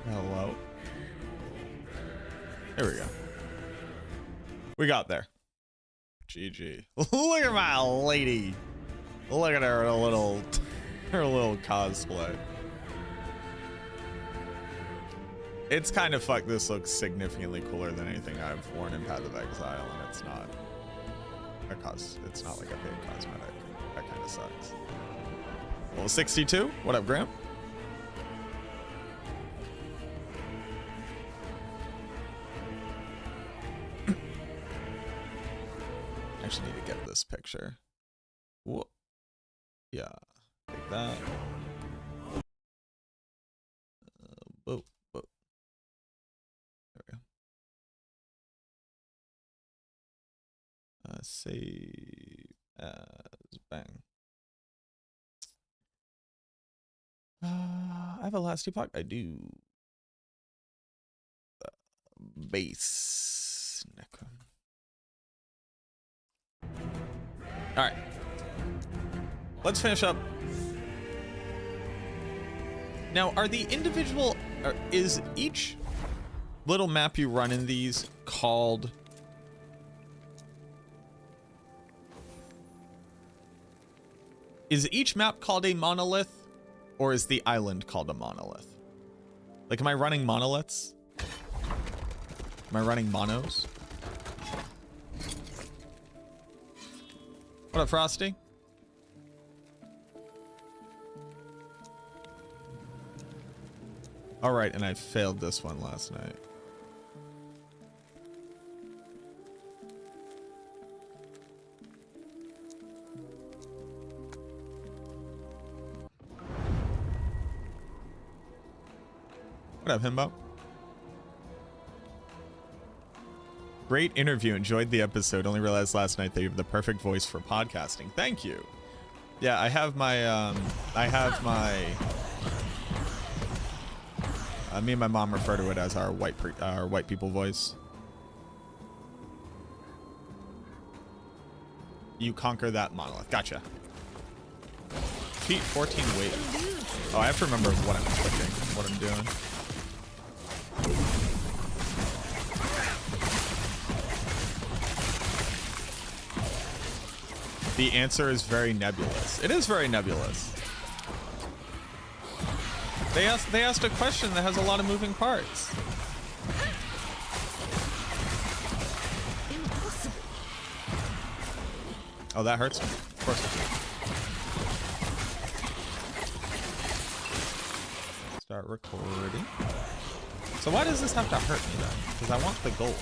Hello. There we go. We got there. GG. Look at my lady. Look at her little cosplay. It's kind of fucked. This looks significantly cooler than anything I've worn in Path of Exile, and it's not it's not like a big cosmetic. That kind of sucks. Well, 62. What up, Graham? I actually need to get this picture. Whoa. Yeah, take that. Whoa, whoa. There we go. Save as bang. I have a last epoch. I do. Base Necro. All right. Let's finish up. Now, are the individual, is each little map you run in these called is each map called a monolith, or is the island called a monolith? Like, am I running monoliths? Am I running monos? What up, Frosty? All right, and I failed this one last night. What up, Himbo? Great interview. Enjoyed the episode. Only realized last night that you have the perfect voice for podcasting. Thank you. Yeah, I have my me and my mom refer to it as our white people voice. You conquer that monolith. Gotcha. Feet 14 weight. Oh, I have to remember what I'm clicking, what I'm doing. The answer is very nebulous. It is very nebulous. They asked a question that has a lot of moving parts. Impossible. Oh, that hurts me. Of course it does. Start recording. So why does this have to hurt me then? Because I want the gold.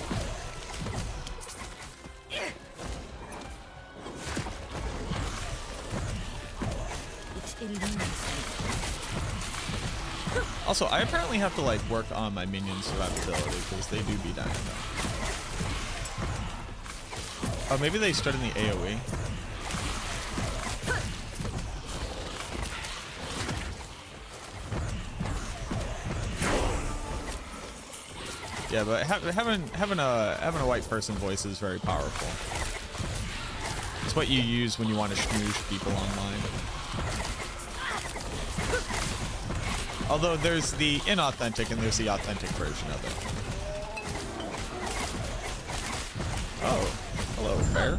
Also, I apparently have to like work on my minions' survivability because they do be dying though. Oh, maybe they stood in the AoE. Yeah, but having a white person voice is very powerful. It's what you use when you want to schmooze people online. Although there's the inauthentic and there's the authentic version of it. Oh, hello, bear.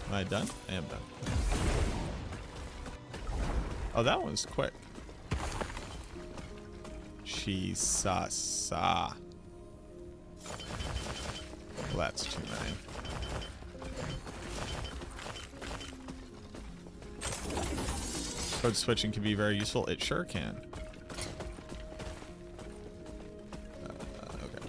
Am I done? I am done. Oh, that one's quick. Shisasa. Well, that's too many. Code switching can be very useful. It sure can. Okay.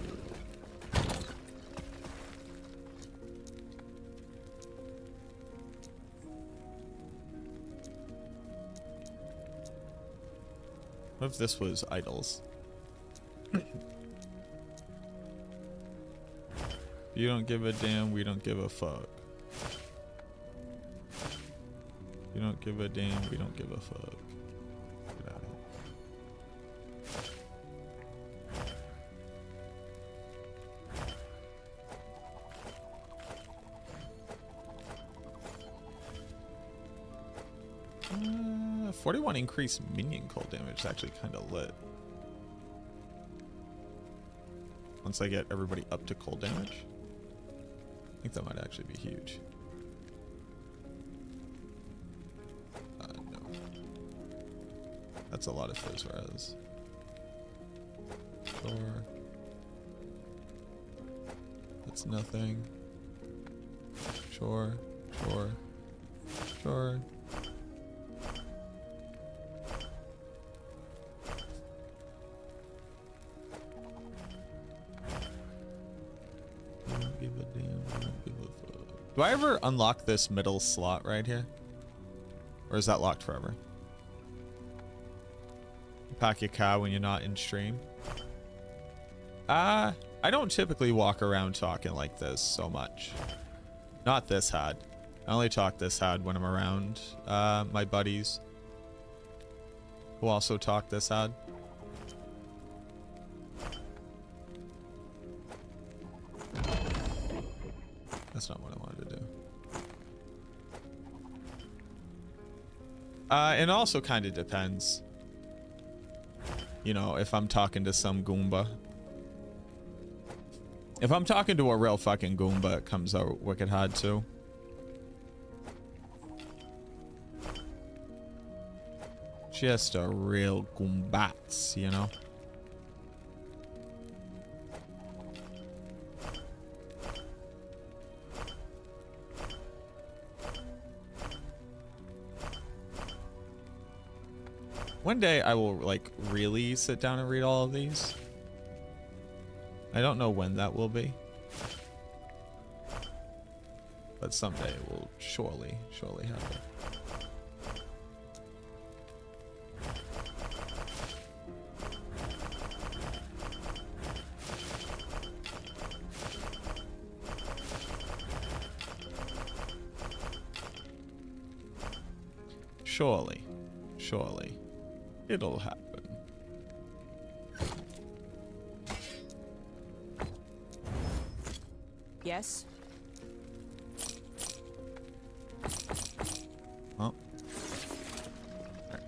What if this was idols? You don't give a damn, we don't give a fuck. You don't give a damn, we don't give a fuck. Get out of here. 41 increased minion cold damage is actually kind of lit. Once I get everybody up to cold damage, I think that might actually be huge. No. That's a lot of fizz res. Sure. That's nothing. Sure. Sure. Sure. Don't give a damn. Don't give a fuck. Do I ever unlock this middle slot right here? Or is that locked forever? Pack your car when you're not in stream. I don't typically walk around talking like this so much. Not this hard. I only talk this hard when I'm around my buddies who also talk this hard. That's not what I wanted to do. It also kind of depends. You know, if I'm talking to some Goomba. If I'm talking to a real fucking Goomba, it comes out wicked hard too. Just a real Goombats, you know? One day I will like really sit down and read all of these. I don't know when that will be, but someday it will surely happen. Surely, it'll happen. Yes. Oh. Right.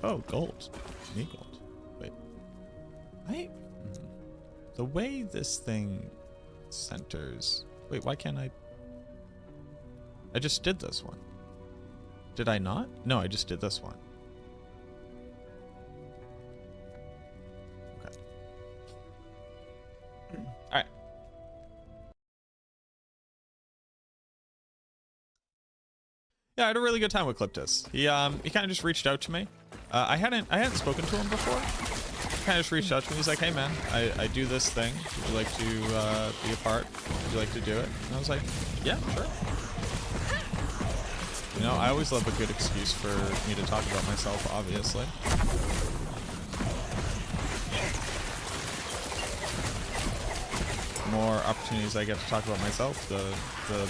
Oh, gold. Need gold. Wait. The way this thing centers. Wait, why can't I? I just did this one. Did I not? No, I just did this one. Okay. All right. Yeah, I had a really good time with Cliptus. He kind of just reached out to me. I hadn't spoken to him before. He kind of just reached out to me. He's like, "Hey man, I do this thing. Would you like to be a part? Would you like to do it?" And I was like, "Yeah, sure." You know, I always love a good excuse for me to talk about myself, obviously. The more opportunities I get to talk about myself, the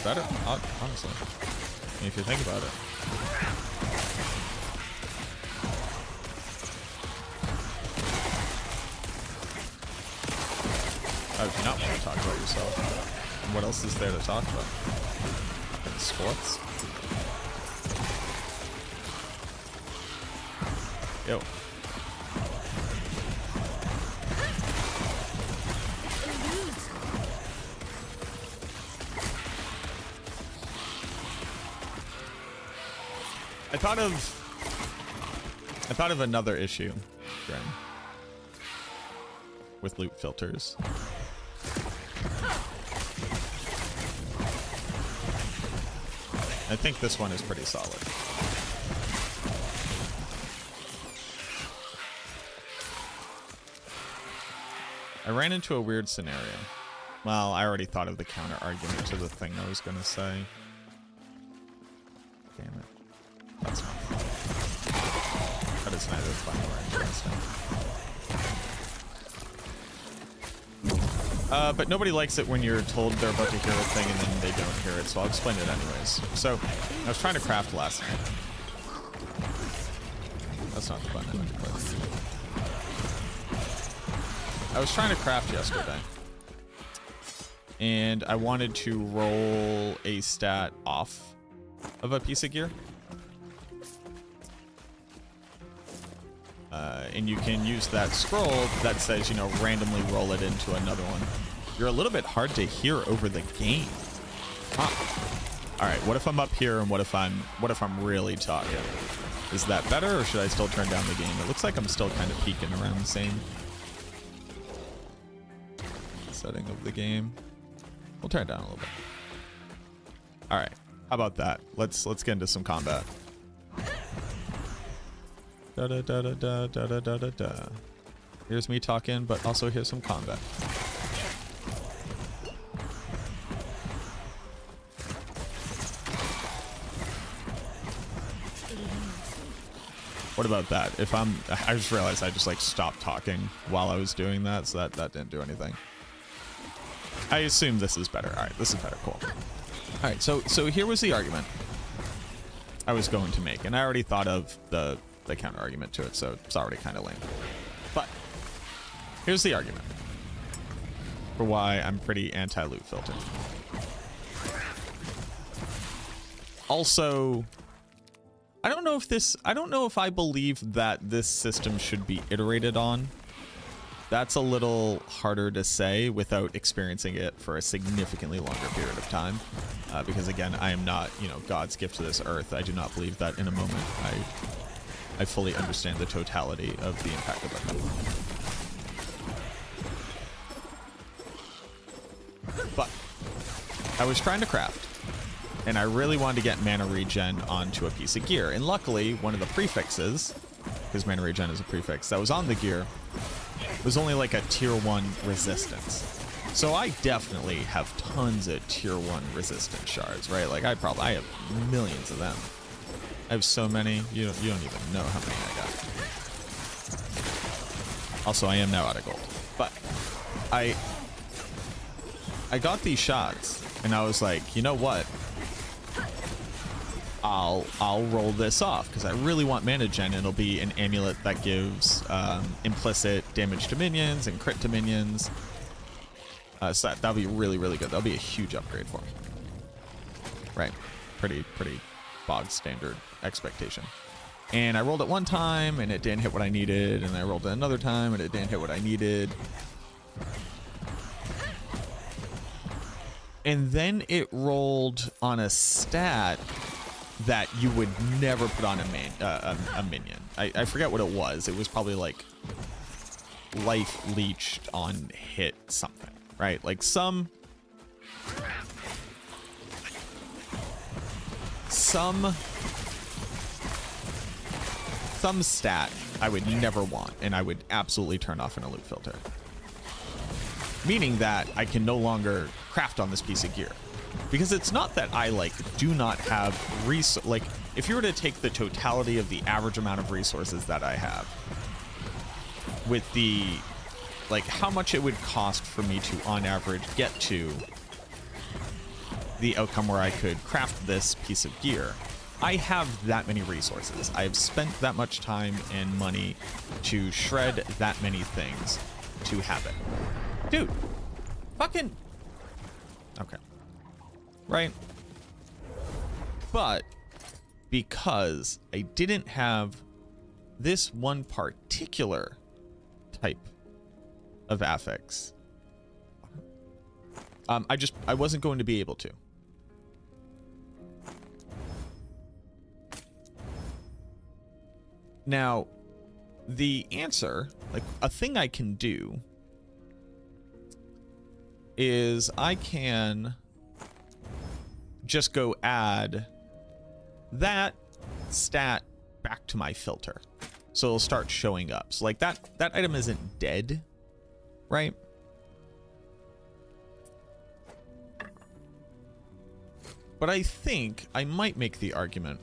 better, honestly. If you think about it. How do you not want to talk about yourself? And what else is there to talk about? Sports? Yo. I thought of another issue, Gren, with loot filters. I think this one is pretty solid. I ran into a weird scenario. Well, I already thought of the counter argument to the thing I was going to say. Damn it. That's not fun. That is neither fun nor interesting. But nobody likes it when you're told they're about to hear a thing and then they don't hear it, so I'll explain it anyways. So, I was trying to craft last night. That's not the button I meant to click. I was trying to craft yesterday, and I wanted to roll a stat off of a piece of gear. And you can use that scroll that says, you know, randomly roll it into another one. You're a little bit hard to hear over the game. Huh. All right, what if I'm up here and what if I'm really talking? Is that better, or should I still turn down the game? It looks like I'm still kind of peaking around the same setting of the game. We'll turn it down a little bit. All right, how about that? Let's get into some combat. Da da da da da da da da da da. Here's me talking, but also here's some combat. What about that? If I just realized I just like stopped talking while I was doing that, so that didn't do anything. I assume this is better. All right, this is better. Cool. All right, so here was the argument I was going to make, and I already thought of the counter argument to it, so it's already kind of lame. But here's the argument for why I'm pretty anti-loot filter. Also, I don't know if I believe that this system should be iterated on. That's a little harder to say without experiencing it for a significantly longer period of time. Because again, I am not, you know, God's gift to this earth. I do not believe that in a moment I fully understand the totality of the impact of it. But I was trying to craft, and I really wanted to get mana regen onto a piece of gear. And luckily, one of the prefixes, because mana regen is a prefix, that was on the gear was only like a tier 1 resistance. So I definitely have tons of tier 1 resistance shards, right? Like I have millions of them. I have so many, you don't even know how many I got. Also, I am now out of gold. But I got these shots, and I was like, you know what? I'll roll this off because I really want mana gen. It'll be an amulet that gives implicit damage to minions and crit to minions. So that'll be really, really good. That'll be a huge upgrade for me. Right, pretty bog standard expectation. And I rolled it one time and it didn't hit what I needed, and I rolled it another time and it didn't hit what I needed. And then it rolled on a stat that you would never put on a minion. I forget what it was. It was probably like life leeched on hit something, right? Like some stat I would never want, and I would absolutely turn off in a loot filter. Meaning that I can no longer craft on this piece of gear. Because it's not that I like do not have like if you were to take the totality of the average amount of resources that I have with the like how much it would cost for me to on average get to the outcome where I could craft this piece of gear, I have that many resources. I've spent that much time and money to shred that many things to have it. Dude, fucking okay. Right? But because I didn't have this one particular type of affix, I wasn't going to be able to. Now, the answer, like a thing I can do is I can just go add that stat back to my filter, so it'll start showing up. So like that item isn't dead, right? But I think I might make the argument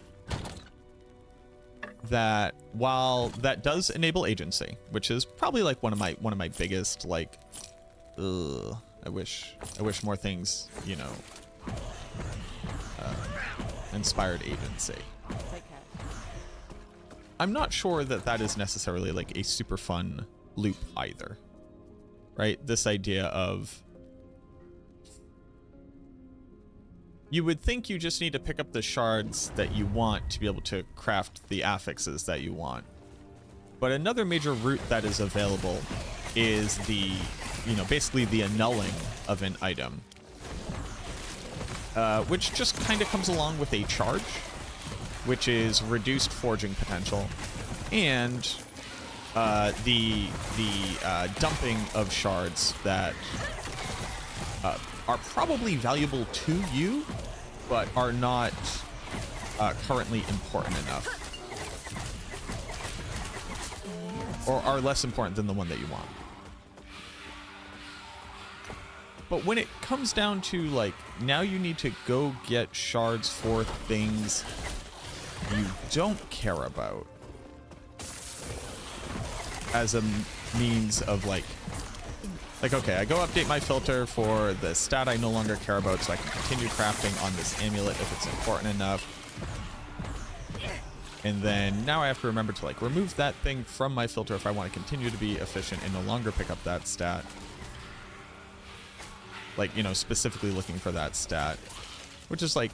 that while that does enable agency, which is probably like one of my biggest like I wish more things, you know, inspired agency. I'm not sure that is necessarily like a super fun loop either, right? This idea of You would think you just need to pick up the shards that you want to be able to craft the affixes that you want. But another major route that is available is the, basically the annulling of an item. Which just kind of comes along with a charge, which is reduced forging potential, and the dumping of shards that are probably valuable to you, but are not currently important enough, or are less important than the one that you want. But when it comes down to, like, now you need to go get shards for things you don't care about as a means of, like, okay, I go update my filter for the stat I no longer care about so I can continue crafting on this amulet if it's important enough. And then now I have to remember to, like, remove that thing from my filter if I want to continue to be efficient and no longer pick up that stat. Like, specifically looking for that stat, which is like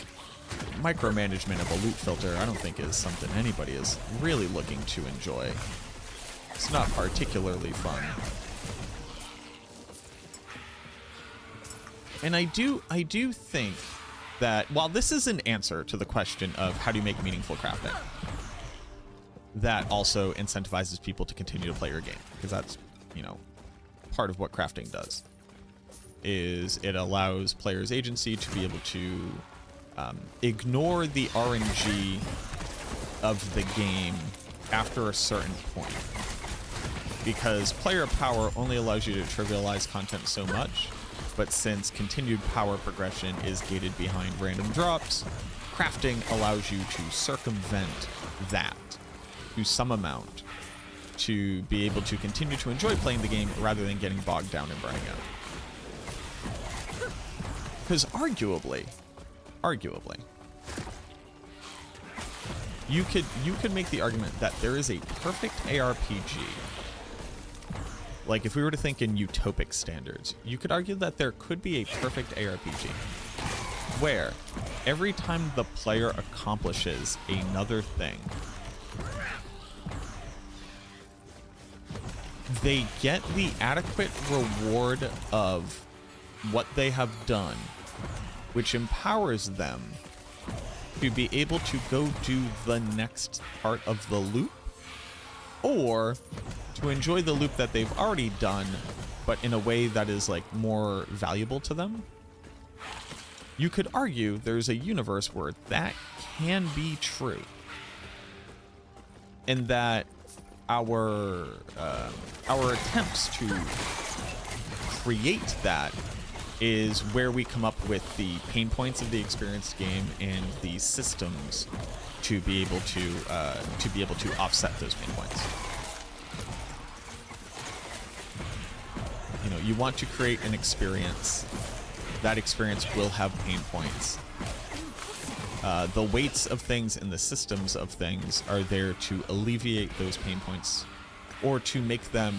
micromanagement of a loot filter. I don't think is something anybody is really looking to enjoy. It's not particularly fun. And I do think that while this is an answer to the question of how do you make meaningful crafting, that also incentivizes people to continue to play your game, because that's, part of what crafting does. Is it allows players agency to be able to ignore the RNG of the game after a certain point. Because player power only allows you to trivialize content so much, but since continued power progression is gated behind random drops, crafting allows you to circumvent that to some amount to be able to continue to enjoy playing the game rather than getting bogged down and burning out. Because arguably, you could make the argument that there is a perfect ARPG. Like, if we were to think in utopic standards, you could argue that there could be a perfect ARPG where every time the player accomplishes another thing, they get the adequate reward of what they have done, which empowers them to be able to go do the next part of the loop, or to enjoy the loop that they've already done, but in a way that is, like, more valuable to them. You could argue there's a universe where that can be true, and that our attempts to create that is where we come up with the pain points of the experienced game and the systems to be able to offset those pain points. You want to create an experience. That experience will have pain points. The weights of things and the systems of things are there to alleviate those pain points, or to make them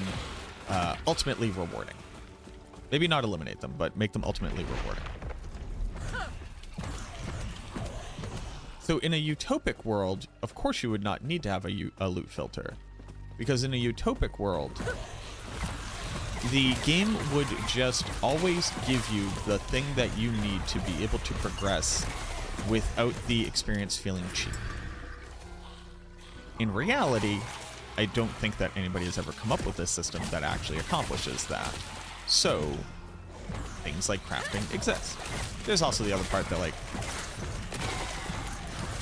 ultimately rewarding. Maybe not eliminate them, but make them ultimately rewarding. So in a utopic world, of course you would not need to have a loot filter, because in a utopic world, the game would just always give you the thing that you need to be able to progress without the experience feeling cheap. In reality, I don't think that anybody has ever come up with a system that actually accomplishes that. So, things like crafting exist. There's also the other part that, like,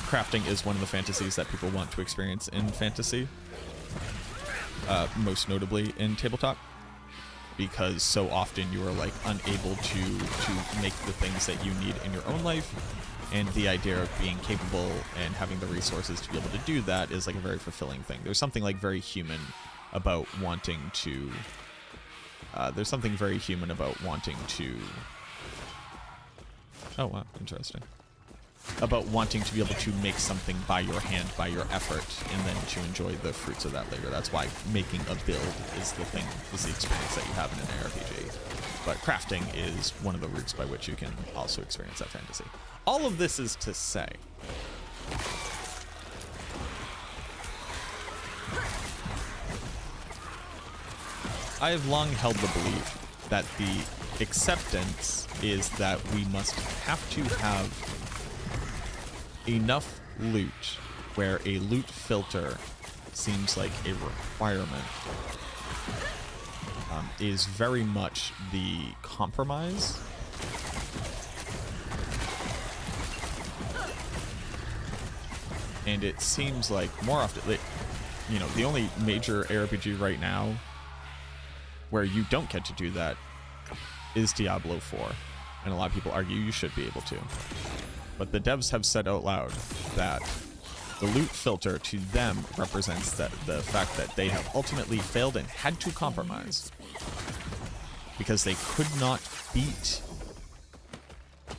crafting is one of the fantasies that people want to experience in fantasy. Most notably in tabletop. Because so often you are, like, unable to make the things that you need in your own life. And the idea of being capable and having the resources to be able to do that is, like, a very fulfilling thing. There's something, like, very human about wanting to... Oh, wow, interesting. About wanting to be able to make something by your hand, by your effort, and then to enjoy the fruits of that later. That's why making a build is the experience that you have in an ARPG. But crafting is one of the routes by which you can also experience that fantasy. all of this is to say, I have long held the belief that the acceptance is that we must have to have enough loot where a loot filter seems like a requirement, is very much the compromise. And it seems like more often, you know, the only major ARPG right now where you don't get to do that is Diablo 4. And a lot of people argue you should be able to. But the devs have said out loud that the loot filter to them represents the fact that they have ultimately failed and had to compromise because they could not beat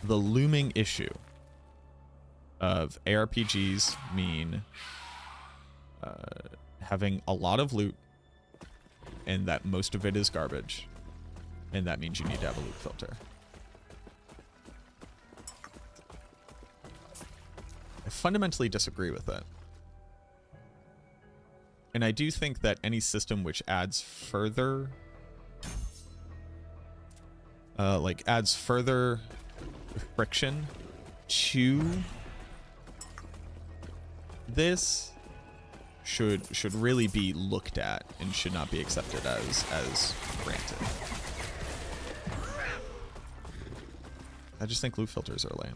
the looming issue of ARPGs mean having a lot of loot and that most of it is garbage, and that means you need to have a loot filter. I fundamentally disagree with it. And I do think that any system which adds further adds further friction to this should really be looked at and should not be accepted as granted. I just think loot filters are lame.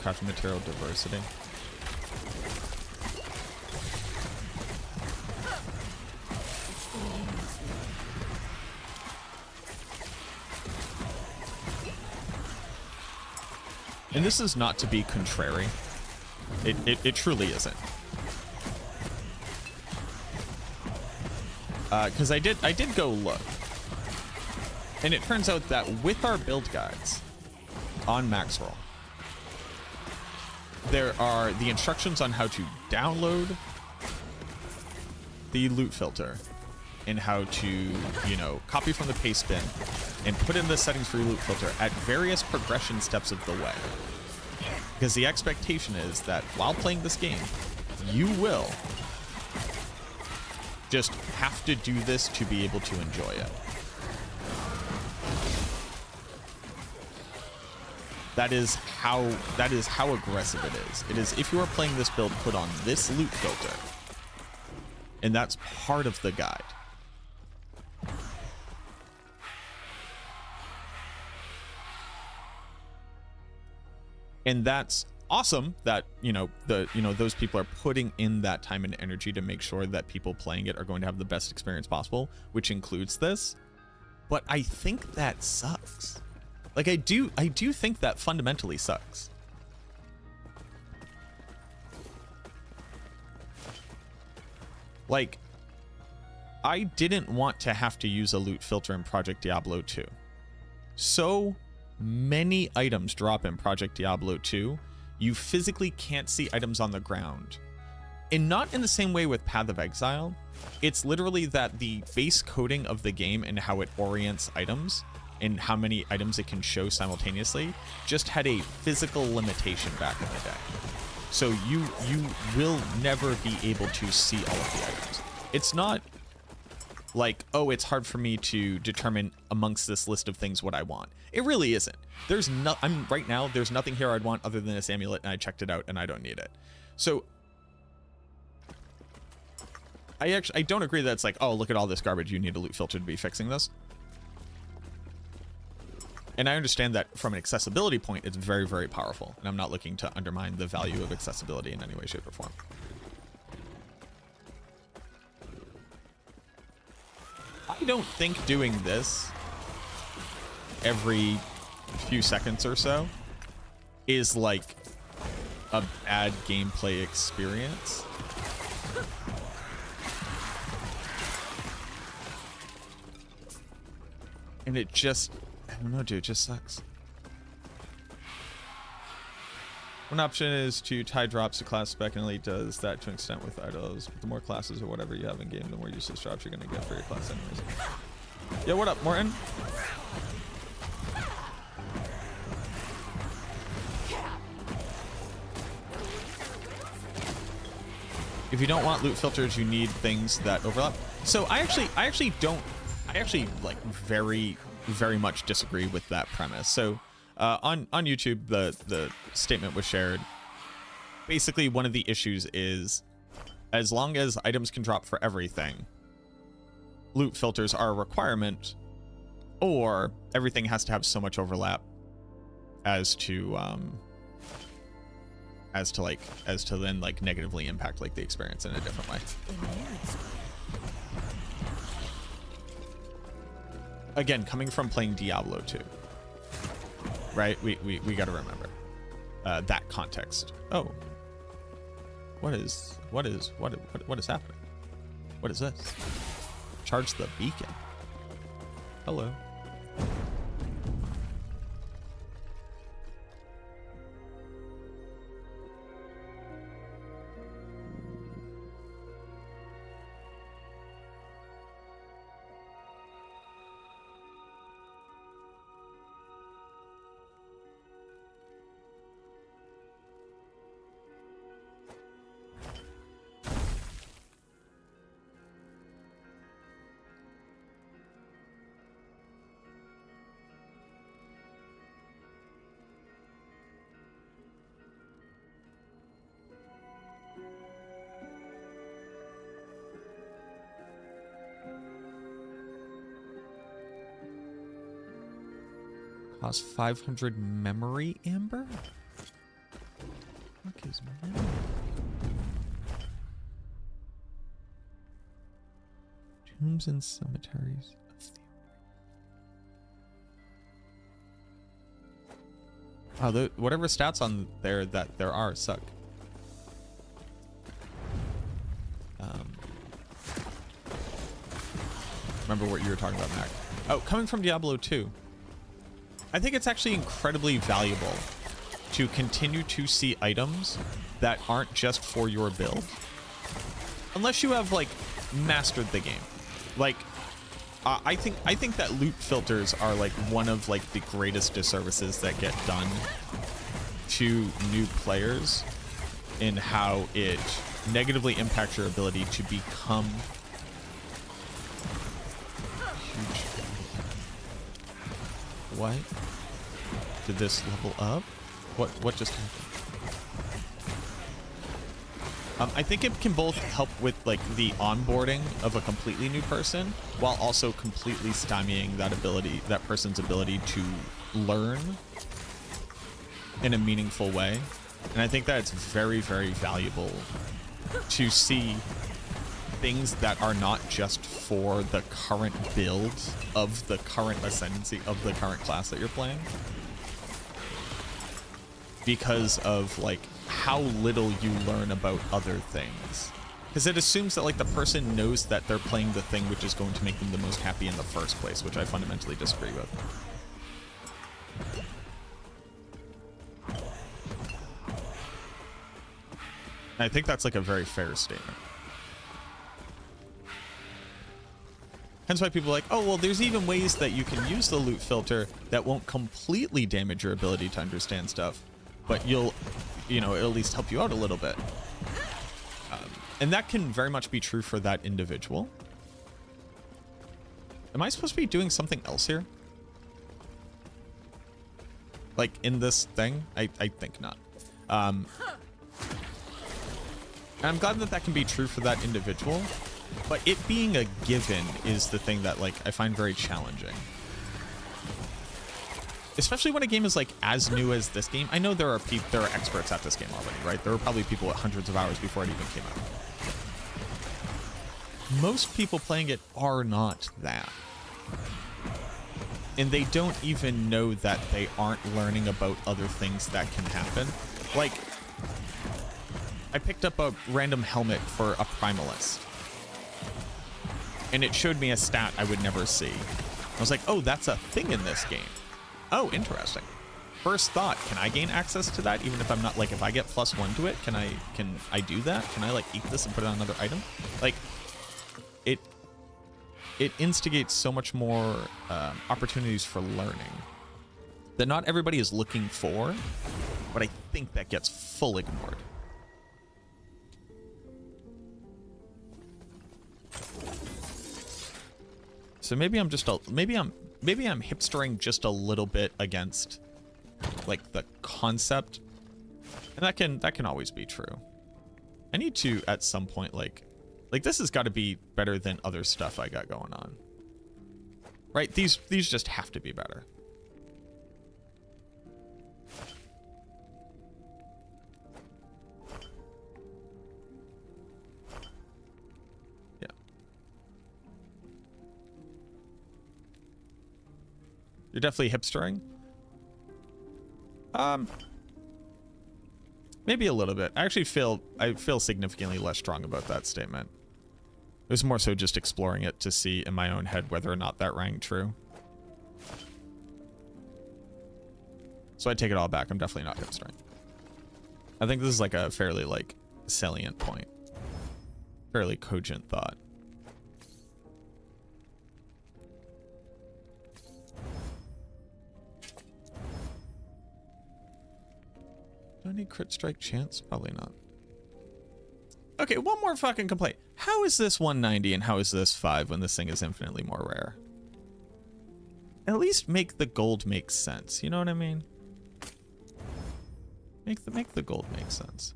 Crafting material diversity. And this is not to be contrary. It truly isn't. Because I did go look. And it turns out that with our build guides on Maxroll, there are the instructions on how to download the loot filter and how to, you know, copy from the paste bin and put in the settings for your loot filter at various progression steps of the way. Because the expectation is that while playing this game, you will just have to do this to be able to enjoy it. That is how aggressive it is. It is, if you are playing this build, put on this loot filter. And that's part of the guide. And that's awesome that, those people are putting in that time and energy to make sure that people playing it are going to have the best experience possible, which includes this. But I think that sucks. Like, I do think that fundamentally sucks. Like, I didn't want to have to use a loot filter in Project Diablo 2. So many items drop in Project Diablo 2, you physically can't see items on the ground. And not in the same way with Path of Exile. It's literally that the base coding of the game and how it orients items and how many items it can show simultaneously just had a physical limitation back in the day. So you will never be able to see all of the items. It's not like, oh, it's hard for me to determine amongst this list of things what I want. It really isn't. Right now, there's nothing here I'd want other than this amulet, and I checked it out and I don't need it. So I don't agree that it's like, oh, look at all this garbage, you need a loot filter to be fixing this. And I understand that from an accessibility point, it's very, very powerful. And I'm not looking to undermine the value of accessibility in any way, shape, or form. I don't think doing this every few seconds or so is like a bad gameplay experience. And it just, I don't know, dude, it just sucks. One option is to tie drops to class spec, and Elite does that to an extent with idols. But the more classes or whatever you have in game, the more useless drops you're going to get for your class anyways. Yo, what up, Morton? If you don't want loot filters, you need things that overlap. So I actually like very much disagree with that premise. So on YouTube, the statement was shared. Basically, one of the issues is, as long as items can drop for everything, loot filters are a requirement, or everything has to have so much overlap as to then like negatively impact like the experience in a different way. Again, coming from playing Diablo 2, right? We got to remember that context. Oh, what is happening? What is this? Charge the beacon. Hello. Cost 500 memory amber? What is memory? Tombs and cemeteries. Oh, whatever stats on there that there are suck. Remember what you were talking about, Mac. Oh, coming from Diablo 2. I think it's actually incredibly valuable to continue to see items that aren't just for your build, unless you have like mastered the game. Like, I think that loot filters are like one of like the greatest disservices that get done to new players in how it negatively impacts your ability to become huge. What? Did this level up? What just happened? I think it can both help with like the onboarding of a completely new person, while also completely stymieing that person's ability to learn in a meaningful way. And I think that it's very, very valuable to see things that are not just for the current build of the current ascendancy of the current class that you're playing, because of like how little you learn about other things, because it assumes that like the person knows that they're playing the thing which is going to make them the most happy in the first place, which I fundamentally disagree with. And I think that's like a very fair statement. Hence why people are like, oh, well, there's even ways that you can use the loot filter that won't completely damage your ability to understand stuff, but it'll at least help you out a little bit. And that can very much be true for that individual. Am I supposed to be doing something else here? Like in this thing? I think not. And I'm glad that that can be true for that individual, but it being a given is the thing that like I find very challenging. Especially when a game is like as new as this game. I know there are experts at this game already, right? There were probably people with hundreds of hours before it even came out. Most people playing it are not that. And they don't even know that they aren't learning about other things that can happen. Like, I picked up a random helmet for a Primalist, and it showed me a stat I would never see. I was like, oh, that's a thing in this game. Oh, interesting. first thought, can I gain access to that even if I'm not, like, if I get +1 to it, can I do that? Can I like eat this and put it on another item? Like, it instigates so much more opportunities for learning that not everybody is looking for, but I think that gets full ignored. So maybe I'm just maybe I'm hipstering just a little bit against like the concept, and that can always be true. I need to at some point like this has got to be better than other stuff I got going on, right? These just have to be better. Yeah. You're definitely hipstering. Maybe a little bit. I actually feel significantly less strong about that statement. It was more so just exploring it to see in my own head whether or not that rang true. So I take it all back. I'm definitely not hipstering. I think this is like a fairly like salient point. Fairly cogent thought. Do I need crit strike chance? Probably not. Okay, one more fucking complaint. How is this 190 and how is this 5 when this thing is infinitely more rare? At least make the gold make sense. You know what I mean? Make the gold make sense.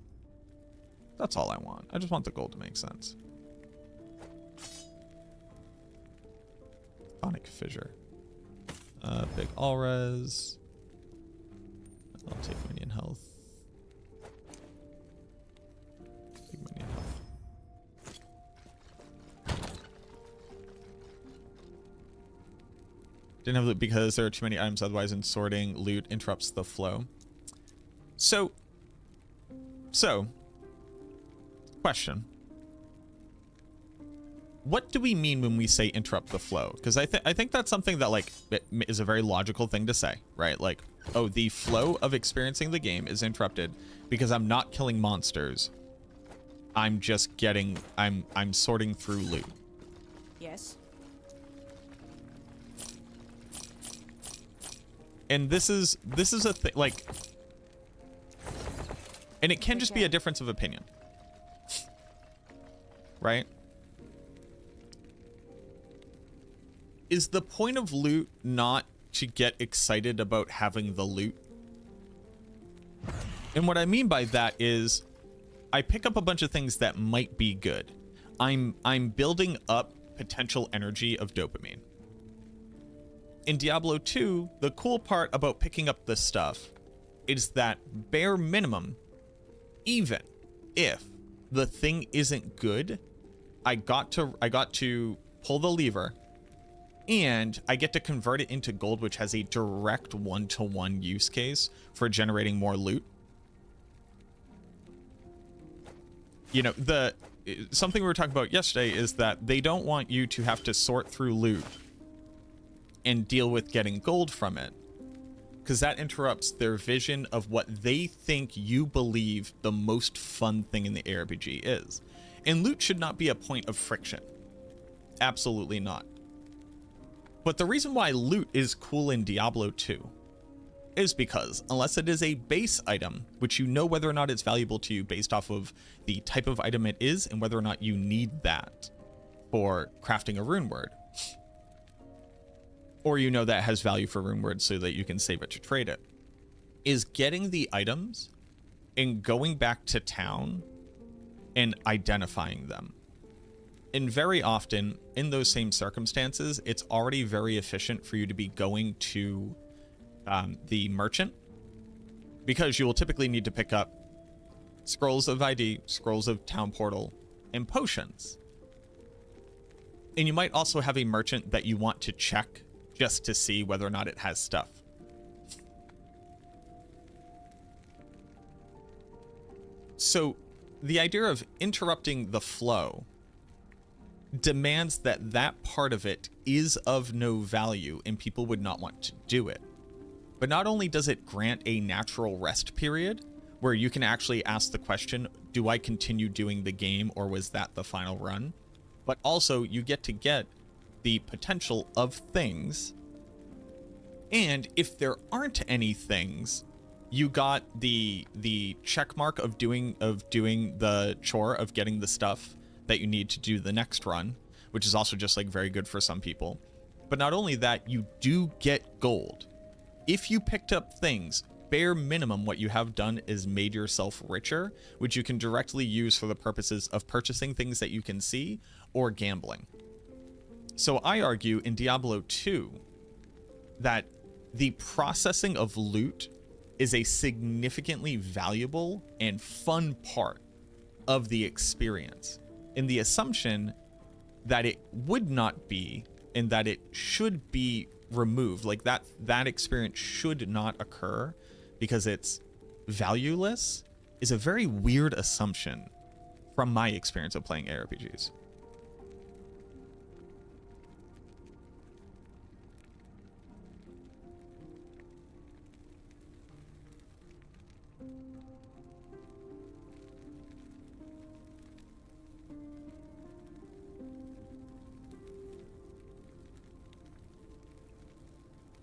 That's all I want. I just want the gold to make sense. Sonic Fissure. Big all res. I'll take minion health. Minion health. Didn't have loot because there are too many items, otherwise in sorting loot interrupts the flow. So question. What do we mean when we say interrupt the flow? Because I think that's something that like is a very logical thing to say, right? Like, oh, the flow of experiencing the game is interrupted because I'm not killing monsters. I'm just getting, I'm sorting through loot. Yes. And this is a thing, like, and it can just be a difference of opinion, right? Is the point of loot not to get excited about having the loot? And what I mean by that is I pick up a bunch of things that might be good. I'm building up potential energy of dopamine. In Diablo 2, the cool part about picking up this stuff is that bare minimum, even if the thing isn't good, I got to pull the lever and I get to convert it into gold, which has a direct one-to-one use case for generating more loot. You know, something we were talking about yesterday is that they don't want you to have to sort through loot and deal with getting gold from it, because that interrupts their vision of what they think you believe the most fun thing in the ARPG is. And loot should not be a point of friction. Absolutely not. But the reason why loot is cool in Diablo 2 is because unless it is a base item, which you know whether or not it's valuable to you based off of the type of item it is and whether or not you need that for crafting a rune word, or you know that has value for rune words so that you can save it to trade it, is getting the items and going back to town and identifying them. And very often in those same circumstances, it's already very efficient for you to be going to the merchant, because you will typically need to pick up scrolls of ID, scrolls of town portal, and potions. And you might also have a merchant that you want to check just to see whether or not it has stuff. So the idea of interrupting the flow demands that that part of it is of no value and people would not want to do it. But not only does it grant a natural rest period where you can actually ask the question, do I continue doing the game or was that the final run? But also you get to get the potential of things. And if there aren't any things, you got the check mark of doing the chore of getting the stuff that you need to do the next run, which is also just like very good for some people. But not only that, you do get gold. If you picked up things, bare minimum what you have done is made yourself richer, which you can directly use for the purposes of purchasing things that you can see or gambling. So I argue in Diablo 2 that the processing of loot is a significantly valuable and fun part of the experience, in the assumption that it would not be, and that it should be removed. Like that experience should not occur because it's valueless is a very weird assumption from my experience of playing ARPGs.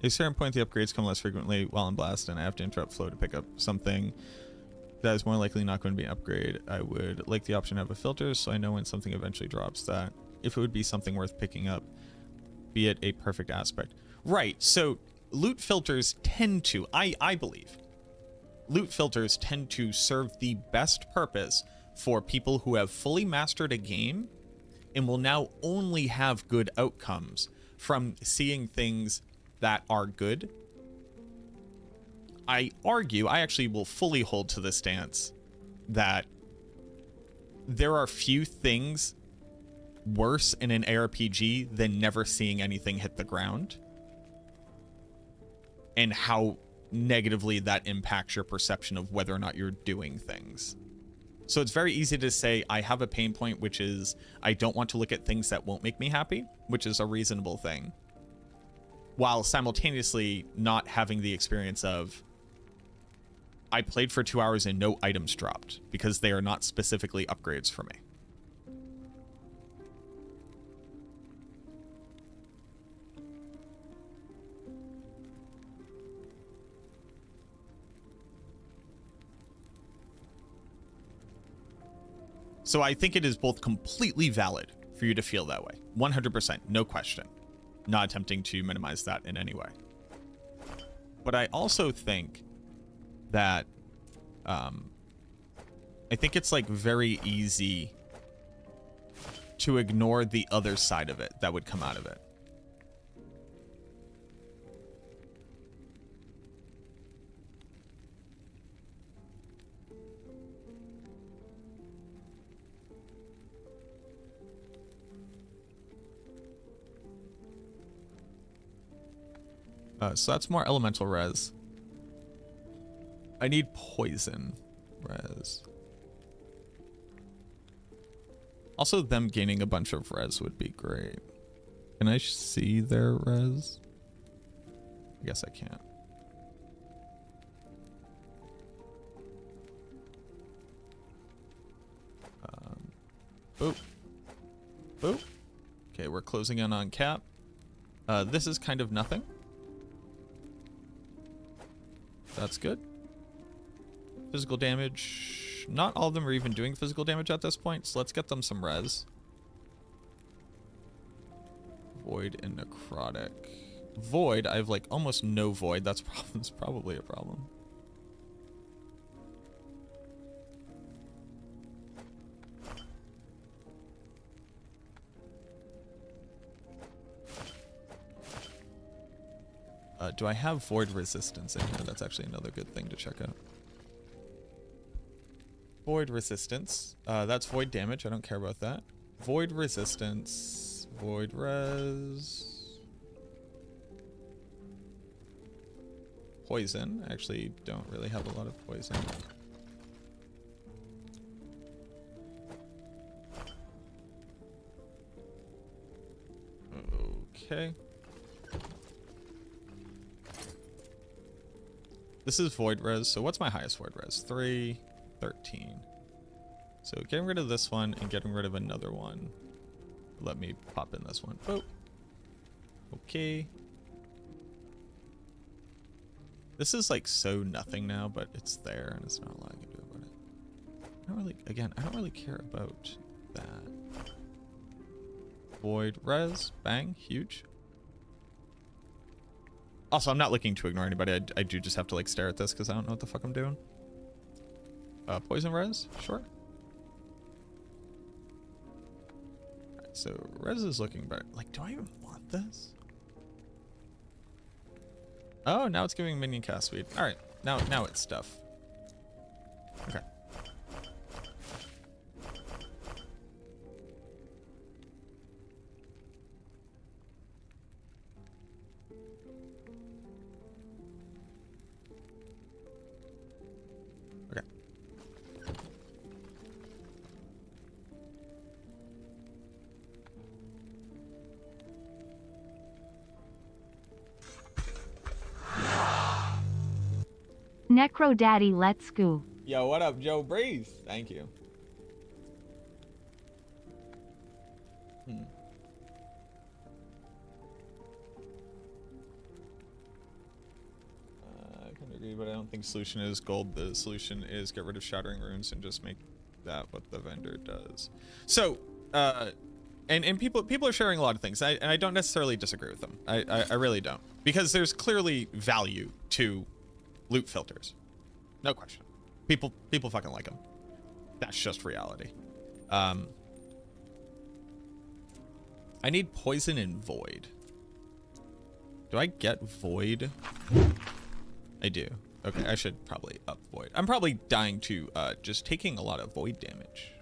At a certain point, the upgrades come less frequently while in Blast, and I have to interrupt flow to pick up something that is more likely not going to be an upgrade. I would like the option to have a filter so I know when something eventually drops that, if it would be something worth picking up, be it a perfect aspect. Right, so loot filters tend to, I believe, loot filters tend to serve the best purpose for people who have fully mastered a game and will now only have good outcomes from seeing things that are good. I argue, I actually will fully hold to the stance that there are few things worse in an ARPG than never seeing anything hit the ground, and how negatively that impacts your perception of whether or not you're doing things. So it's very easy to say I have a pain point, which is I don't want to look at things that won't make me happy, which is a reasonable thing, while simultaneously not having the experience of I played for 2 hours and no items dropped because they are not specifically upgrades for me. So I think it is both completely valid for you to feel that way. 100%, no question. Not attempting to minimize that in any way. But I also think that I think it's like very easy to ignore the other side of it that would come out of it. So that's more elemental res. I need poison res. Also, them gaining a bunch of res would be great. Can I see their res? I guess I can't. Boop. Boop. Okay, we're closing in on cap. This is kind of nothing. That's good. Physical damage. Not all of them are even doing physical damage at this point, so let's get them some res. Void and necrotic. Void, I have like almost no void. That's probably a problem. Do I have void resistance in here? That's actually another good thing to check out. Void resistance. That's void damage. I don't care about that. Void resistance. Void res. Poison. I actually don't really have a lot of poison. Okay. This is void res. So what's my highest void res? 3, 13. So getting rid of this one and getting rid of another one. Let me pop in this one. Oh. Okay. This is like so nothing now, but it's there and it's not a lot I can do about it. I don't really, again, I don't really care about that. Void res, bang, huge. Also, I'm not looking to ignore anybody. I do just have to like stare at this because I don't know what the fuck I'm doing. Poison res, sure. Alright, so res is looking better. Like, do I even want this? Oh, now it's giving minion cast speed. Alright, now it's stuff. Okay. Okay. Necro Daddy, let's go. Yo, what up, Joe Breeze? Thank you. I can agree, but I don't think solution is gold. The solution is get rid of shattering runes and just make that what the vendor does. So, and people are sharing a lot of things. And I don't necessarily disagree with them. I really don't, because there's clearly value to loot filters. No question. People fucking like them. That's just reality. I need poison and void. Do I get void? I do. Okay, I should probably up void. I'm probably dying to just taking a lot of void damage.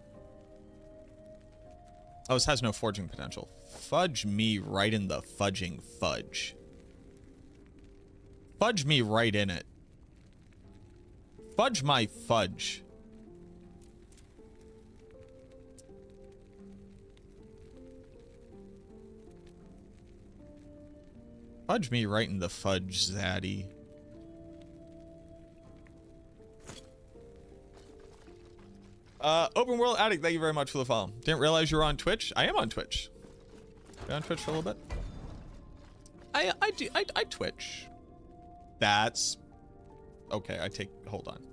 Oh, this has no forging potential. Fudge me right in the fudging fudge. Fudge me right in it. Fudge my fudge. Fudge me right in the fudge, zaddy. Open World Addict, thank you very much for the follow. Didn't realize you were on Twitch. I am on Twitch. Been on Twitch for a little bit. I Twitch. That's okay. Hold on.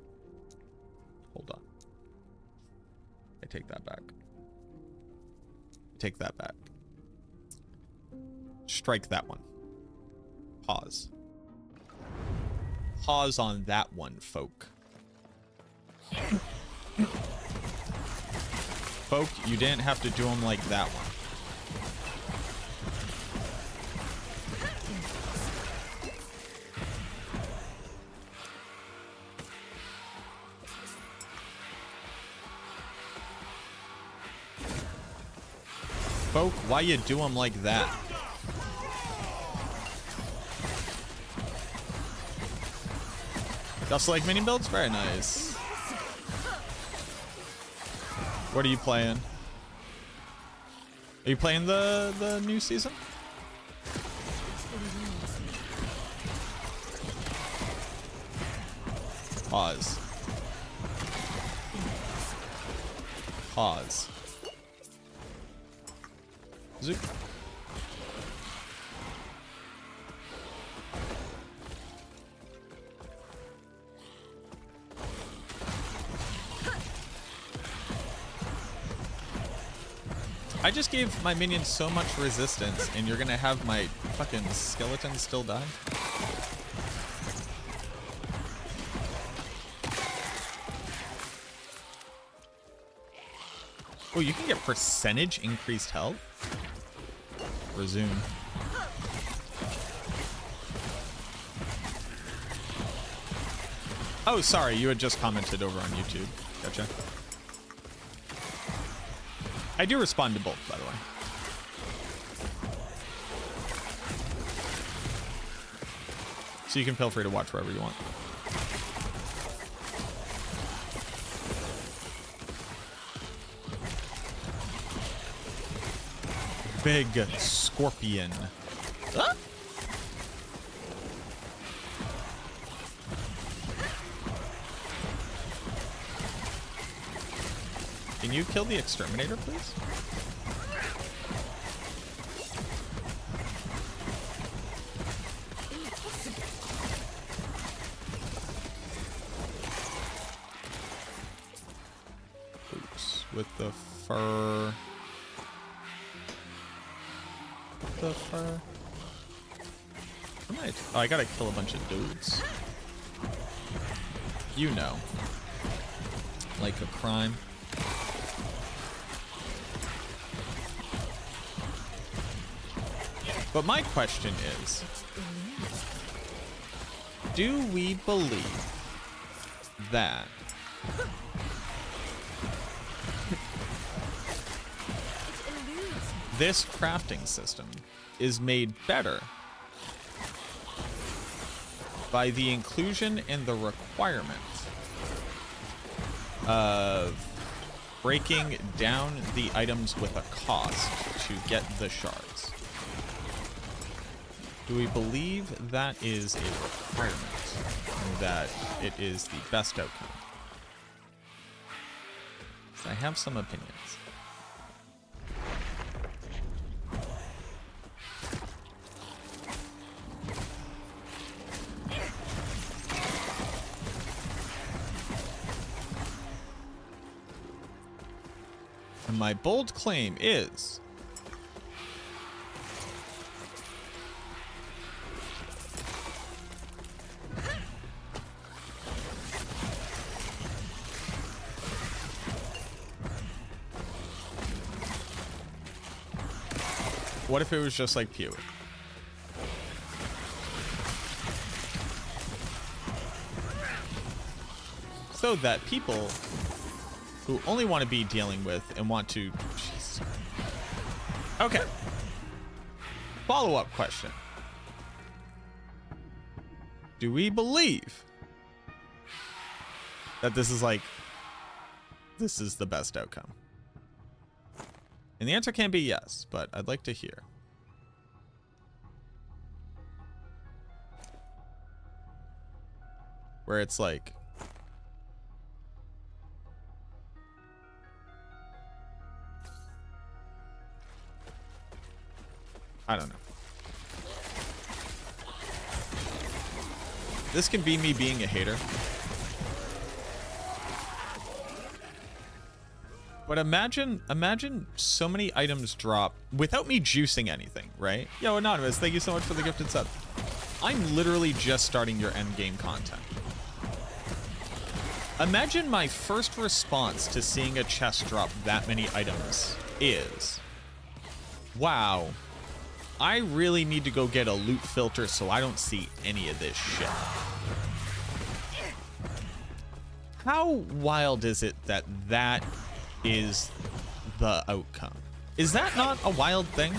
I take that back. Take that back. Strike that one. Pause. Pause on that one, folk. Folk, you didn't have to do them like that one. Folk, why you do them like that? Just like mini builds? Very nice. What are you playing? Are you playing the new season? Pause. Pause. Zoop. I just gave my minions so much resistance, and you're gonna have my fucking skeleton still die? Oh, you can get percentage increased health? Resume. Oh, sorry, you had just commented over on YouTube. Gotcha. I do respond to both, by the way. So you can feel free to watch wherever you want. Big scorpion. Ah! Can you kill the exterminator, please? Oops, with the fur. The fur. Oh, I gotta kill a bunch of dudes. You know. Like a crime. But my question is, do we believe that this crafting system is made better by the inclusion and the requirement of breaking down the items with a cost to get the shards? Do we believe that is a requirement and that it is the best outcome? So I have some opinions. And my bold claim is what if it was just like PoE? So that people who only want to be dealing with and want to... Jeez. Okay. Follow-up question. Do we believe that this is like... this is the best outcome? And the answer can be yes, but I'd like to hear. Where it's like... I don't know. This can be me being a hater. But imagine so many items drop without me juicing anything, right? Yo, Anonymous, thank you so much for the gifted sub. I'm literally just starting your end game content. Imagine my first response to seeing a chest drop that many items is, wow, I really need to go get a loot filter so I don't see any of this shit. How wild is it that that is the outcome? Is that not a wild thing?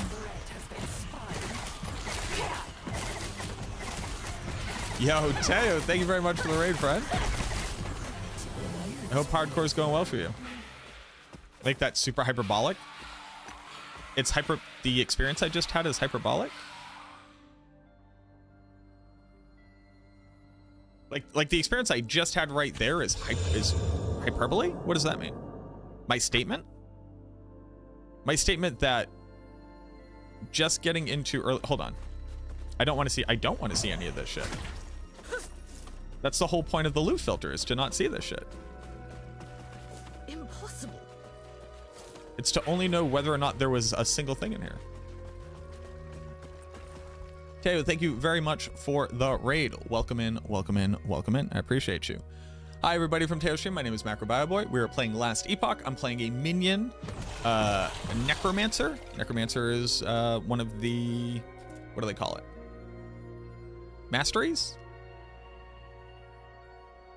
Yo, Teo, thank you very much for the raid, friend. I hope hardcore's going well for you. Make that super hyperbolic. It's hyper. The experience I just had is hyperbolic. Like the experience I just had right there is hyperbole. What does that mean? My statement? My statement that just getting into early... Hold on. I don't want to see any of this shit. That's the whole point of the loot filter, is to not see this shit. Impossible. It's to only know whether or not there was a single thing in here. Teo, thank you very much for the raid. Welcome in, welcome in, welcome in. I appreciate you. Hi, everybody from Teo Stream. My name is Macrobioboy. We are playing Last Epoch. I'm playing a minion, Necromancer. Necromancer is one of the... What do they call it? Masteries?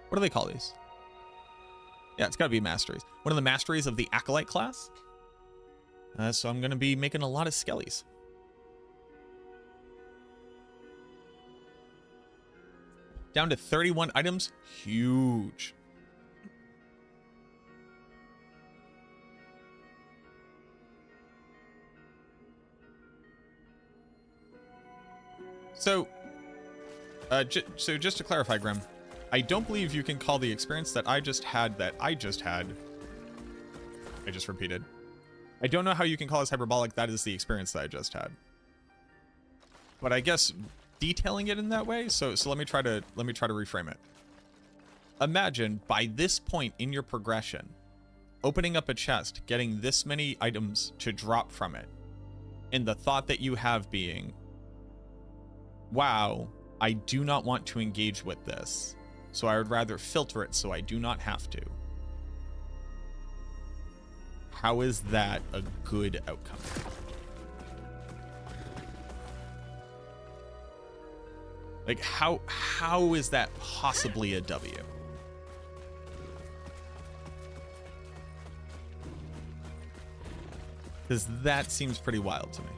What do they call these? Yeah, it's got to be masteries. One of the masteries of the Acolyte class. So I'm going to be making a lot of skellies. Down to 31 items. Huge. So just to clarify, Grim, I don't believe you can call the experience that I just had I just repeated. I don't know how you can call this hyperbolic. That is the experience that I just had. But I guess detailing it in that way. So let me try to reframe it. Imagine by this point in your progression, opening up a chest, getting this many items to drop from it, and the thought that you have being, wow, I do not want to engage with this, so I would rather filter it so I do not have to. How is that a good outcome? Like, how is that possibly a W? Because that seems pretty wild to me.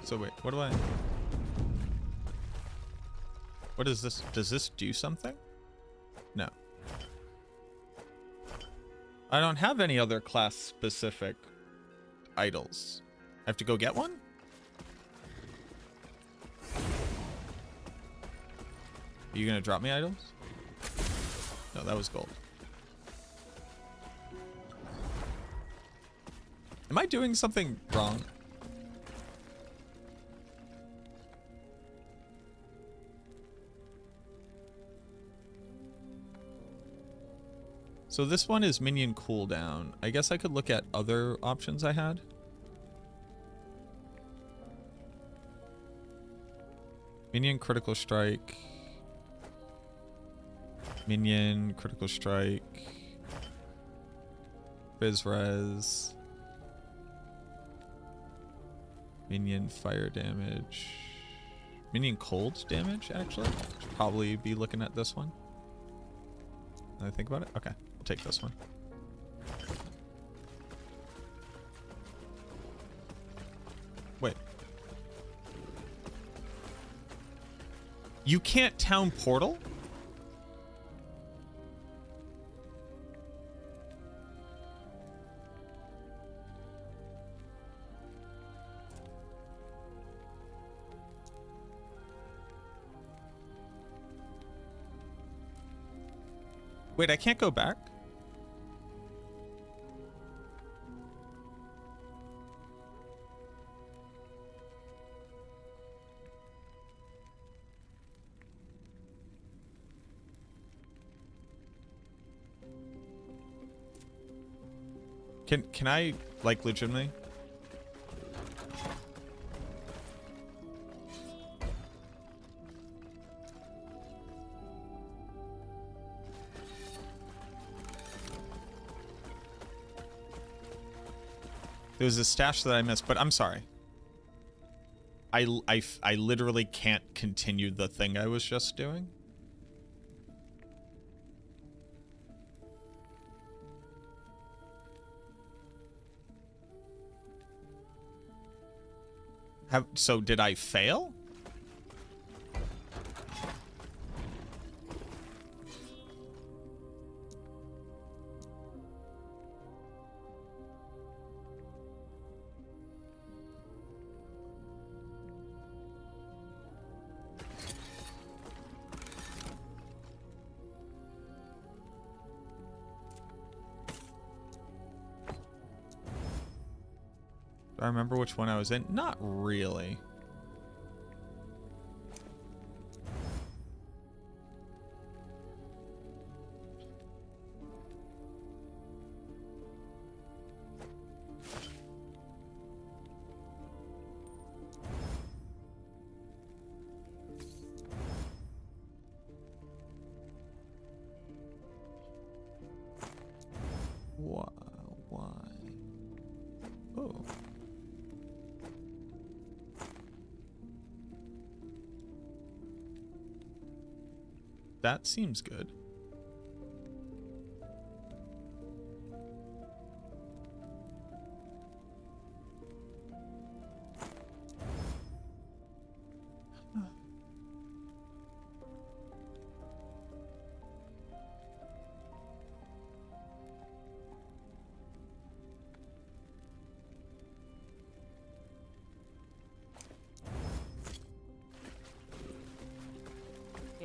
So wait, what do I... What is this? Does this do something? No. I don't have any other class-specific idols. I have to go get one? Are you gonna drop me items? No, that was gold. Am I doing something wrong? So this one is minion cooldown. I guess I could look at other options I had. Minion critical strike. Minion critical strike. Biz res. Minion fire damage. Minion cold damage, actually. Should probably be looking at this one. Now I think about it. Okay, we'll take this one. Wait. You can't town portal? Wait, I can't go back? Can I, like, legitimately? There was a stash that I missed, but I'm sorry. I literally can't continue the thing I was just doing. So did I fail? Do I remember which one I was in? Not really. Why? Oh. That seems good.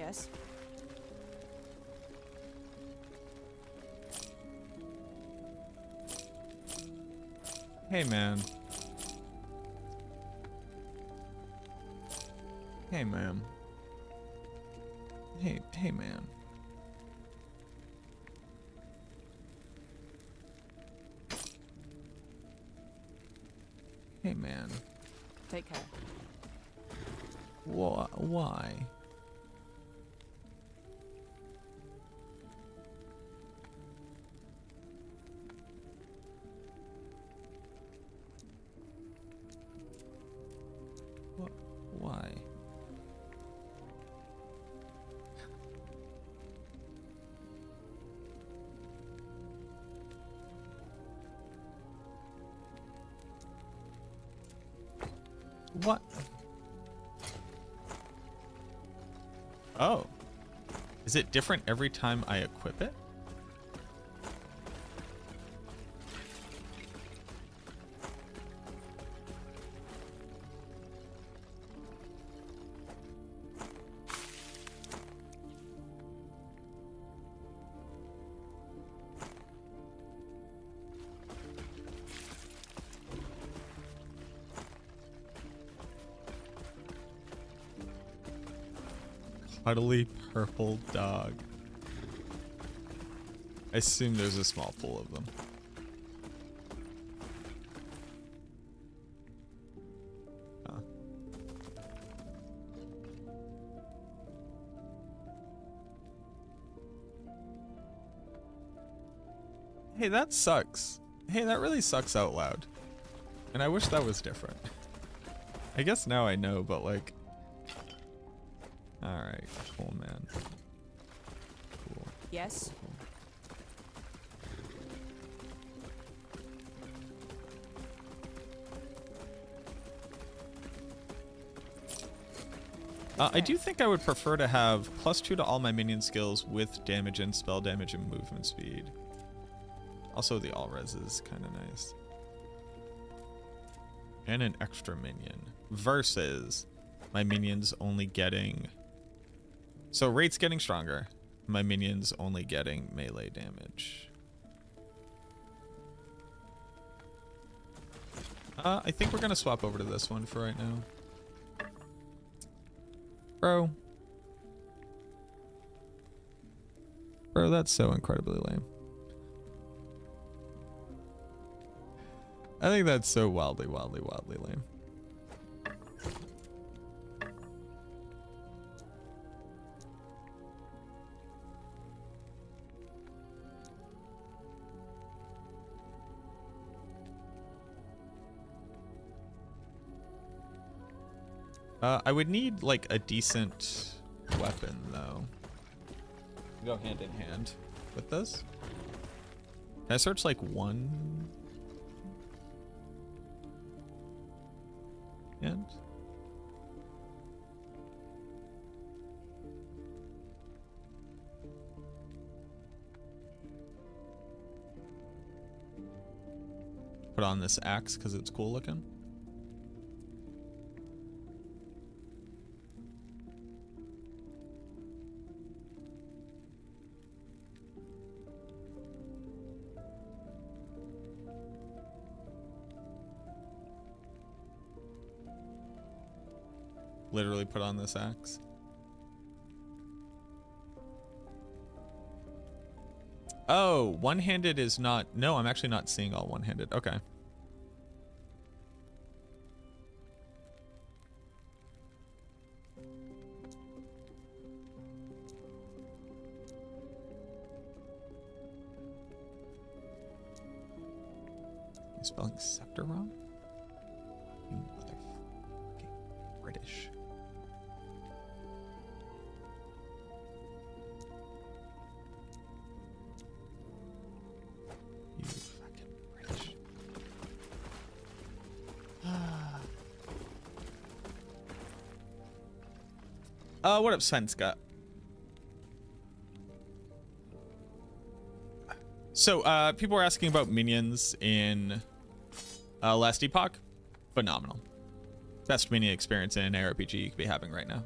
Yes. Hey, man. Hey, ma'am. Hey, man. Hey, man. Take care. Why? Why? What? Oh. Is it different every time I equip it? Cuddly purple dog. I assume there's a small pool of them. Huh. Hey, that sucks. Hey, that really sucks out loud. And I wish that was different. I guess now I know, but like... Alright, cool, man. Cool. Yes. Cool. I do think I would prefer to have +2 to all my minion skills with damage and spell damage and movement speed. Also, the all res is kind of nice. And an extra minion. Versus my minions only getting... So Wraith's getting stronger. My minions only getting melee damage. I think we're going to swap over to this one for right now. Bro. Bro, that's so incredibly lame. I think that's so wildly lame. I would need like a decent weapon though. Go hand in hand with this. Can I search like one? And put on this axe because it's cool looking. Literally put on this axe. Oh, one-handed is not... No, I'm actually not seeing all one-handed. Okay. You spelling scepter wrong? You motherfucking British. You fucking British. What up, Svenska? So, people were asking about minions in last Epoch. Phenomenal. Best minion experience in an ARPG you could be having right now.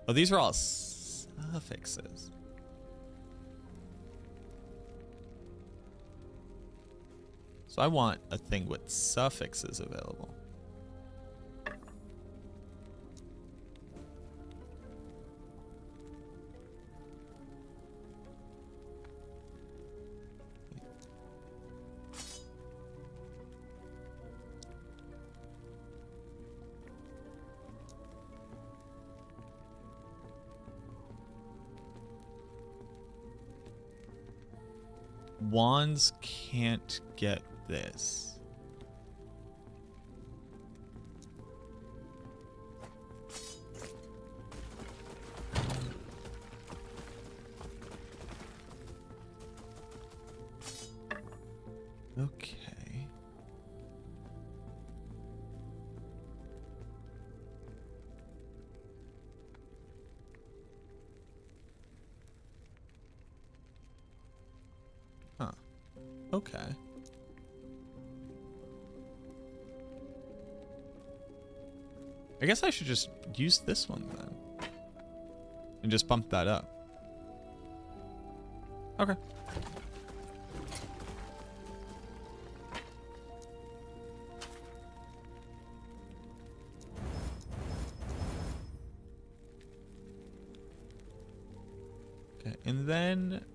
Oh, these are all suffixes. So I want a thing with suffixes available. Wands can't get this. Okay. Huh. Okay. I guess I should just use this one then. And just bump that up. Okay. Okay, and then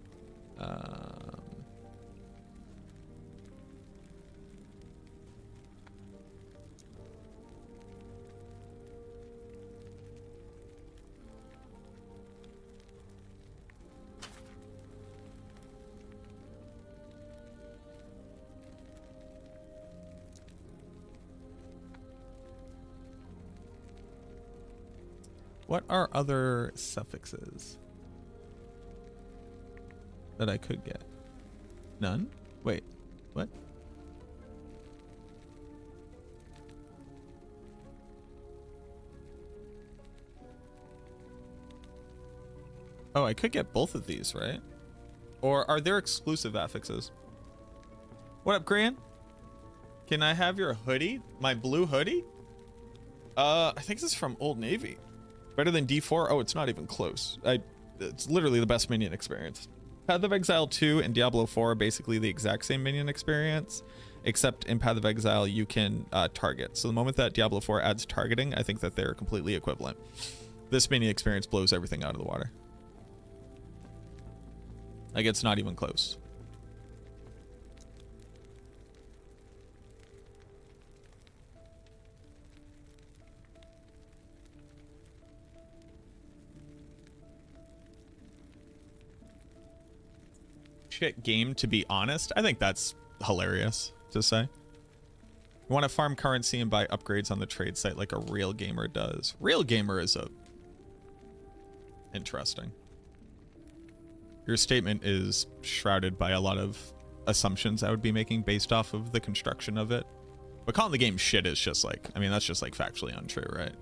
what are other suffixes that I could get? None? Wait, what? Oh, I could get both of these, right? Or are there exclusive affixes? What up, Gran? Can I have your hoodie? My blue hoodie? I think this is from Old Navy. Better than D4? Oh, it's not even close. It's literally the best minion experience. Path of Exile 2 and Diablo 4 are basically the exact same minion experience, except in Path of Exile you can target. So the moment that Diablo 4 adds targeting, I think that they're completely equivalent. This minion experience blows everything out of the water. Like, it's not even close. Shit game, to be honest. I think that's hilarious to say. You want to farm currency and buy upgrades on the trade site like a real gamer does. Real gamer is a... interesting. Your statement is shrouded by a lot of assumptions I would be making based off of the construction of it. But calling the game shit is just like... I mean, that's just like factually untrue, right?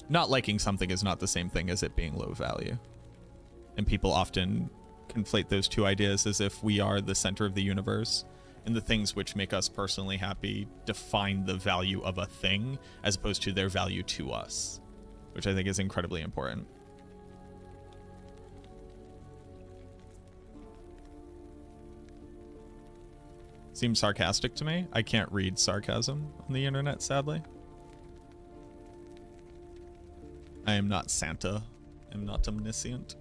Not liking something is not the same thing as it being low value. And people often conflate those two ideas as if we are the center of the universe, and the things which make us personally happy define the value of a thing as opposed to their value to us, which I think is incredibly important. Seems sarcastic to me. I can't read sarcasm on the internet, sadly. I am not Santa. I'm not omniscient.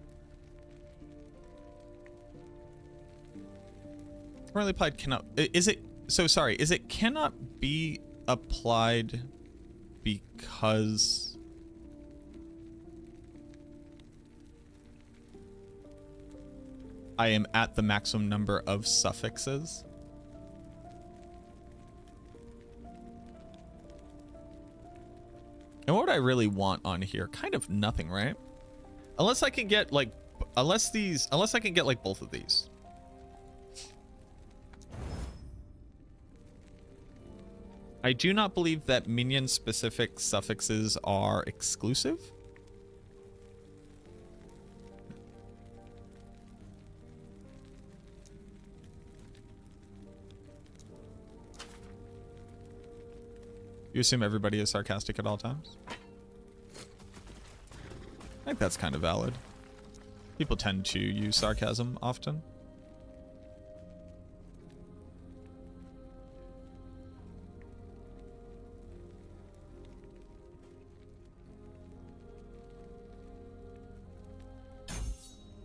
Currently applied cannot... Is it... So sorry. Is it cannot be applied because... I am at the maximum number of suffixes? And what I really want on here, kind of nothing, right? Unless I can get like, unless I can get like both of these. I do not believe that minion specific suffixes are exclusive. You assume everybody is sarcastic at all times? I think that's kind of valid. People tend to use sarcasm often.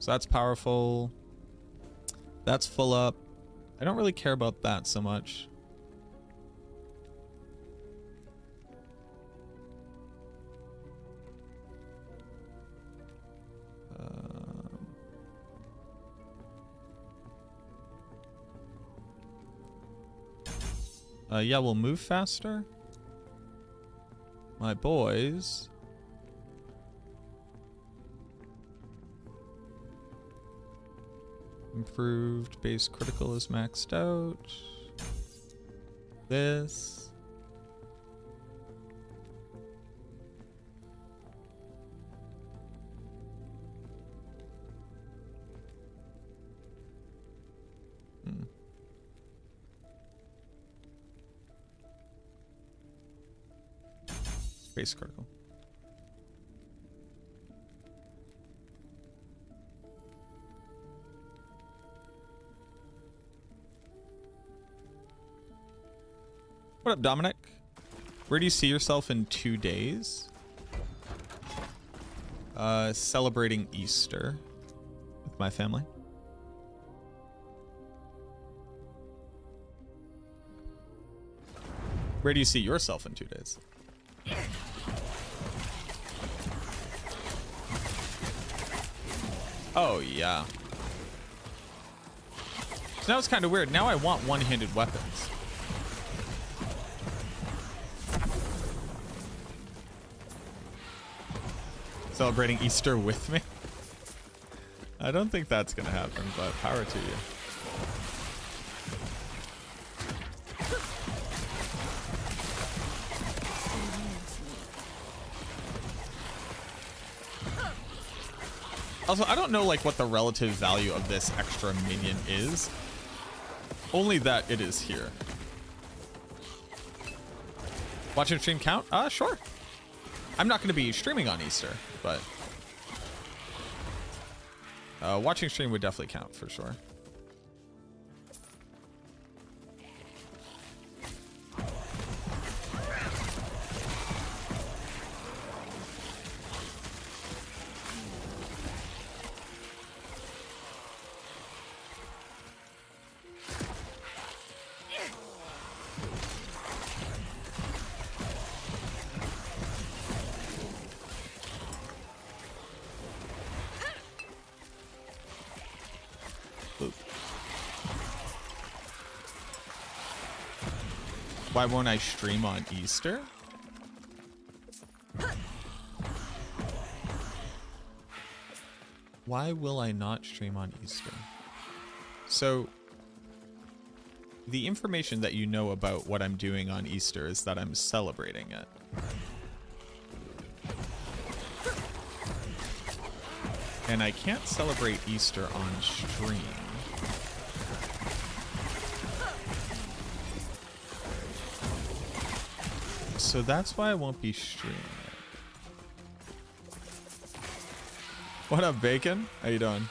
So that's powerful. That's full up. I don't really care about that so much. Yeah, we'll move faster. My boys. Improved base critical is maxed out. This. Base critical. What up, Dominic? Where do you see yourself in 2 days? Celebrating Easter with my family. Where do you see yourself in 2 days? Oh, yeah. So now it's kind of weird. Now I want one-handed weapons. Celebrating Easter with me? I don't think that's gonna happen, but power to you. Also, I don't know like what the relative value of this extra minion is. Only that it is here. Watching stream count? Sure. I'm not going to be streaming on Easter, but watching stream would definitely count for sure. Why won't I stream on Easter? Why will I not stream on Easter? So, the information that you know about what I'm doing on Easter is that I'm celebrating it. And I can't celebrate Easter on stream. So that's why I won't be streaming it. What up, Bacon? How you doing?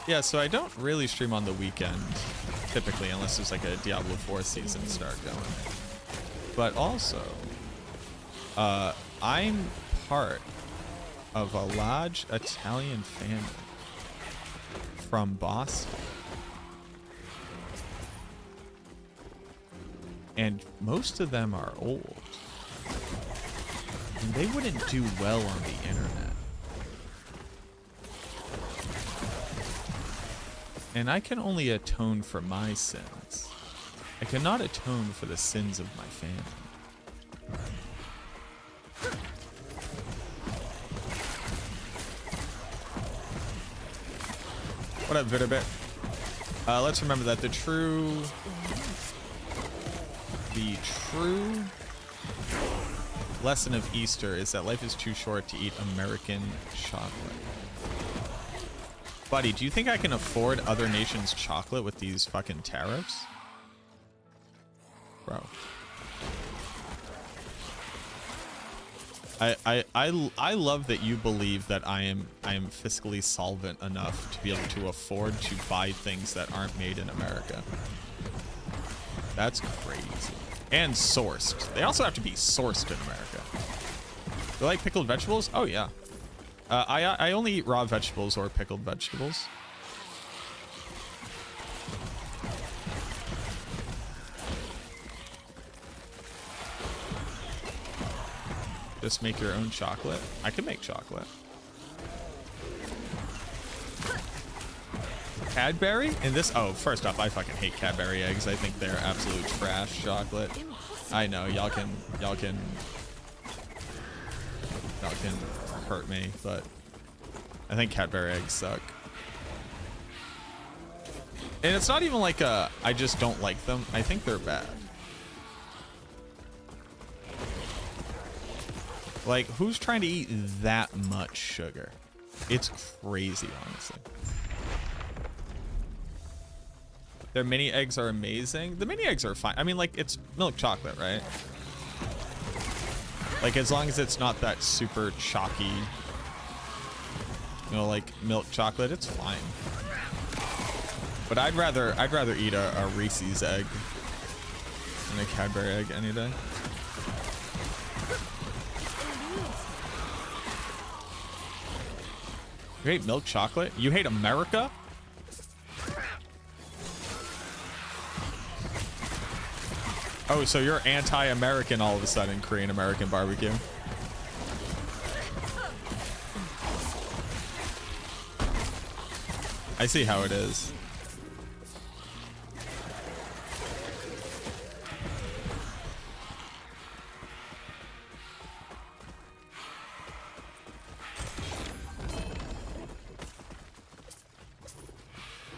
Yeah, so I don't really stream on the weekend, typically, unless there's like a Diablo 4 season start going. But also, I'm part of a large Italian family from Boston. And most of them are old. And they wouldn't do well on the internet. And I can only atone for my sins. I cannot atone for the sins of my family. What up, Vitterbit? Let's remember that the true lesson of Easter is that life is too short to eat American chocolate. Buddy, do you think I can afford other nations' chocolate with these fucking tariffs? Bro. I love that you believe that I am fiscally solvent enough to be able to afford to buy things that aren't made in America. That's crazy. And sourced. They also have to be sourced in America. You like pickled vegetables? Oh yeah. I only eat raw vegetables or pickled vegetables. Just make your own chocolate. I can make chocolate. Cadbury? In this? Oh, first off, I fucking hate Cadbury eggs. I think they're absolute trash chocolate. I know y'all can hurt me, but I think Cadbury eggs suck. And it's not even like I just don't like them. I think they're bad. Like, who's trying to eat that much sugar? It's crazy, honestly. Their mini eggs are amazing. The mini eggs are fine. I mean, like, it's milk chocolate, right? Like, as long as it's not that super chalky, you know, like milk chocolate, it's fine. But I'd rather eat a Reese's egg than a Cadbury egg any day. You hate milk chocolate? You hate America? Oh, so you're anti-American all of a sudden, Korean American barbecue. I see how it is.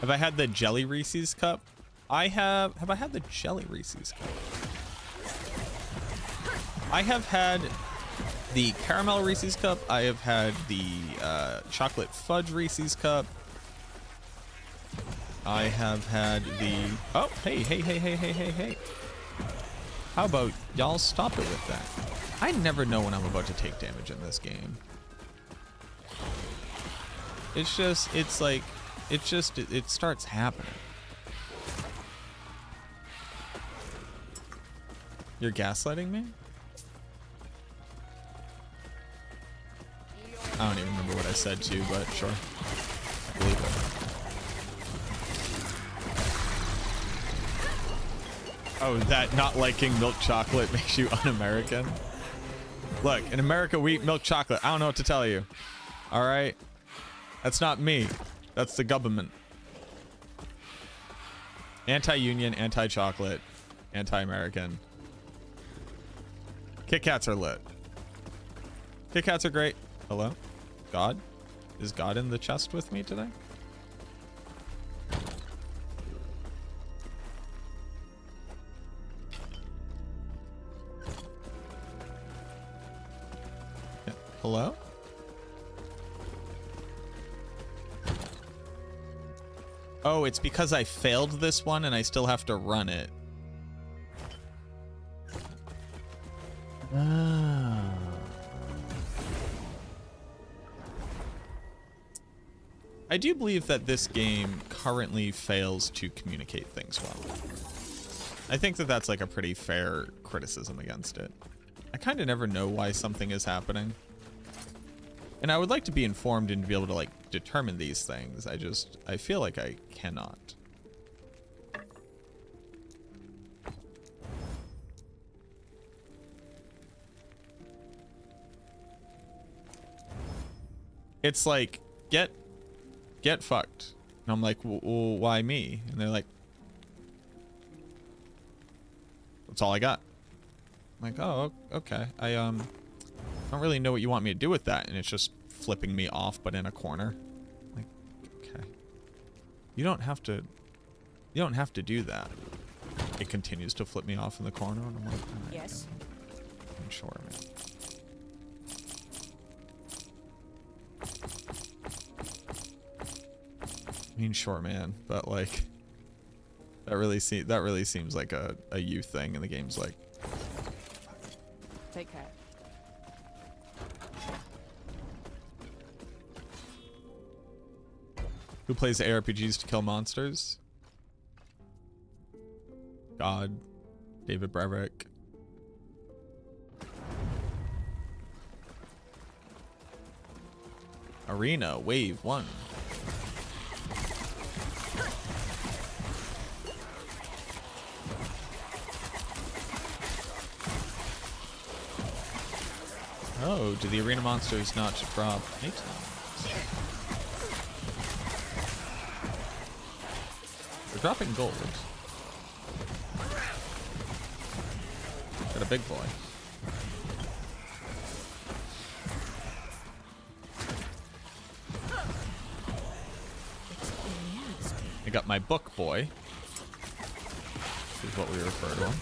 Have I had the jelly Reese's cup? I have. Have I had the jelly Reese's cup? I have had the caramel Reese's cup. I have had the chocolate fudge Reese's cup. I have had the... Oh, hey. How about y'all stop it with that? I never know when I'm about to take damage in this game. It's just, it's like, it starts happening. You're gaslighting me? I don't even remember what I said to you, but sure. I believe it. Oh, that not liking milk chocolate makes you un-American? Look, in America we eat milk chocolate. I don't know what to tell you. All right? That's not me. That's the government. Anti-union, anti-chocolate, anti-American. Kit Kats are lit. Kit Kats are great. Hello? God? Is God in the chest with me today? Yeah. Hello? Oh, it's because I failed this one and I still have to run it. I do believe that this game currently fails to communicate things well. I think that that's like a pretty fair criticism against it. I kind of never know why something is happening. And I would like to be informed and be able to like determine these things. I feel like I cannot. It's like, get fucked. And I'm like, well, why me? And they're like, that's all I got. I'm like, oh, okay. I don't really know what you want me to do with that. And it's just flipping me off, but in a corner. Like, okay. You don't have to do that. It continues to flip me off in the corner. And I'm like, right, yes. I'm sure, man. I mean, sure, man, but like, that really seems like a you thing, and the game's like, Take care. Who plays ARPGs to kill monsters? God. David Breverick. Arena, wave 1. Oh, do the arena monsters not drop items? They're dropping gold. Got a big boy. I got my book boy. Is what we refer to him.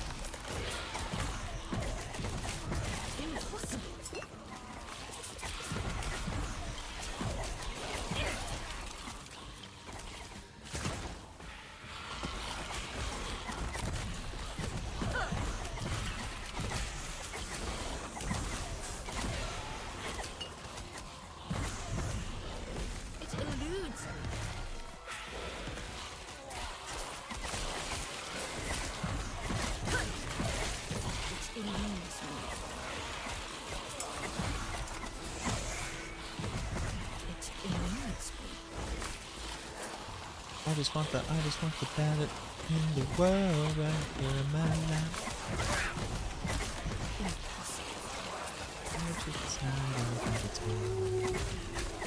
I just want the ballot in the world right here in my lap.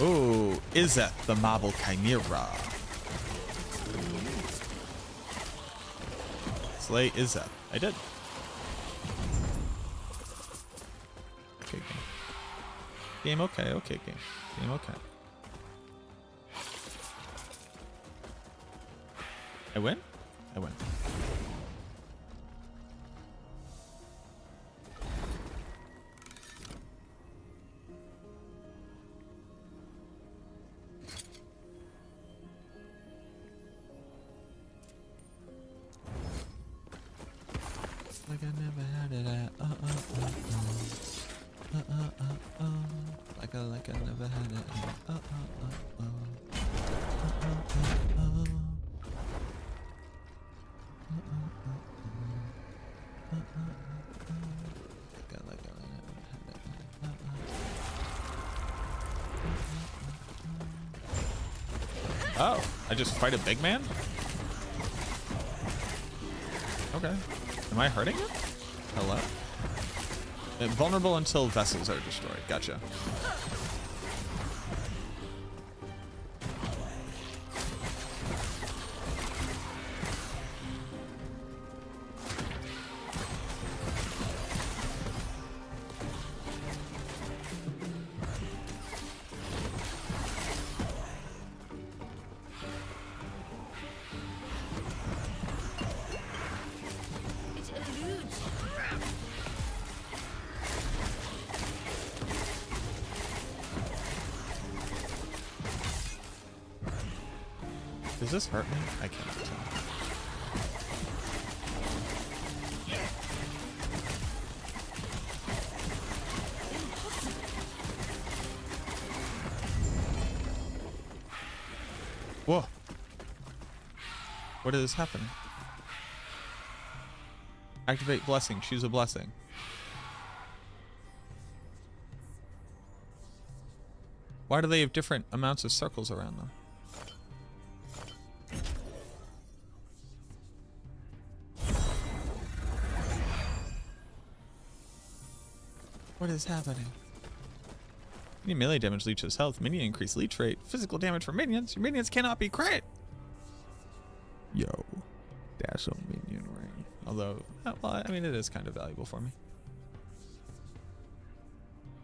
Oh, Izzet, the marble chimera. Slay Izzet. I did. Okay, game. Game okay, okay, game. Game okay. I win? I win. Like I never had it at like I never had it at Oh, I just fight a big man? Okay. Am I hurting him? Hello? Vulnerable until vessels are destroyed. Gotcha. Does this hurt me? I cannot tell. Whoa. What is happening? Activate blessing. Choose a blessing. Why do they have different amounts of circles around them? What is happening? Minion melee damage leeches health. Minion increase leech rate. Physical damage for minions. Your minions cannot be crit. Yo. Dash on minion ring. Although, well, I mean, it is kind of valuable for me.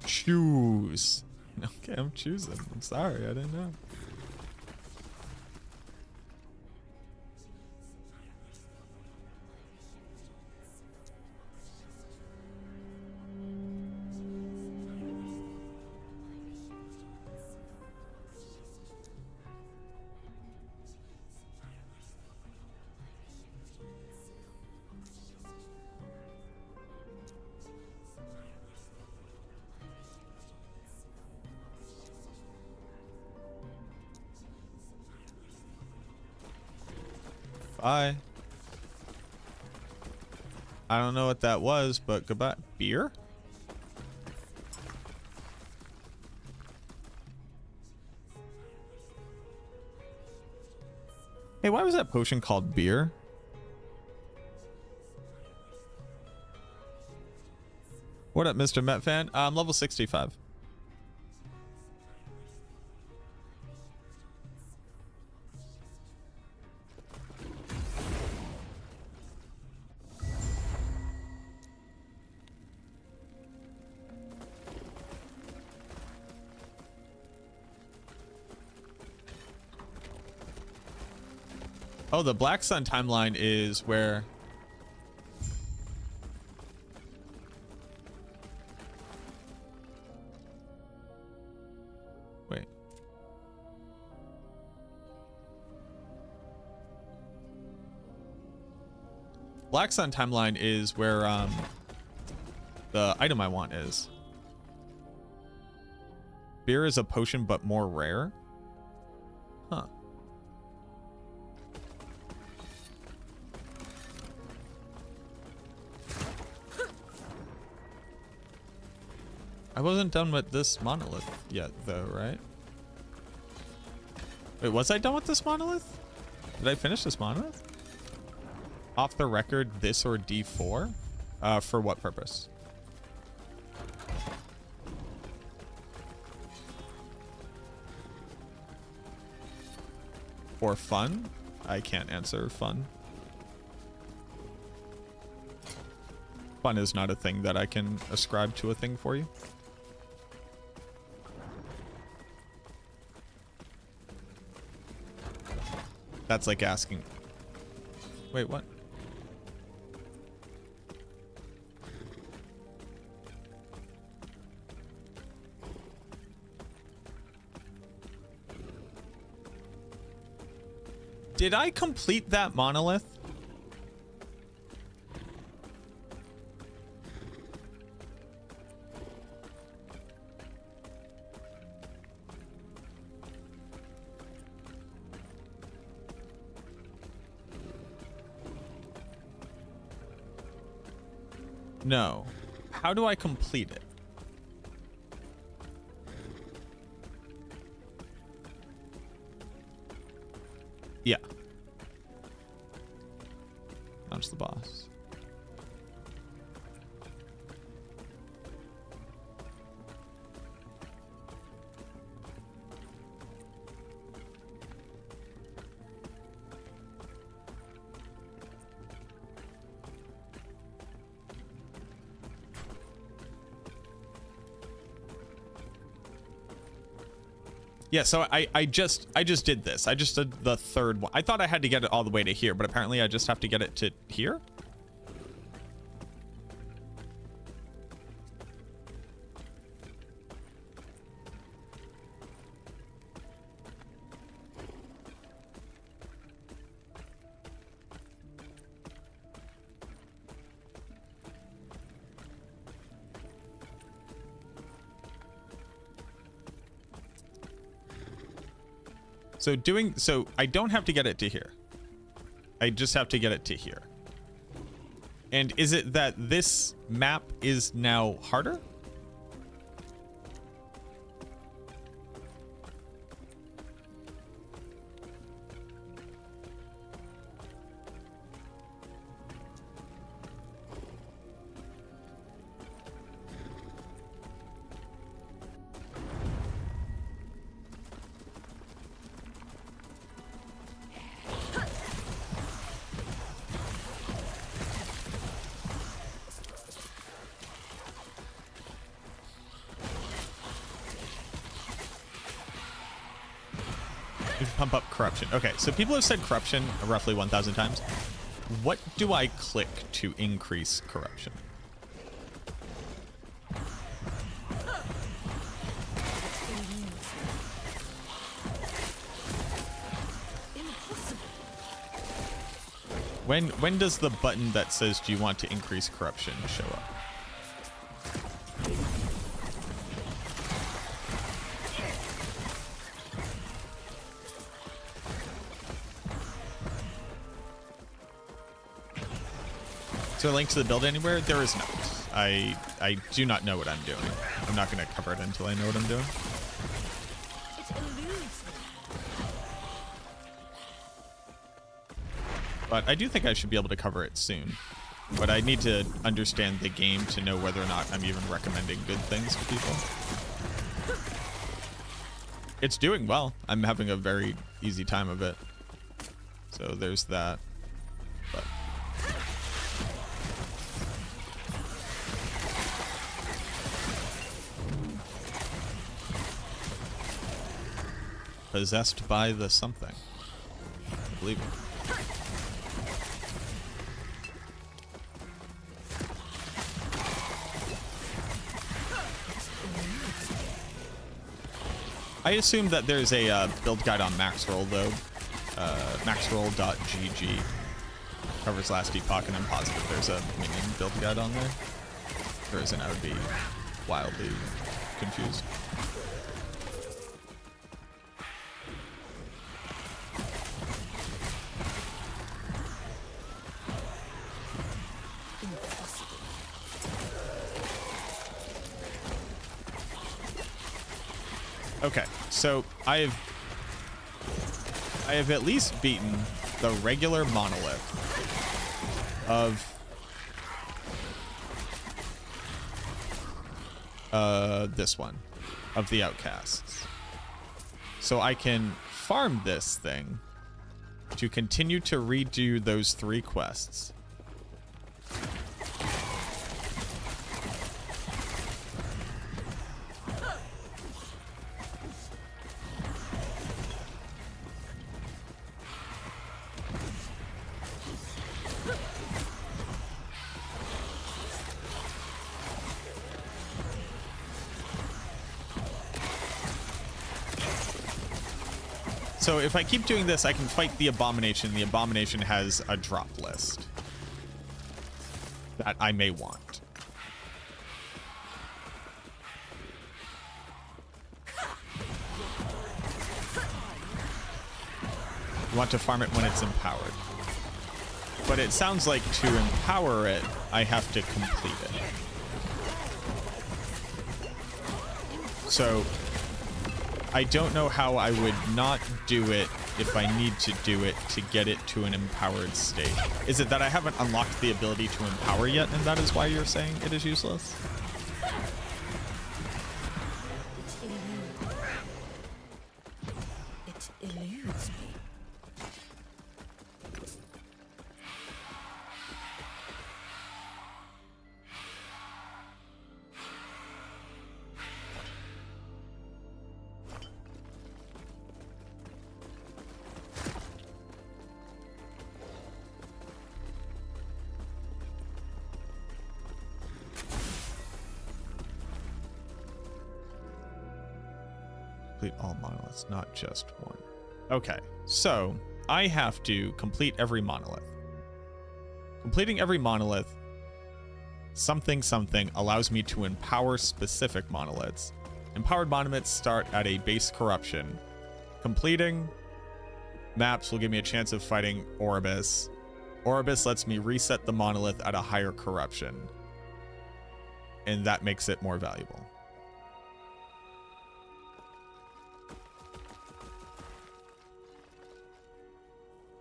Choose. Okay, I'm choosing. I'm sorry, I didn't know. Bye. I don't know what that was, but goodbye. Beer? Hey, why was that potion called beer? What up, Mr. Met fan? I'm level 65. Oh, the Black Sun timeline is where... Wait. Black Sun timeline is where the item I want is. Beer is a potion, but more rare. Huh. I wasn't done with this monolith yet, though, right? Wait, was I done with this monolith? Did I finish this monolith? Off the record, this or D4? For what purpose? For fun? I can't answer fun. Fun is not a thing that I can ascribe to a thing for you. That's like asking... Wait, what? Did I complete that monolith? No. How do I complete it? Yeah. Launch the boss. Yeah, so I just did this. I just did the third one. I thought I had to get it all the way to here, but apparently I just have to get it to here. So I don't have to get it to here. I just have to get it to here. And is it that this map is now harder? Pump up corruption. Okay, so people have said corruption roughly 1,000 times. What do I click to increase corruption? When does the button that says do you want to increase corruption show up? Is there a link to the build anywhere? There is not. I do not know what I'm doing. I'm not going to cover it until I know what I'm doing. But I do think I should be able to cover it soon. But I need to understand the game to know whether or not I'm even recommending good things to people. It's doing well. I'm having a very easy time of it. So there's that. But possessed by the something. I believe it. I assume that there's a build guide on Maxroll though. Maxroll.gg covers last Epoch, and I'm positive there's a minion build guide on there. If there isn't, I would be wildly confused. Okay, so I have at least beaten the regular monolith of this one, of the outcasts. So I can farm this thing to continue to redo those 3 quests. So if I keep doing this, I can fight the Abomination. The Abomination has a drop list that I may want. You want to farm it when it's empowered. But it sounds like to empower it, I have to complete it. So I don't know how I would not do it if I need to do it to get it to an empowered state. Is it that I haven't unlocked the ability to empower yet, and that is why you're saying it is useless? It eludes me. Complete all monoliths, not just one. Okay, so I have to complete every monolith. Completing every monolith, something allows me to empower specific monoliths. Empowered monoliths start at a base corruption. Completing maps will give me a chance of fighting Oribus. Oribus lets me reset the monolith at a higher corruption, and that makes it more valuable.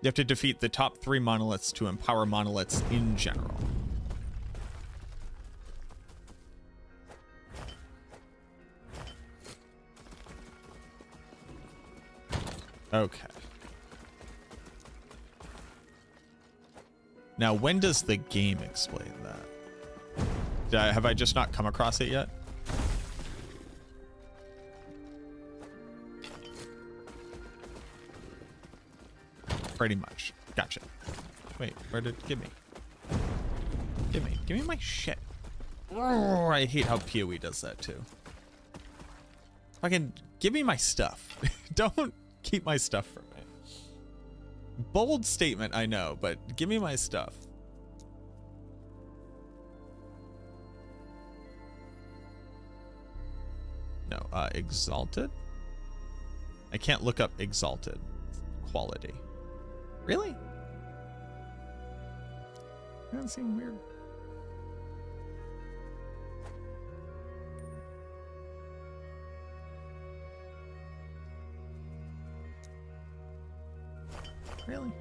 You have to defeat the top 3 monoliths to empower monoliths in general. Okay. Now, when does the game explain that? Have I just not come across it yet? Pretty much. Gotcha. Wait, where did it give me? Give me my shit. Oh, I hate how PoE does that too. Fucking give me my stuff. Don't keep my stuff from me. Bold statement, I know, but give me my stuff. No, exalted? I can't look up exalted quality. Really? That seemed weird. Really?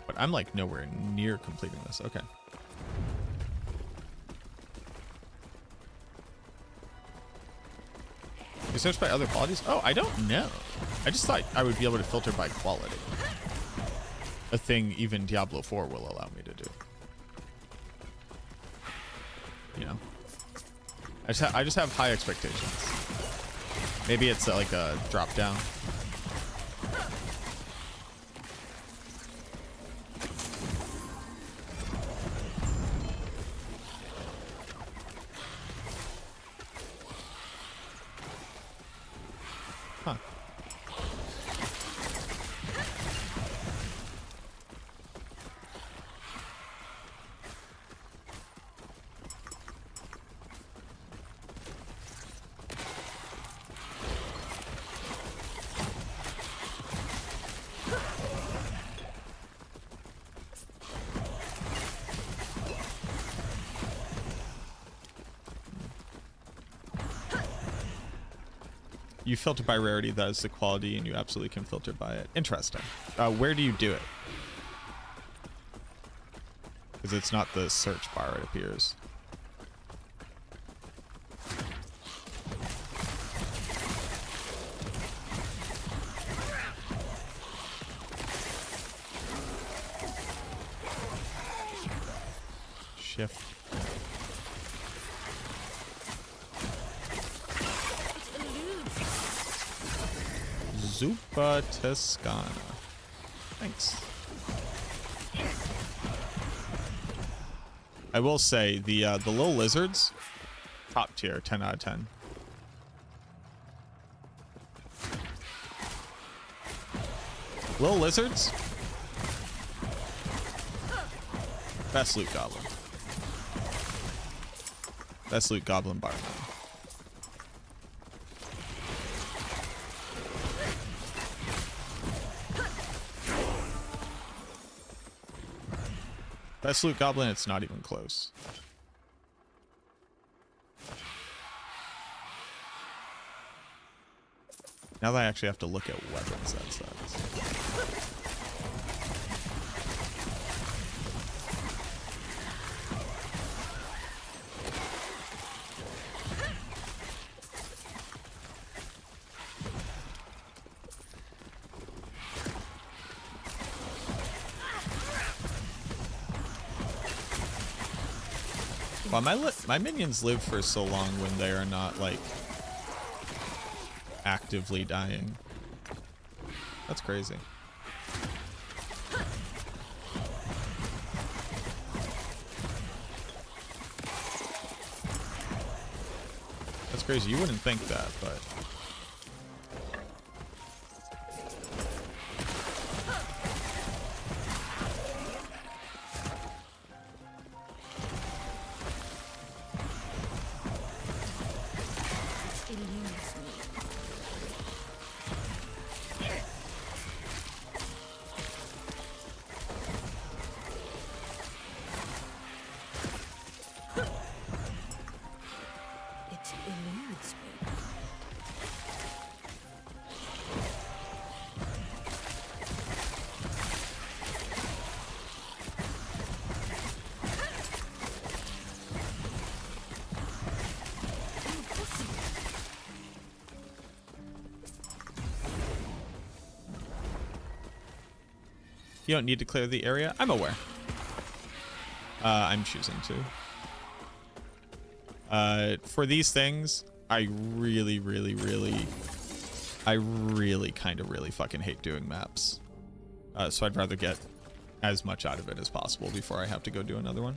But I'm like nowhere near completing this. Okay. You search by other qualities? Oh, I don't know. I just thought I would be able to filter by quality. A thing even Diablo 4 will allow me to do. You know, I just have high expectations. Maybe it's like a drop down. Huh. You filter by rarity, that is the quality, and you absolutely can filter by it. Interesting. Where do you do it? Because it's not the search bar, it appears. Shift. Zupa Toscana. Thanks. I will say the little lizards, top tier, 10 out of 10. Little lizards, best loot goblin. Best loot goblin bar. Best loot goblin, it's not even close. Now that I actually have to look at weapons, that sucks. Wow, my minions live for so long when they are not, like, actively dying. That's crazy. That's crazy. You wouldn't think that, but... You don't need to clear the area. I'm aware. I'm choosing to. For these things, I really kind of really fucking hate doing maps. So I'd rather get as much out of it as possible before I have to go do another one.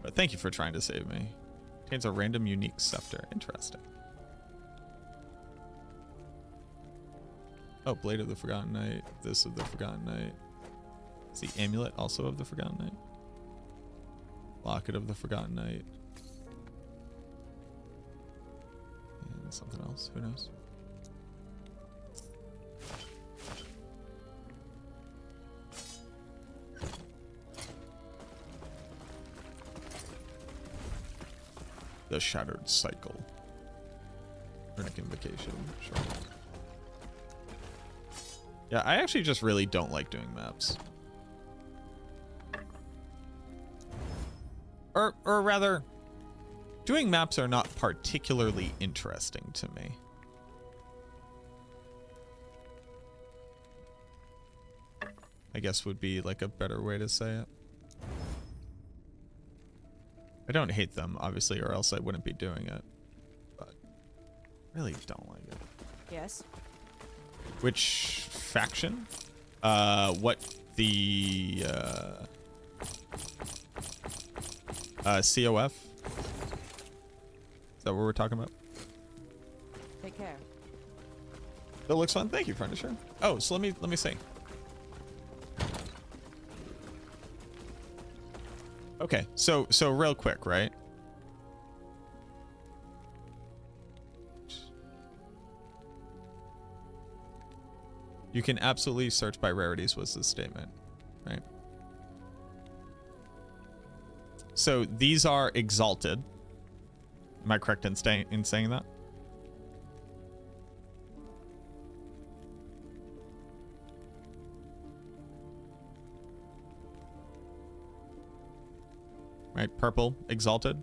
But thank you for trying to save me. Contains a random unique scepter. Interesting. Oh, Blade of the Forgotten Knight. This of the Forgotten Knight. Is the Amulet also of the Forgotten Knight? Locket of the Forgotten Knight. And something else. Who knows? The Shattered Cycle. Runic Invocation. Sure. Yeah, I actually just really don't like doing maps. Or rather, doing maps are not particularly interesting to me. I guess would be like a better way to say it. I don't hate them, obviously, or else I wouldn't be doing it. But really don't like it. Yes. Which faction? What the COF? Is that what we're talking about? Take care. That looks fun. Thank you, Furniture. Oh, so let me see. Okay, so real quick, right? You can absolutely search by rarities was the statement, right? So these are exalted. Am I correct in saying that? Right, purple, exalted.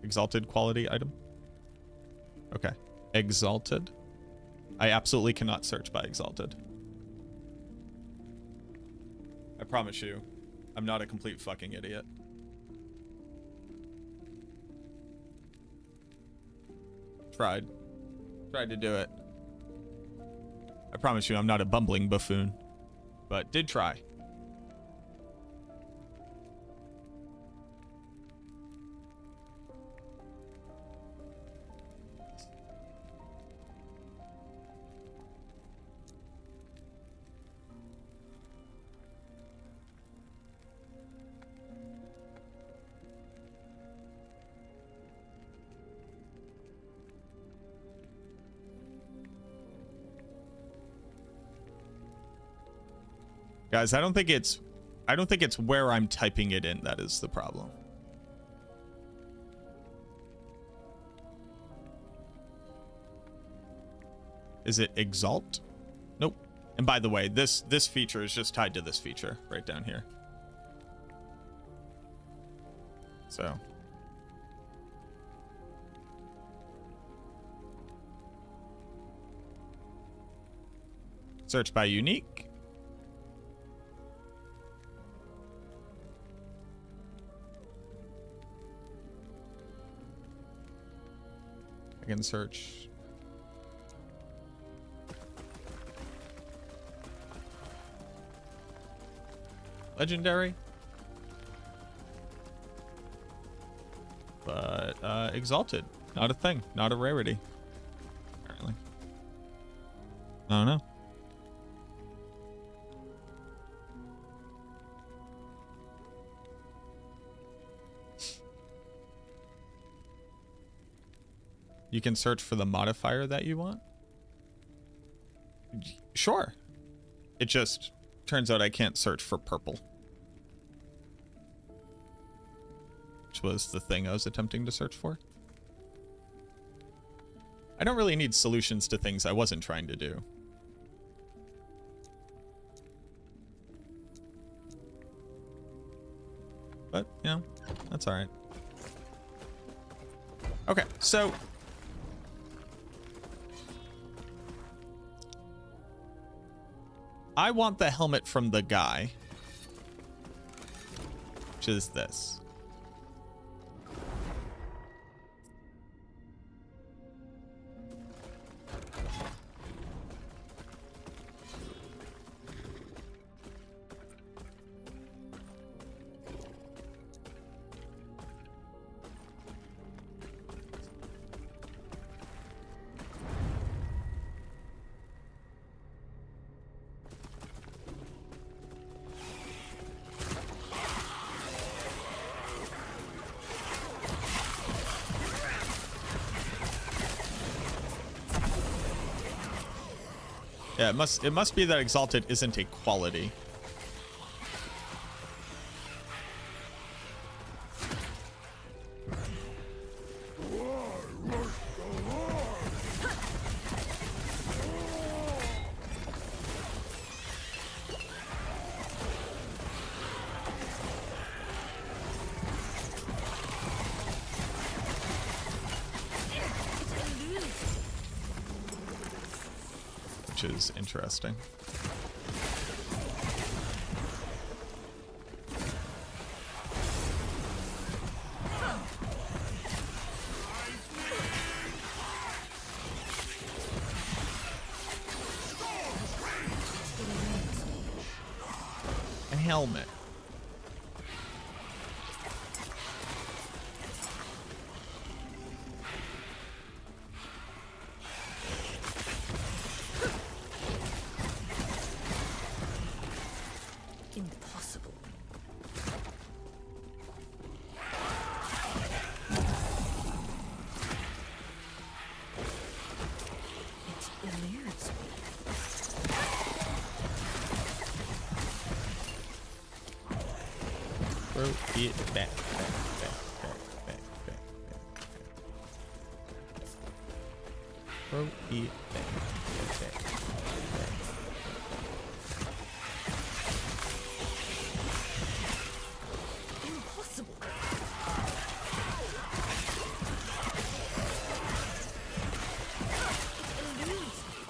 Exalted quality item. Okay, exalted. I absolutely cannot search by exalted. I promise you, I'm not a complete fucking idiot. Tried to do it. I promise you, I'm not a bumbling buffoon, but did try. Guys, I don't think it's where I'm typing it in that is the problem. Is it exalt? Nope. And by the way, this feature is just tied to this feature right down here. So search by unique. I can search. Legendary. But exalted. Not a thing. Not a rarity. Apparently. I don't know. You can search for the modifier that you want? Sure. It just turns out I can't search for purple. Which was the thing I was attempting to search for. I don't really need solutions to things I wasn't trying to do. But, you know, that's alright. Okay, so I want the helmet from the guy, which is this. Yeah, it must be that exalted isn't a quality. Which is interesting. A helmet. Impossible. It eludes me. Throw it back. Throw it back. Impossible. It eludes me.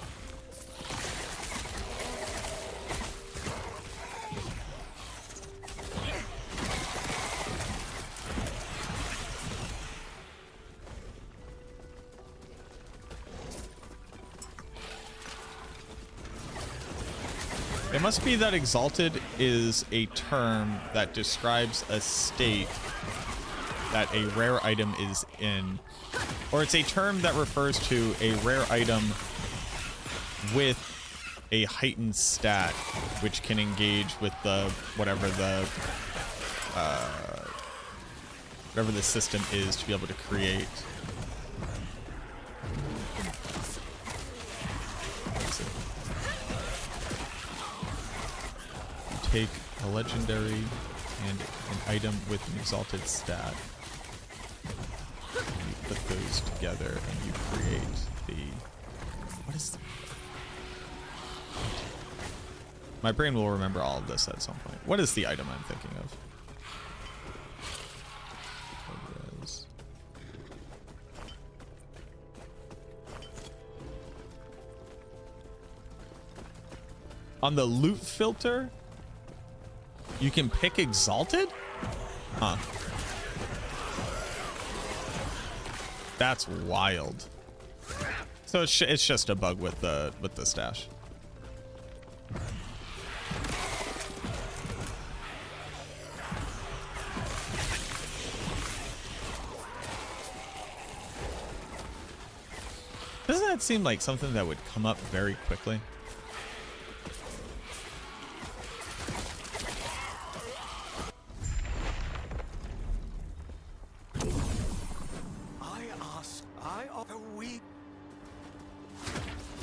It must be that exalted is a term that describes a state that a rare item is in, or it's a term that refers to a rare item with a heightened stat, which can engage with the whatever the system is to be able to create. Take a legendary and an item with an exalted stat. And you put those together and you create the... What is... My brain will remember all of this at some point. What is the item I'm thinking of? On the loot filter, you can pick exalted? Huh. That's wild. So it's just a bug with the stash. Doesn't that seem like something that would come up very quickly?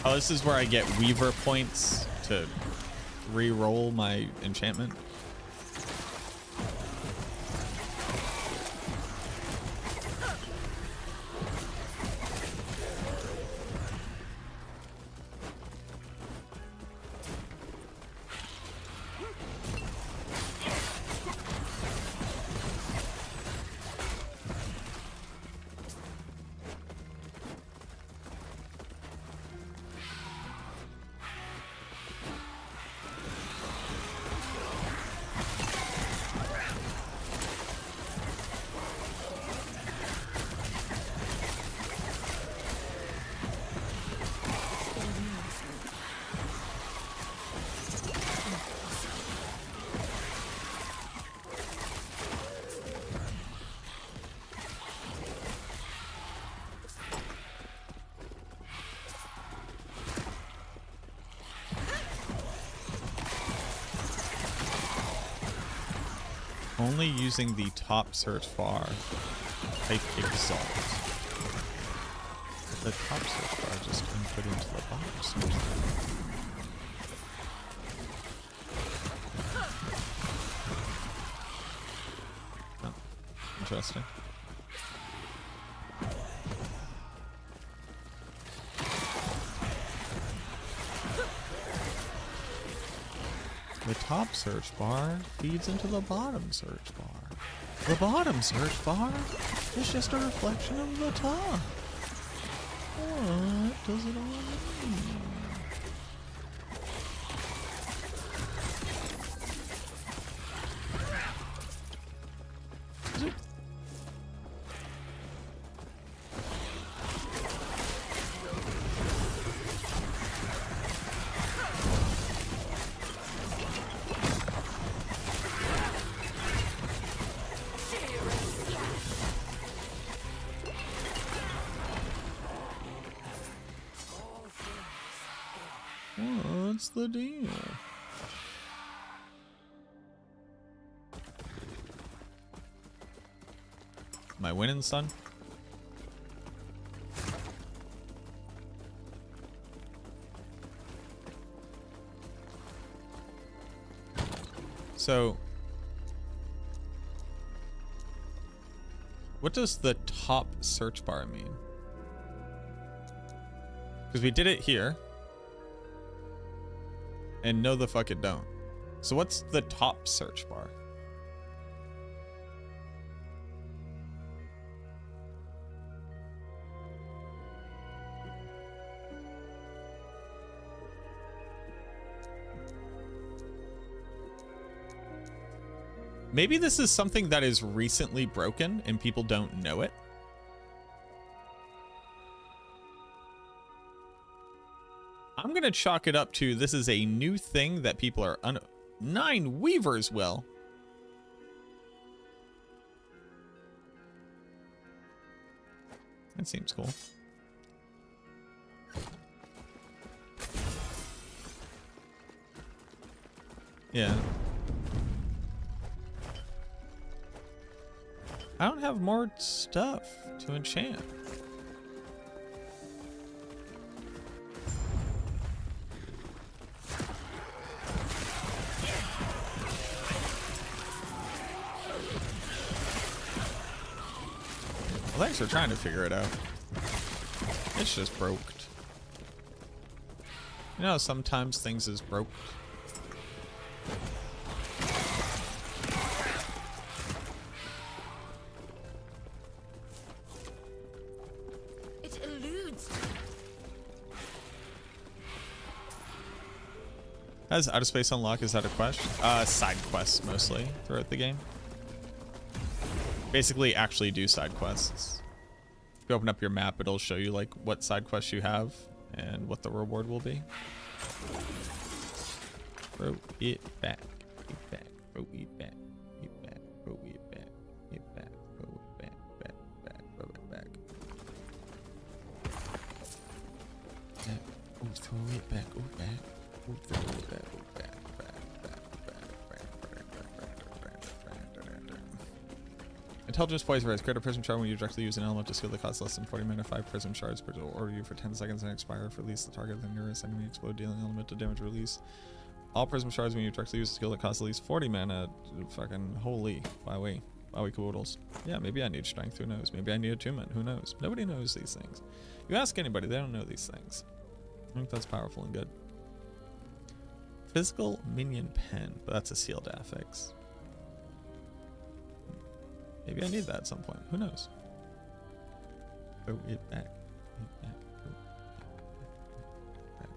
Oh, this is where I get Weaver points to re-roll my enchantment. Only using the top search bar, type exalt. The top search bar just input into the bottom search bar. Interesting. The top search bar feeds into the bottom search bar. The bottom search bar is just a reflection of the top. What does it all mean? What's the deal? Am I winning, son? So, what does the top search bar mean? Because we did it here. And no the fuck it don't. So what's the top search bar? Maybe this is something that is recently broken and people don't know it. I'm going to chalk it up to this is a new thing that people are 9 weavers will. That seems cool. Yeah. I don't have more stuff to enchant. Well, thanks for trying to figure it out. It's just broke. You know, sometimes things is broke. It eludes. Has Outer Space Unlock, is that a quest? Side quests mostly throughout the game. Basically actually do side quests. If you open up your map, it'll show you like what side quests you have and what the reward will be. Throw it back. Eat back. Throw it back. Eat back. Throw it back. Eat back. Throw it back. Back. Back. Throw it back. Back. Oh, throw it back. Oh, back. Oh, throw it back. Oh, back. Intelligence poise rise. Create a prism shard when you directly use an element to skill that costs less than 40 mana. 5 prism shards per order you for 10 seconds and expire. If release the target, the nearest enemy explode, dealing elemental damage. Release all prism shards when you directly use a skill that costs at least 40 mana. Fucking holy. Wowie. Wowie caboodles. Yeah, maybe I need strength. Who knows? Maybe I need attunement. Who knows? Nobody knows these things. You ask anybody, they don't know these things. I think that's powerful and good. Physical minion pen, but that's a sealed affix. Maybe I need that at some point. Who knows? Throw it back. It back. Back.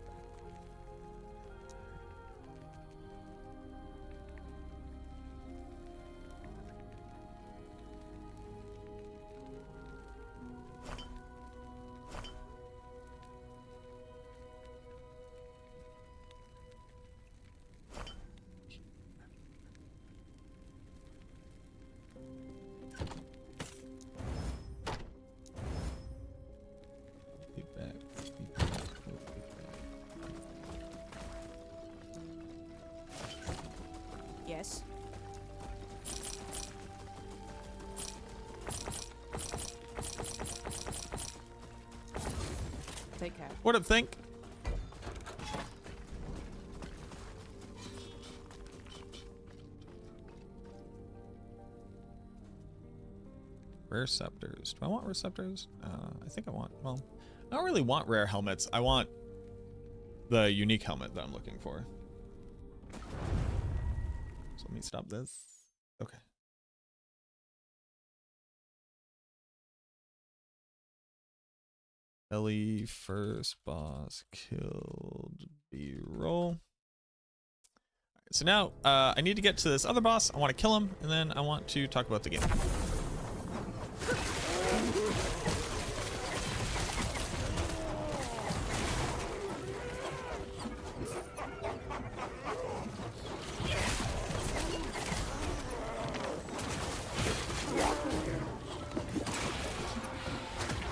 Yes. Take care. What up, Think? Rare scepters. Do I want rare scepters? I think I want, well, I don't really want rare helmets. I want the unique helmet that I'm looking for. So let me stop this. Okay. Ellie, first boss killed, B-roll. So now I need to get to this other boss. I want to kill him, and then I want to talk about the game.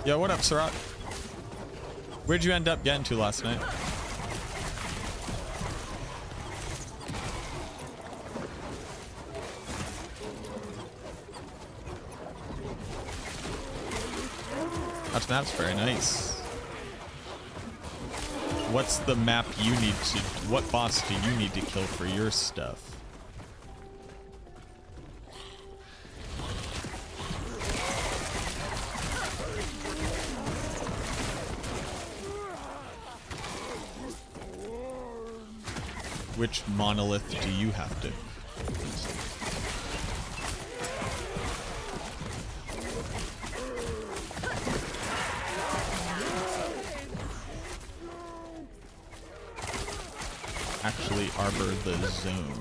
Yo, what up, Surat? Where'd you end up getting to last night? That map's very nice. What's the map you need to... What boss do you need to kill for your stuff? Which monolith do you have to... actually arbor the zone?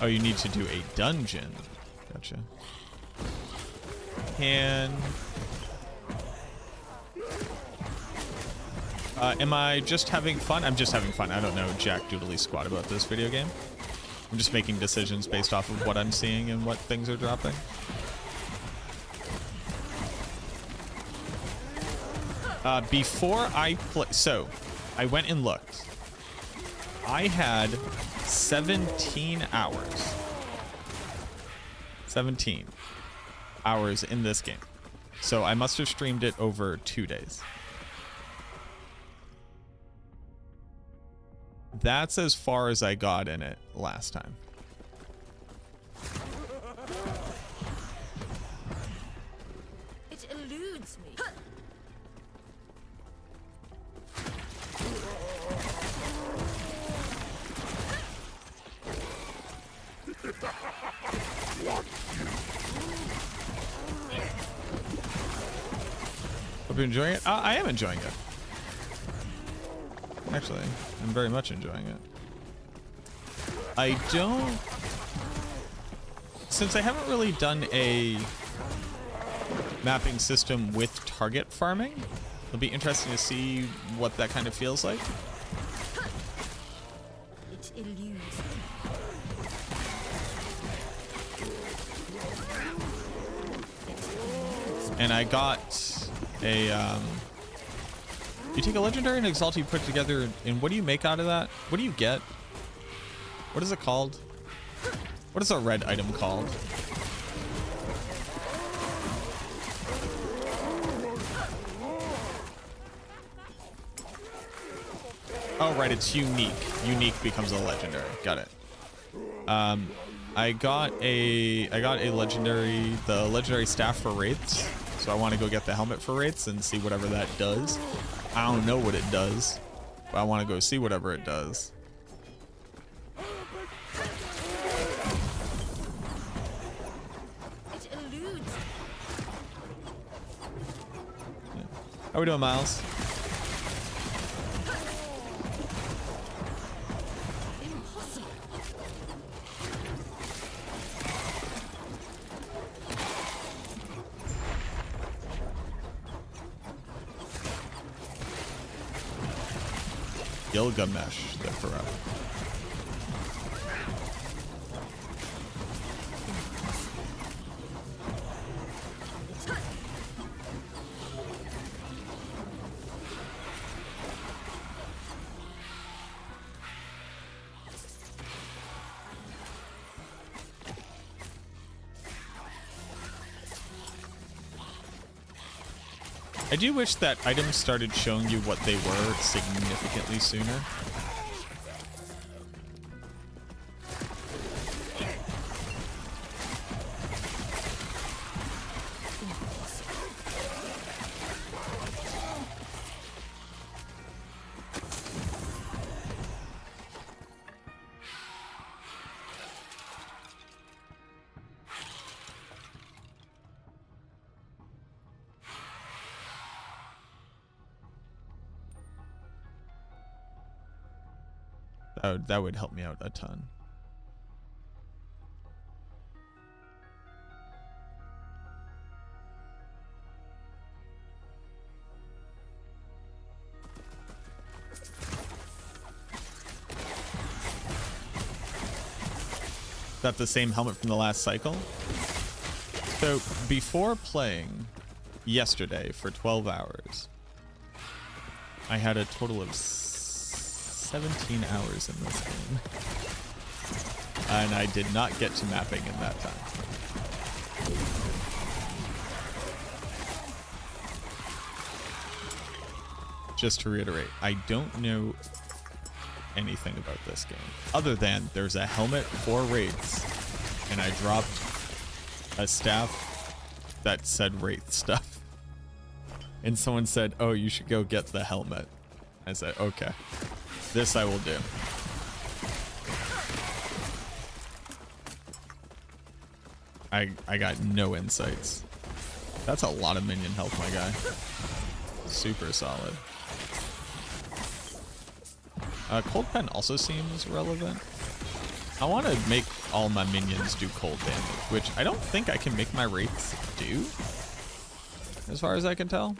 Oh, you need to do a dungeon. Gotcha. Can... am I just having fun? I'm just having fun. I don't know jack doodly squat about this video game. I'm just making decisions based off of what I'm seeing and what things are dropping. Before I play... So, I went and looked. I had 17 hours. 17 hours in this game. So I must have streamed it over 2 days. That's as far as I got in it last time. It eludes me. Hope you're enjoying it. I am enjoying it. Actually, I'm very much enjoying it. I don't... Since I haven't really done a mapping system with target farming, it'll be interesting to see what that kind of feels like. It eludes me. And I got a... you take a legendary and exalt you put together, and what do you make out of that? What do you get? What is it called? What is a red item called? Oh, right, it's unique. Unique becomes a legendary. Got it. I got a legendary, the legendary staff for Wraiths. So I want to go get the helmet for Wraiths and see whatever that does. I don't know what it does, but I want to go see whatever it does. It eludes. Yeah. How we doing, Miles? Impossible. Gilgamesh, the corrupt. I do wish that items started showing you what they were significantly sooner. That would help me out a ton. Is that the same helmet from the last cycle? So before playing yesterday for 12 hours, I had a total of 17 hours in this game. And I did not get to mapping in that time. Just to reiterate, I don't know anything about this game. Other than there's a helmet for Wraiths, and I dropped a staff that said Wraith stuff. And someone said, oh, you should go get the helmet. I said, okay. This I will do. I got no insights. That's a lot of minion health, my guy. Super solid. Cold Pen also seems relevant. I want to make all my minions do cold damage, which I don't think I can make my Wraiths do, as far as I can tell.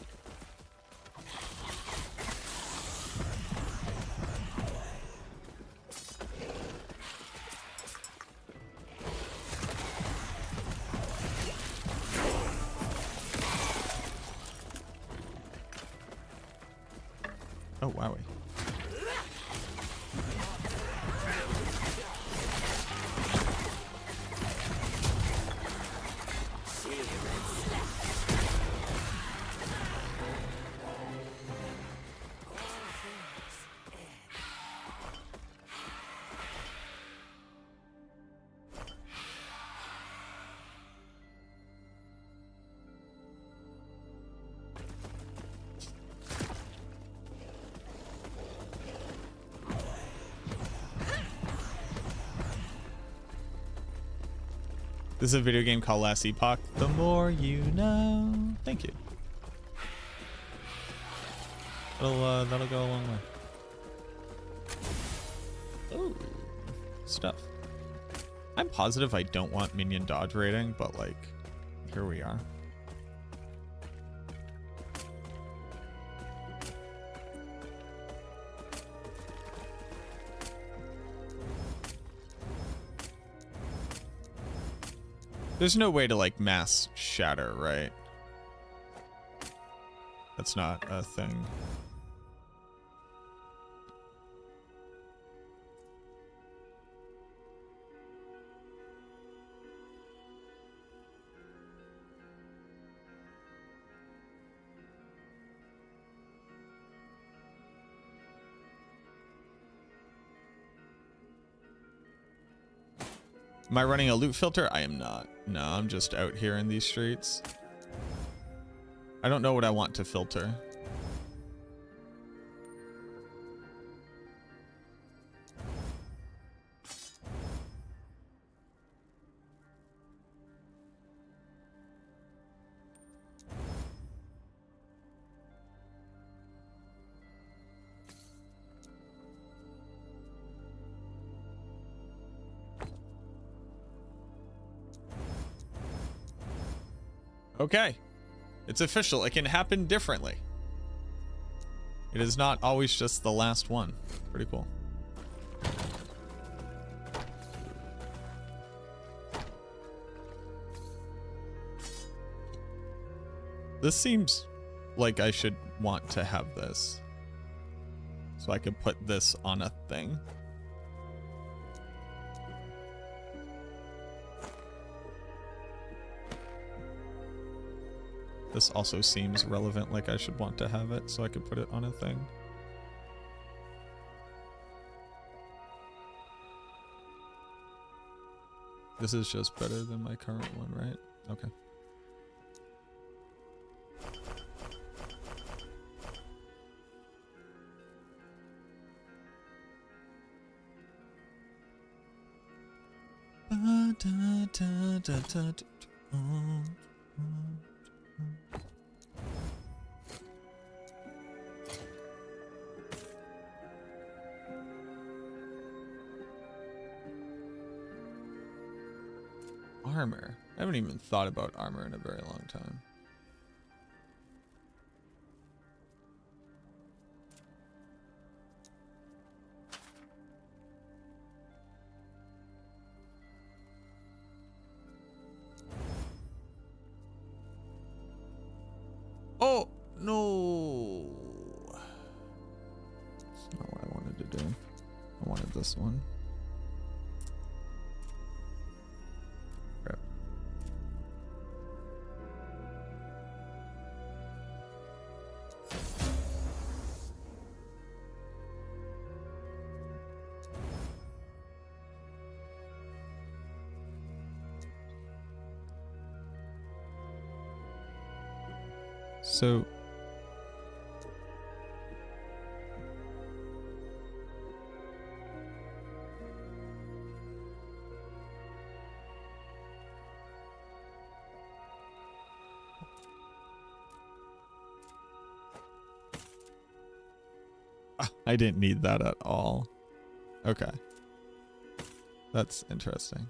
Oh, wowie. This is a video game called Last Epoch. The more you know. Thank you. That'll go a long way. Oh, stuff. I'm positive I don't want minion dodge rating, but like, here we are. There's no way to like mass shatter, right? That's not a thing. Am I running a loot filter? I am not. No, I'm just out here in these streets. I don't know what I want to filter. Okay, it's official. It can happen differently. It is not always just the last one. Pretty cool. This seems like I should want to have this, so I could put this on a thing. This also seems relevant, like I should want to have it so I could put it on a thing. This is just better than my current one, right? Okay. Armor. I haven't even thought about armor in a very long time. Oh, no. That's not what I wanted to do. I wanted this one. Crap. So I didn't need that at all. Okay. That's interesting.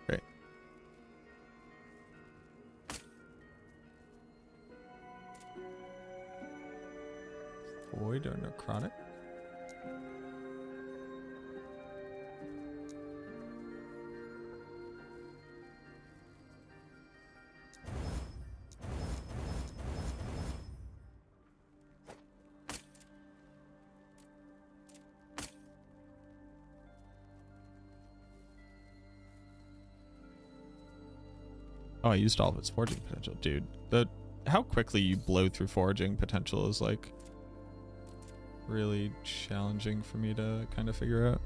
Great. Void or necrotic? Oh, I used all of its foraging potential. Dude, how quickly you blow through foraging potential is like really challenging for me to kind of figure out.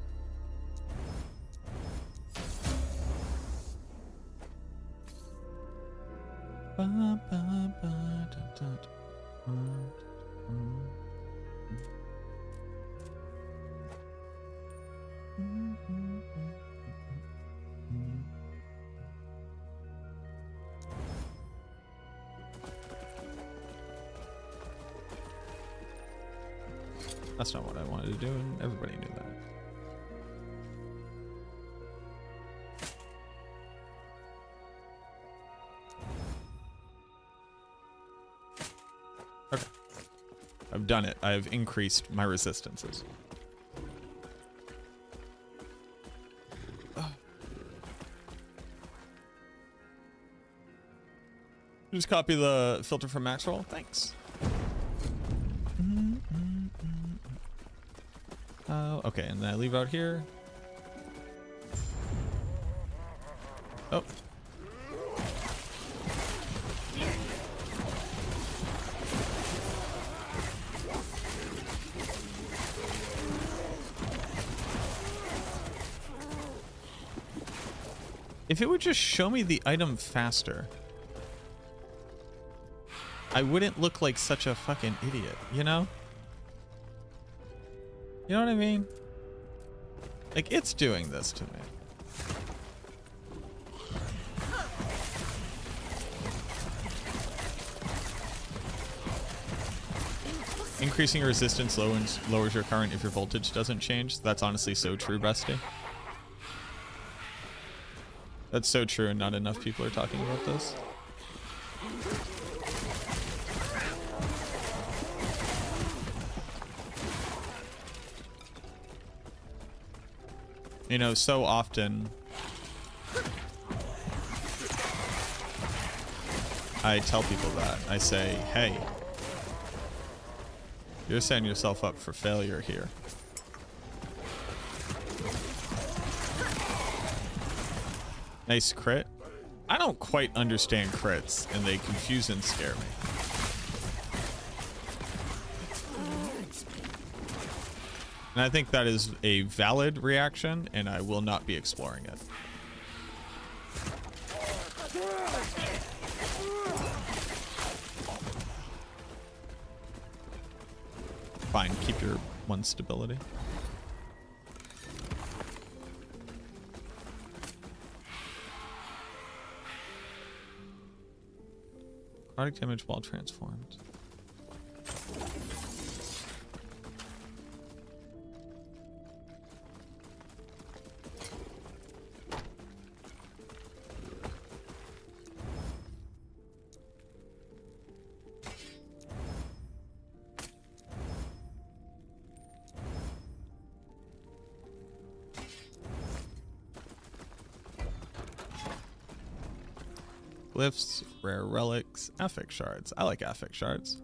That's not what I wanted to do, and everybody knew that. Okay. I've done it. I've increased my resistances. Just copy the filter from Maxroll. Thanks. Okay, and then I leave out here. Oh. If it would just show me the item faster, I wouldn't look like such a fucking idiot, you know? You know what I mean? Like, it's doing this to me. Increasing your resistance lowers your current if your voltage doesn't change. That's honestly so true, Bestie. That's so true, and not enough people are talking about this. You know, so often I tell people that. I say, hey, you're setting yourself up for failure here. Nice crit. I don't quite understand crits, and they confuse and scare me. And I think that is a valid reaction, and I will not be exploring it. Fine, keep your 1 stability. Product damage while transformed. Glyphs, rare relics, affix shards. I like affix shards.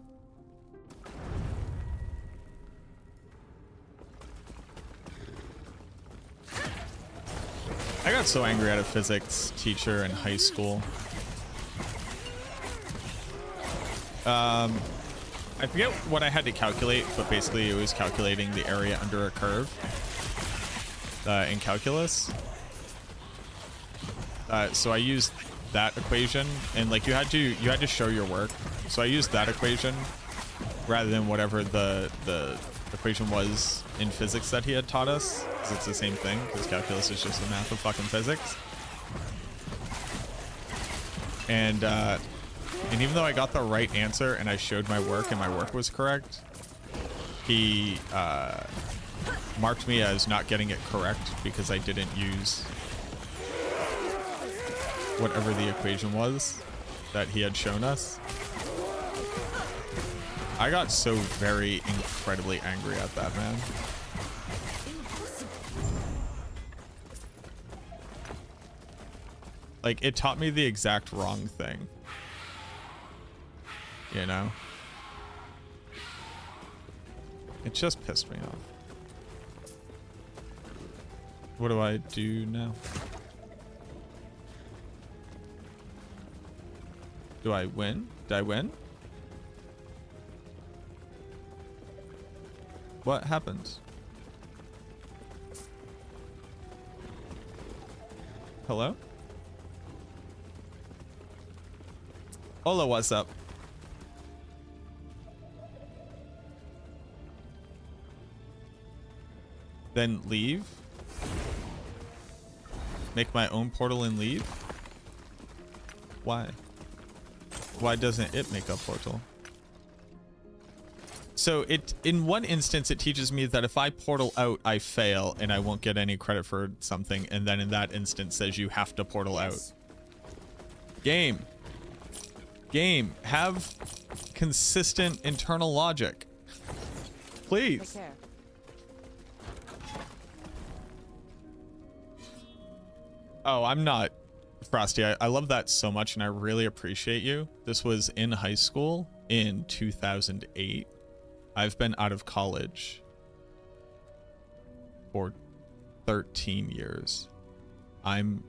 I got so angry at a physics teacher in high school. I forget what I had to calculate, but basically it was calculating the area under a curve in calculus. So I used that equation, and like you had to show your work, so I used that equation rather than whatever the equation was in physics that he had taught us, because it's the same thing, because calculus is just the math of fucking physics. And even though I got the right answer and I showed my work and my work was correct, he marked me as not getting it correct because I didn't use whatever the equation was that he had shown us. I got so very incredibly angry at that man. Like, it taught me the exact wrong thing. You know? It just pissed me off. What do I do now? Do I win? Did I win? What happens? Hello? Hola, what's up? Then leave? Make my own portal and leave? Why? Why doesn't it make a portal? So in one instance, it teaches me that if I portal out, I fail and I won't get any credit for something. And then in that instance says you have to portal out. Game, have consistent internal logic. Please. Take care. Oh, I'm not. Frosty, I love that so much and I really appreciate you. This was in high school in 2008. I've been out of college for 13 years. I'm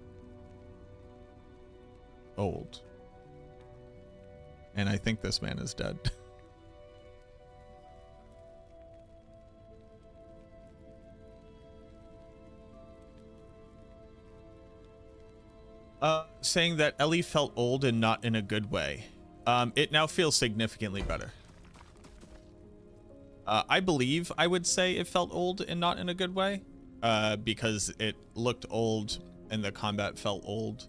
old. And I think this man is dead. Saying that Ellie felt old and not in a good way. It now feels significantly better. I believe I would say it felt old and not in a good way, because it looked old and the combat felt old,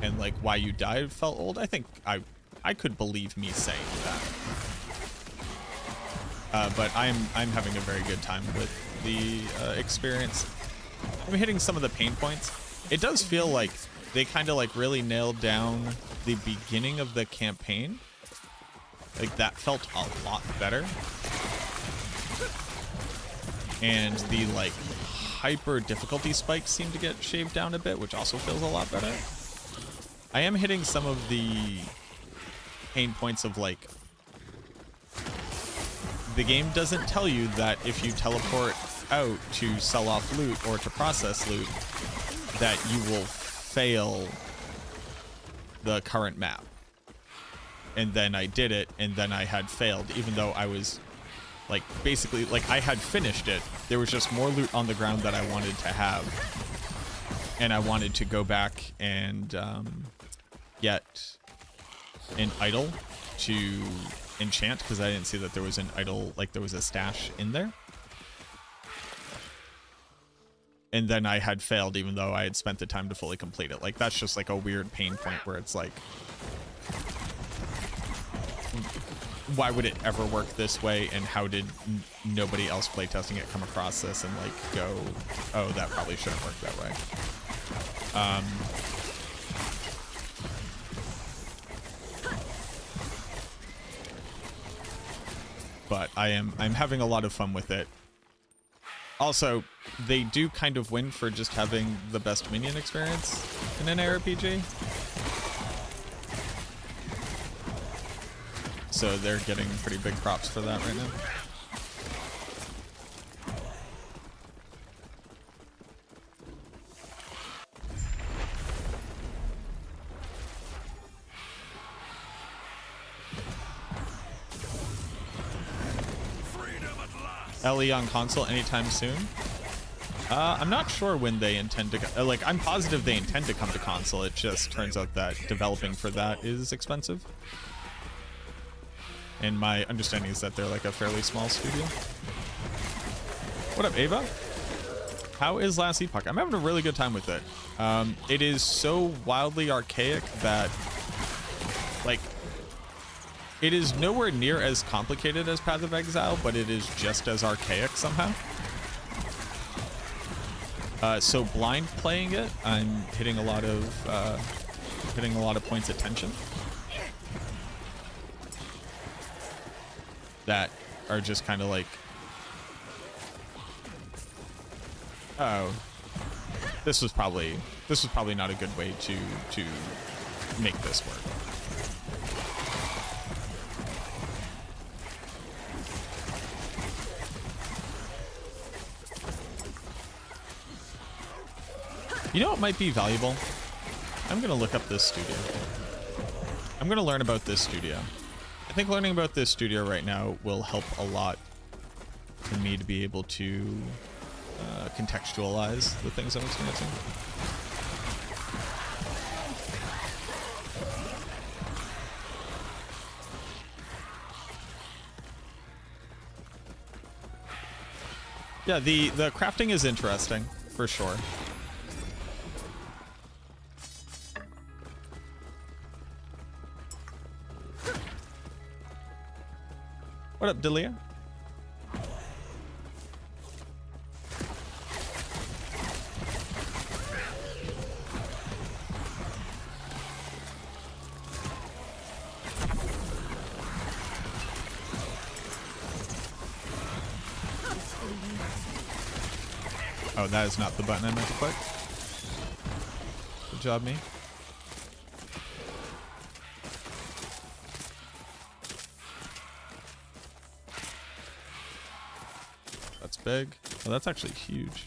and like why you died felt old. I think I could believe me saying that. But I'm having a very good time with the experience. I'm hitting some of the pain points. It does feel like they kind of like really nailed down the beginning of the campaign. Like that felt a lot better. And the like hyper difficulty spikes seem to get shaved down a bit, which also feels a lot better. I am hitting some of the pain points of like, the game doesn't tell you that if you teleport out to sell off loot or to process loot, that you will fail the current map. And then I did it, and then I had failed, even though I was, like, basically, like, I had finished it. There was just more loot on the ground that I wanted to have. And I wanted to go back and get an idol to enchant, because I didn't see that there was an idol, like, there was a stash in there. And then I had failed, even though I had spent the time to fully complete it. Like, that's just, like, a weird pain point where it's like, why would it ever work this way, and how did nobody else playtesting it come across this and, like, go, oh, that probably shouldn't work that way. But I'm having a lot of fun with it. Also, they do kind of win for just having the best minion experience in an ARPG. So they're getting pretty big props for that right now. LE on console anytime soon? I'm not sure when they intend to... like, I'm positive they intend to come to console. It just turns out that developing for that is expensive. And my understanding is that they're like a fairly small studio. What up, Ava? How is last Epoch? I'm having a really good time with it. It is so wildly archaic that, like, it is nowhere near as complicated as Path of Exile, but it is just as archaic somehow. So blind playing it, I'm hitting a lot of points of tension that are just kind of like, oh, this was probably not a good way to make this work. You know what might be valuable? I'm gonna look up this studio. I'm gonna learn about this studio. I think learning about this studio right now will help a lot for me to be able to contextualize the things I'm experiencing. Yeah, the crafting is interesting, for sure. What up, Delia? Oh, that is not the button I meant to click. Good job, me. That's big. Oh, that's actually huge.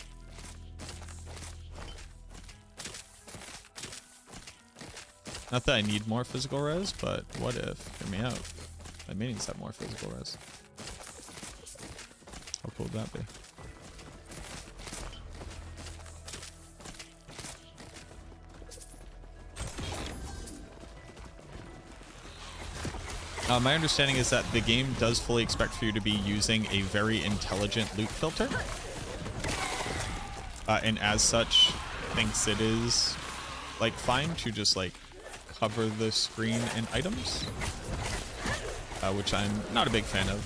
Not that I need more physical res, but what if? Hear me out. My minions have more physical res. How cool would that be? My understanding is that the game does fully expect for you to be using a very intelligent loot filter. And as such, thinks it is, like, fine to just, like, cover the screen in items. Which I'm not a big fan of.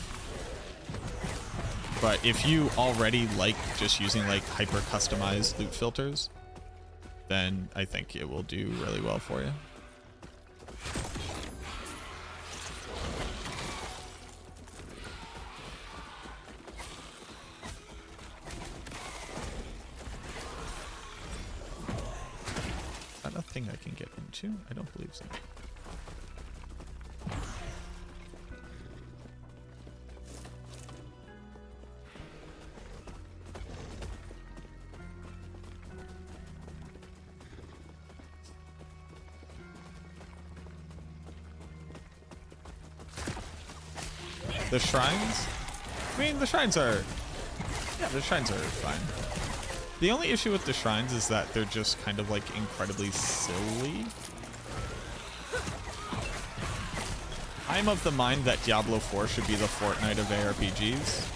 But if you already like just using, like, hyper-customized loot filters, then I think it will do really well for you. Thing I can get into? I don't believe so. The shrines? I mean, the shrines are... Yeah, the shrines are fine. The only issue with the shrines is that they're just kind of like incredibly silly. I'm of the mind that Diablo 4 should be the Fortnite of ARPGs.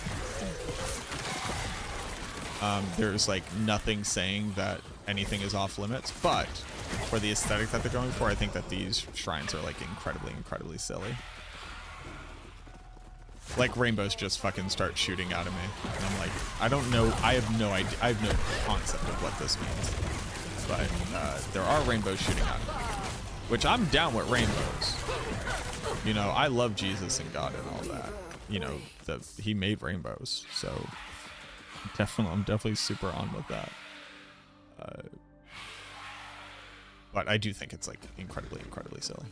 There's like nothing saying that anything is off limits, but for the aesthetic that they're going for, I think that these shrines are like incredibly silly. Like rainbows just fucking start shooting out of me, and I'm like, I don't know, I have no idea, I have no concept of what this means, but there are rainbows shooting out of me, which I'm down with rainbows. You know, I love Jesus and God and all that. You know, he made rainbows, so I'm definitely super on with that. But I do think it's like incredibly silly.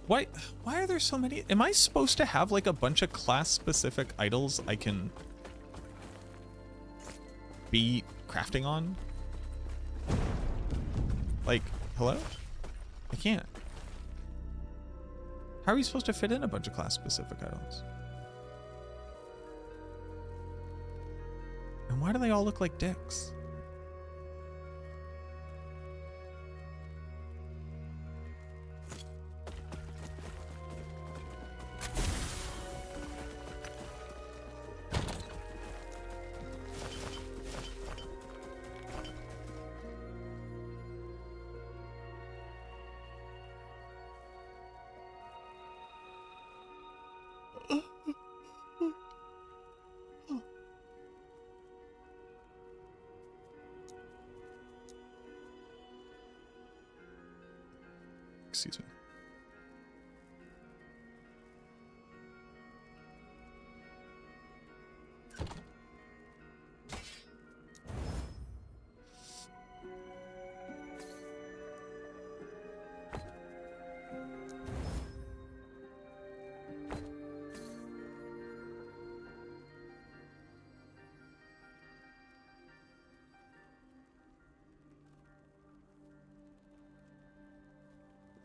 Why are there so many? Am I supposed to have like a bunch of class-specific idols I can be crafting on? Like, hello? I can't. How are you supposed to fit in a bunch of class-specific idols? And why do they all look like dicks? Excuse me.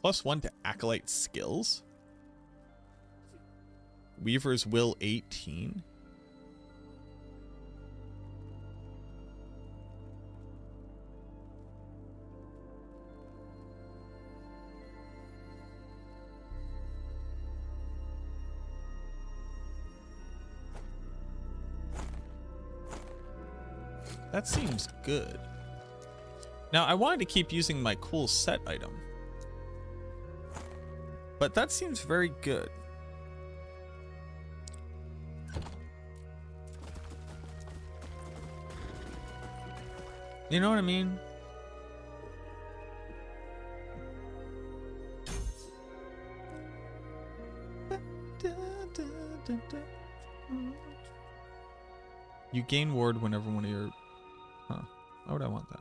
+1 to Acolyte skills. Weaver's Will 18. That seems good. Now, I wanted to keep using my cool set item, but that seems very good. You know what I mean? You gain ward whenever one of your... Huh. Why would I want that?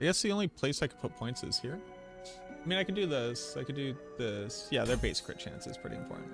I guess the only place I could put points is here. I mean, I could do this. I could do this. Yeah, their base crit chance is pretty important.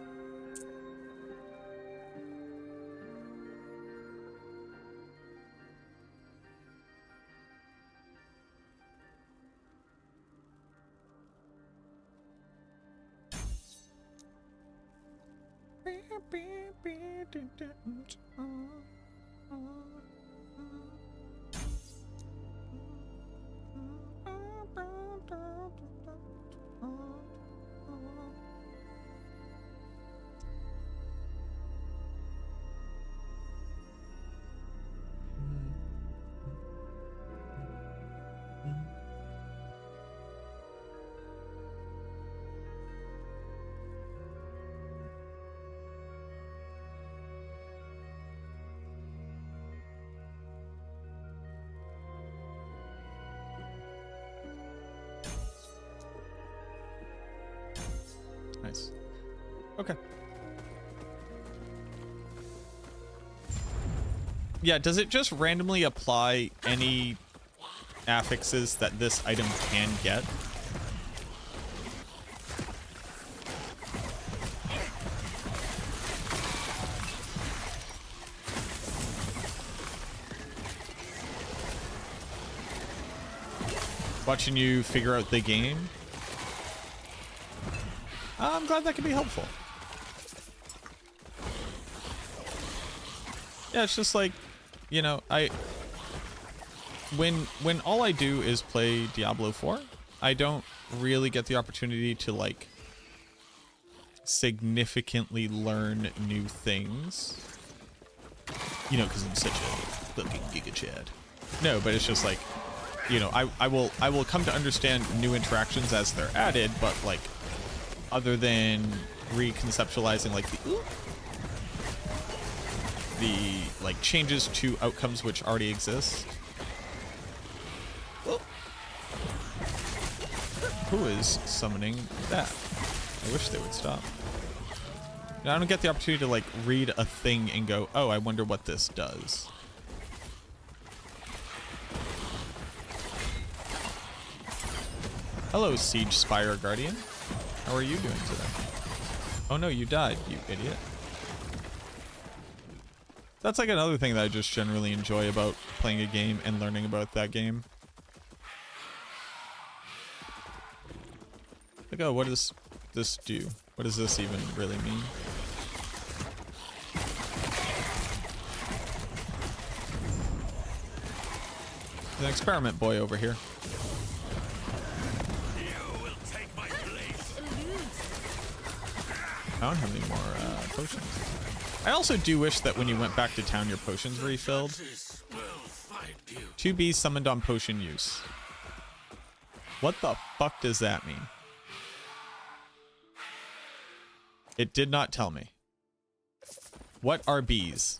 Nice. Okay. Yeah, does it just randomly apply any affixes that this item can get? watching you figure out the game. I'm glad that can be helpful. Yeah, it's just like, you know, when all I do is play Diablo 4, I don't really get the opportunity to like significantly learn new things. You know, because I'm such a fucking Giga Chad. No, but it's just like, you know, I will come to understand new interactions as they're added, but like, other than reconceptualizing like the like changes to outcomes which already exist. Who is summoning that? I wish they would stop. I don't get the opportunity to like read a thing and go, oh, I wonder what this does. Hello, Siege Spire Guardian. How are you doing today? Oh no, you died, you idiot. That's like another thing that I just generally enjoy about playing a game and learning about that game. Like, oh, what does this do? What does this even really mean? There's an experiment boy over here. I don't have any more potions. I also do wish that when you went back to town, your potions refilled. 2B summoned on potion use. What the fuck does that mean? It did not tell me. What are bees?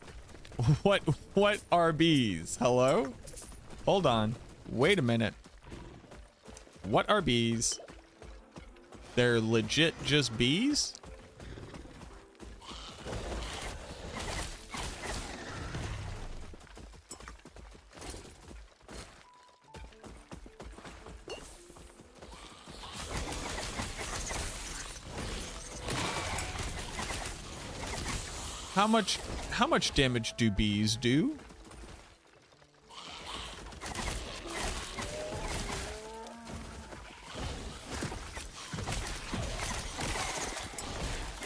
What are bees? Hello? Hold on. Wait a minute. What are bees? They're legit just bees? How much damage do bees do?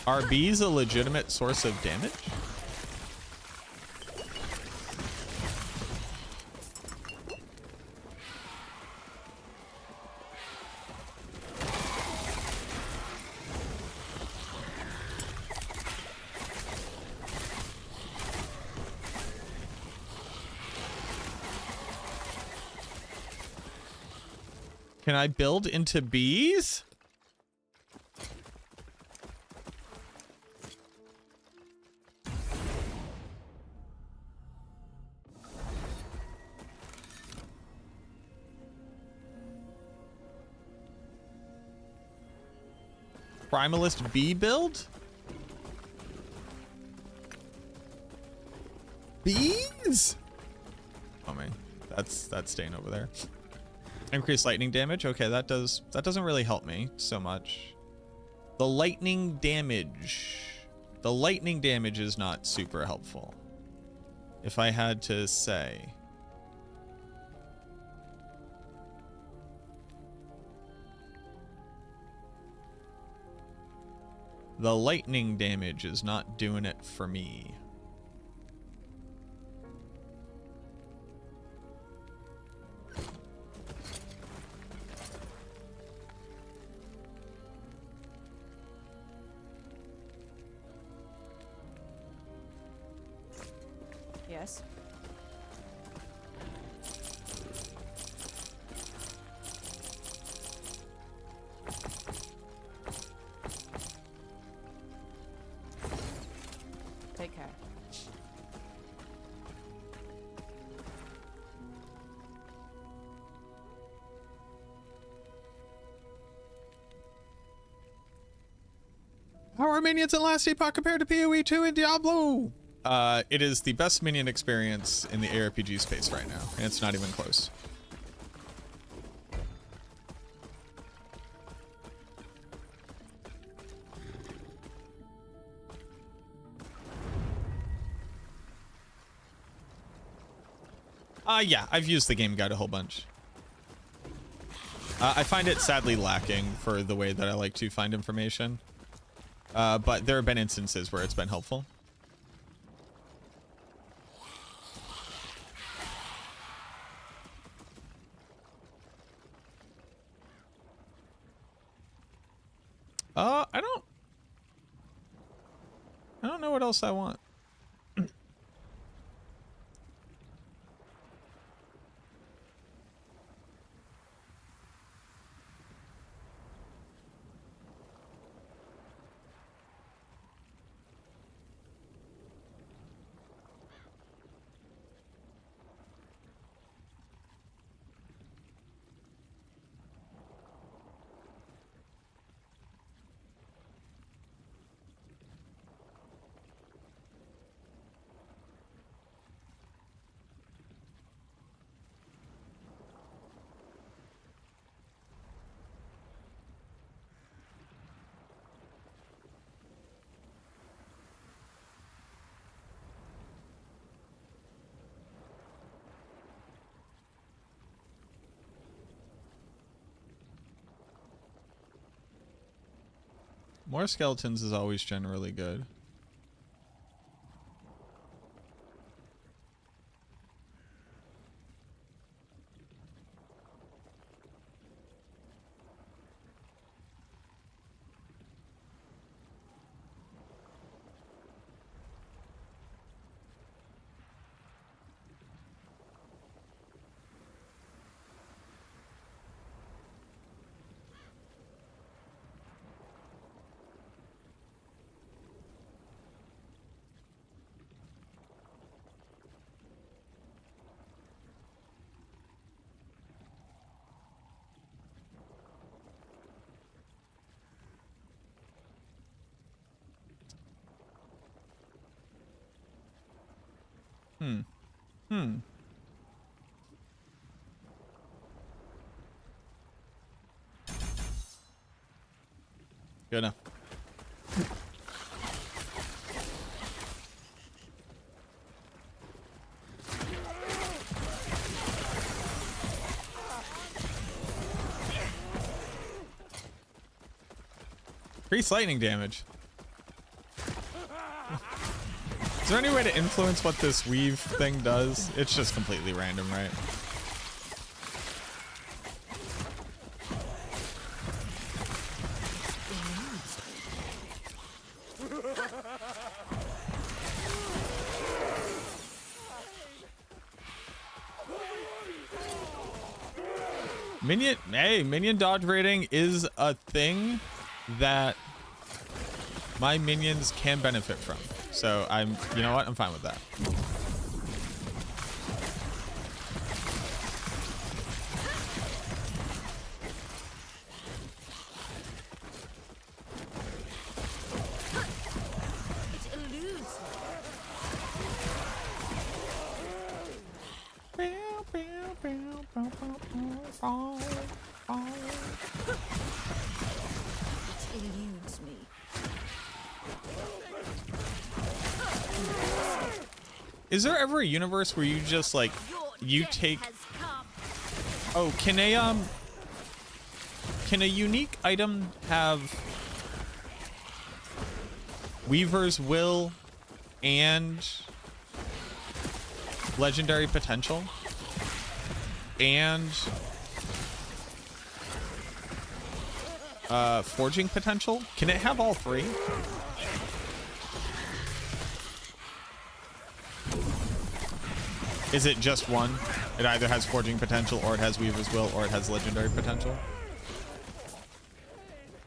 Are bees a legitimate source of damage? Can I build into bees? Primalist bee build? Bees? Oh man, that's staying over there. Increased lightning damage. Okay, that doesn't really help me so much. The lightning damage. The lightning damage is not super helpful, if I had to say. The lightning damage is not doing it for me. Yes. Take care. How are minions in last epoch compared to PoE 2 in Diablo? It is the best minion experience in the ARPG space right now, and it's not even close. Yeah, I've used the game guide a whole bunch. I find it sadly lacking for the way that I like to find information. But there have been instances where it's been helpful. I don't know what else I want. More skeletons is always generally good. Good enough. Increase lightning damage. Is there any way to influence what this weave thing does? It's just completely random, right? Minion dodge rating is a thing that my minions can benefit from. So you know what? I'm fine with that. Is there ever a universe where you just like you take? Oh, can a unique item have Weaver's Will and legendary potential and forging potential? Can it have all three? Is it just one? It either has forging potential, or it has Weaver's Will, or it has legendary potential.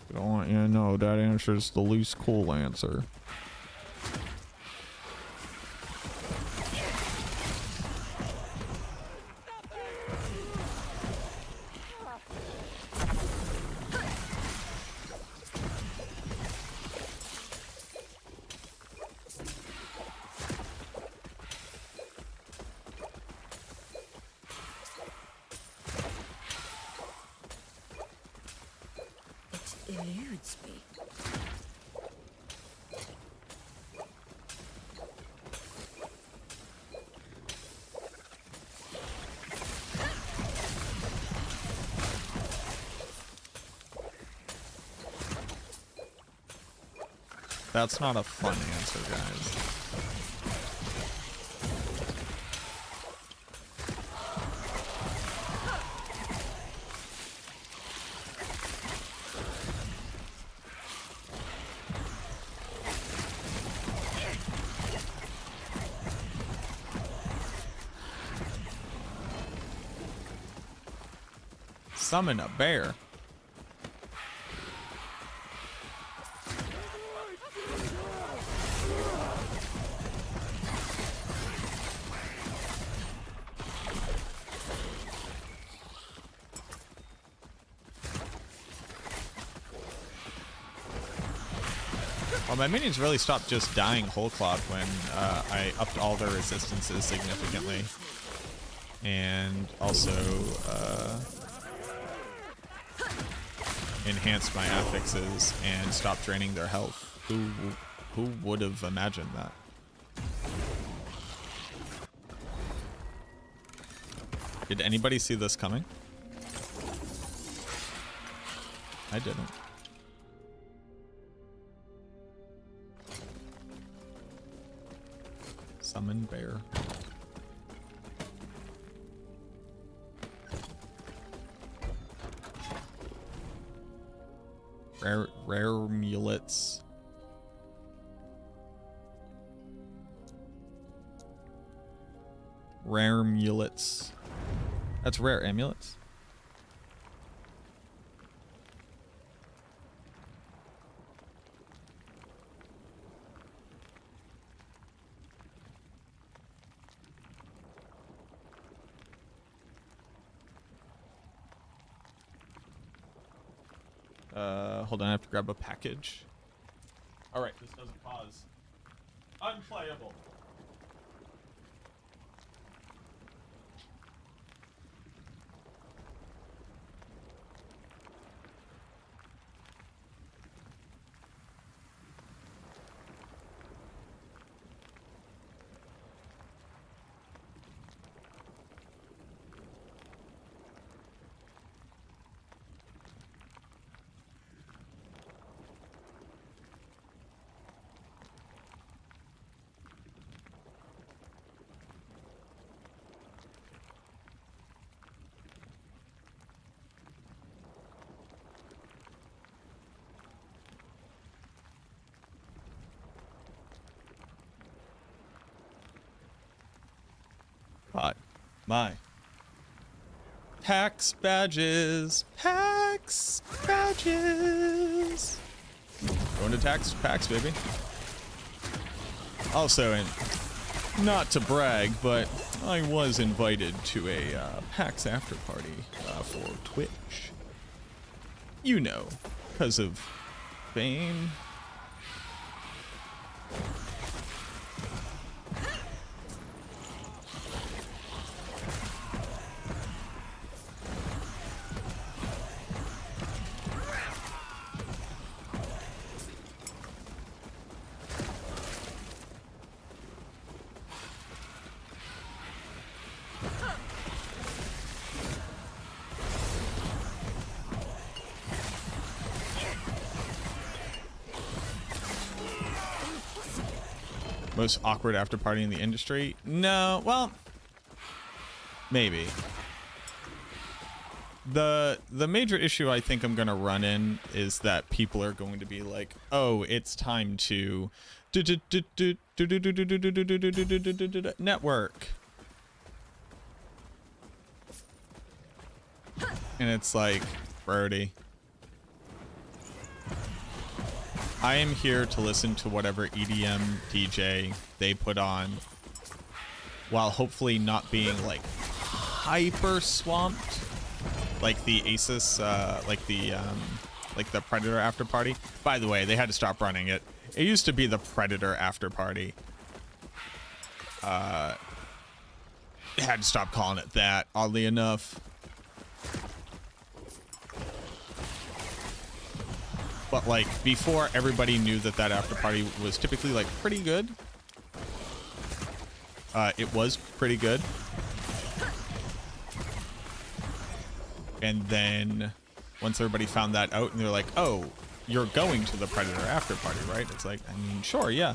I don't want you to know that answer's the least cool answer. Eludes me. That's not a fun answer, guys. Summon a bear. Well, my minions really stopped just dying whole cloth when I upped all their resistances significantly. And also enhanced my affixes and stopped draining their health. Who would have imagined that? Did anybody see this coming? I didn't. Summon bear. Rare amulets. Rare amulets. That's rare amulets. Hold on, I have to grab a package. Alright, this doesn't pause. Unplayable. My PAX badges. PAX badges. Going to PAX, baby. Also, and not to brag, but I was invited to a PAX after party for Twitch. You know, because of fame. Most awkward after party in the industry? No, well, maybe. The major issue I think I'm gonna run in is that people are going to be like, oh, it's time to network. And it's like, Brody, I am here to listen to whatever EDM DJ they put on while hopefully not being like hyper swamped like the Asus, like the Predator after party. By the way, they had to stop running it. It used to be the Predator after party. They had to stop calling it that, oddly enough. But like before everybody knew that that after party was typically like pretty good. It was pretty good. And then once everybody found that out and they're like, oh, you're going to the Predator after party, right? It's like, I mean, sure, yeah.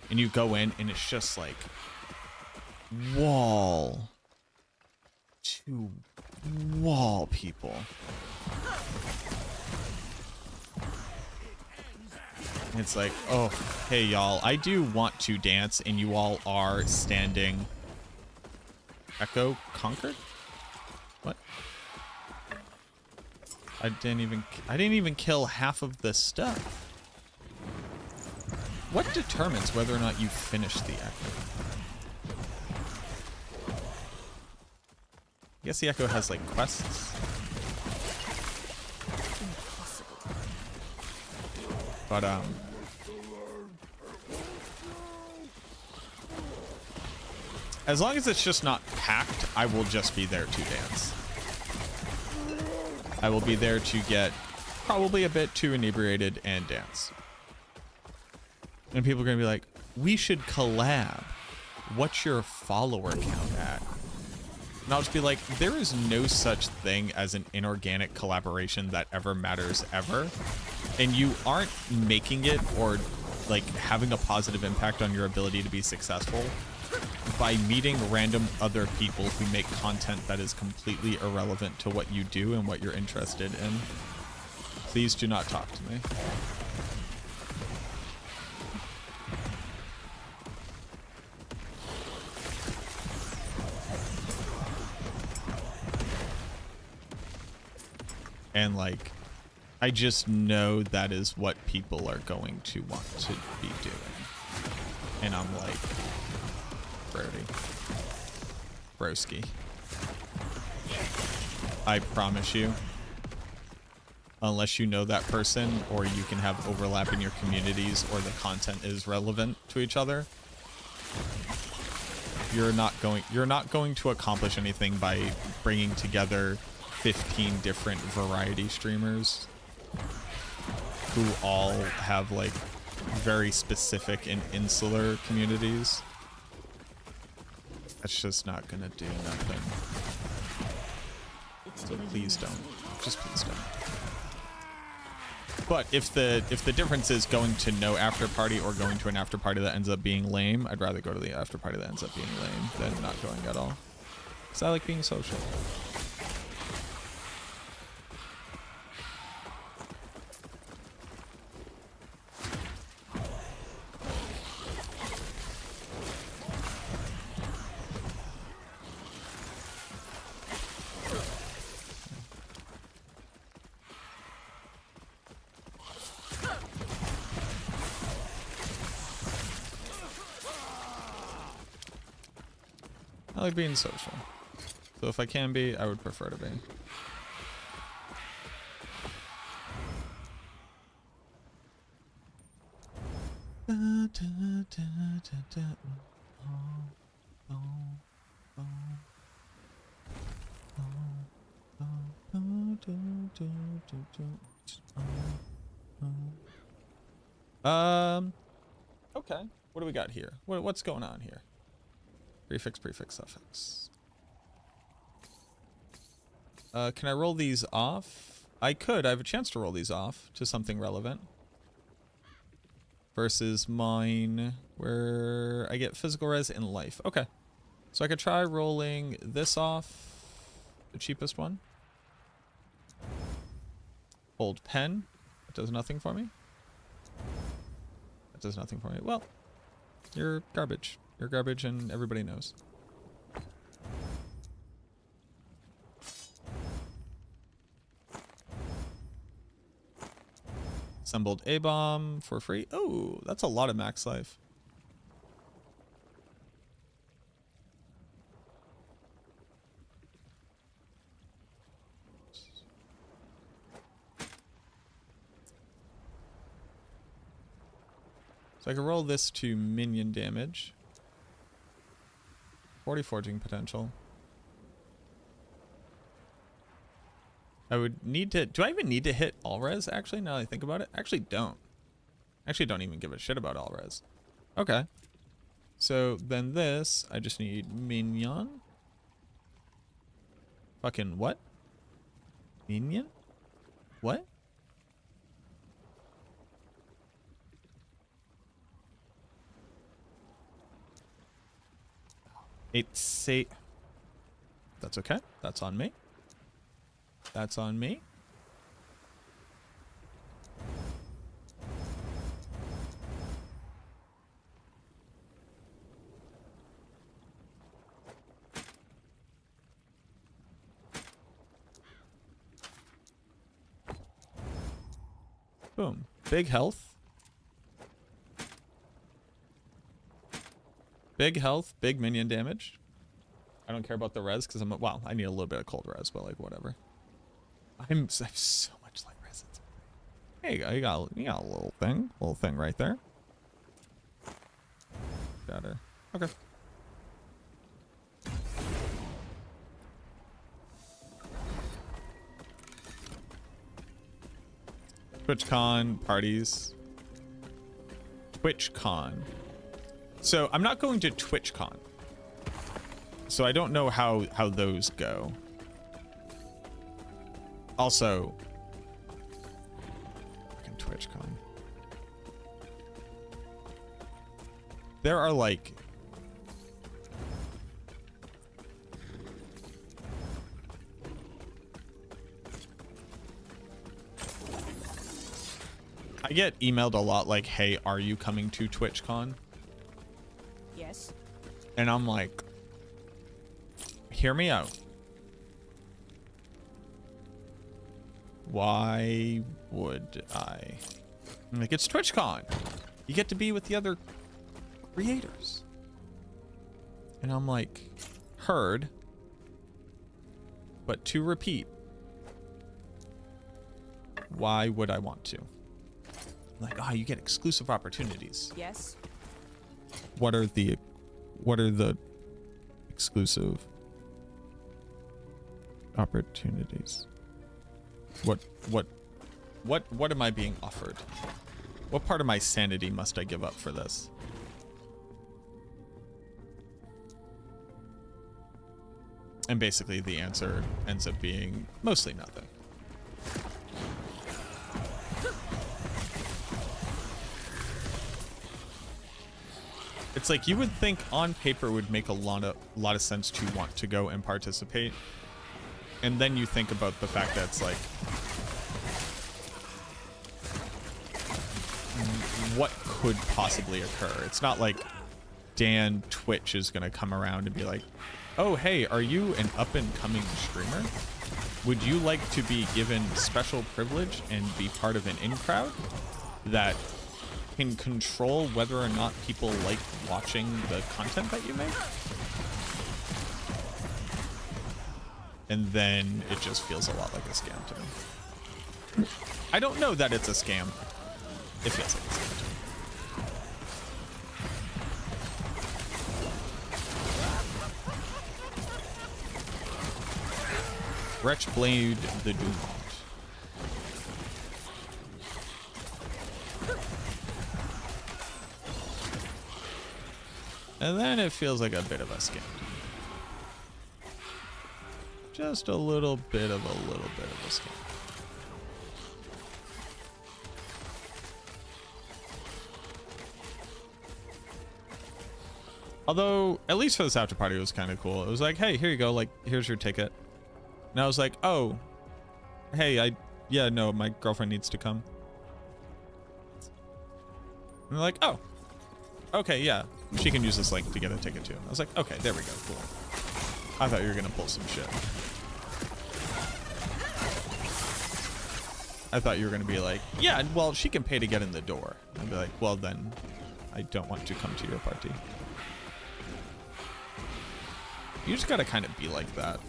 And you go in and it's just like wall to wall people. And it's like, oh, hey y'all, I do want to dance and you all are standing. Echo conquered? What? I didn't even kill half of the stuff. What determines whether or not you finish the Echo? I guess the Echo has like quests. But as long as it's just not packed, I will just be there to dance. I will be there to get probably a bit too inebriated and dance. And people are going to be like, we should collab. What's your follower count at? And I'll just be like, there is no such thing as an inorganic collaboration that ever matters ever. And you aren't making it or like having a positive impact on your ability to be successful by meeting random other people who make content that is completely irrelevant to what you do and what you're interested in. Please do not talk to me. And like, I just know that is what people are going to want to be doing. And I'm like, Brody. Broski. I promise you, unless you know that person or you can have overlap in your communities or the content is relevant to each other, you're not going to accomplish anything by bringing together 15 different variety streamers who all have like very specific and insular communities. That's just not gonna do nothing. So please don't. Just please don't. But if the difference is going to no after party or going to an after party that ends up being lame, I'd rather go to the after party that ends up being lame than not going at all. Because I like being social. I like being social. So if I can be, I would prefer to be. Okay. What do we got here? What's going on here? Prefix, suffix. Can I roll these off? I could. I have a chance to roll these off to something relevant. Versus mine, where I get physical res in life. Okay. So I could try rolling this off. The cheapest one. Hold pen. That does nothing for me. That does nothing for me. Well, you're garbage. You're garbage and everybody knows. Assembled A-bomb for free. Oh, that's a lot of max life. So I can roll this to minion damage. 40 forging potential. I would need to... Do I even need to hit all res, actually, now that I think about it? Actually, don't. Actually, don't even give a shit about all res. Okay. So, then this, I just need minion. Fucking what? Minion? What? It's that's okay. That's on me. That's on me. Boom. Big health. Big health, big minion damage. I don't care about the res because well, I need a little bit of cold res, but like whatever. I have so much light res. There you go. You got a little thing right there. Got her. Okay. TwitchCon parties. TwitchCon. So I'm not going to TwitchCon. So I don't know how those go. Also, fucking TwitchCon. There are like I get emailed a lot like, hey, are you coming to TwitchCon? Yes. And I'm like, hear me out. Why would I? I'm like, it's TwitchCon. You get to be with the other creators. And I'm like, heard. But to repeat, why would I want to? Like, oh, you get exclusive opportunities. Yes. What are the exclusive opportunities? What am I being offered? What part of my sanity must I give up for this? And basically the answer ends up being mostly nothing. It's like you would think on paper would make a lot of sense to want to go and participate. And then you think about the fact that it's like, what could possibly occur? It's not like Dan Twitch is going to come around and be like, oh, hey, are you an up and coming streamer? Would you like to be given special privilege and be part of an in-crowd that can control whether or not people like watching the content that you make? And then it just feels a lot like a scam to me. I don't know that it's a scam. It feels like a scam to me. Wretchblade the Doomed. And then it feels like a bit of a scam. Just a little bit of a scam. Although, at least for this after party, it was kind of cool. It was like, hey, here you go. Like, here's your ticket. And I was like, oh, hey, yeah, no, my girlfriend needs to come. And they're like, oh, okay, yeah, she can use this link to get a ticket too. I was like, okay, there we go, cool. I thought you were gonna pull some shit. I thought you were gonna be like, yeah, well, she can pay to get in the door. I'd be like, well, then I don't want to come to your party. You just gotta kind of be like that.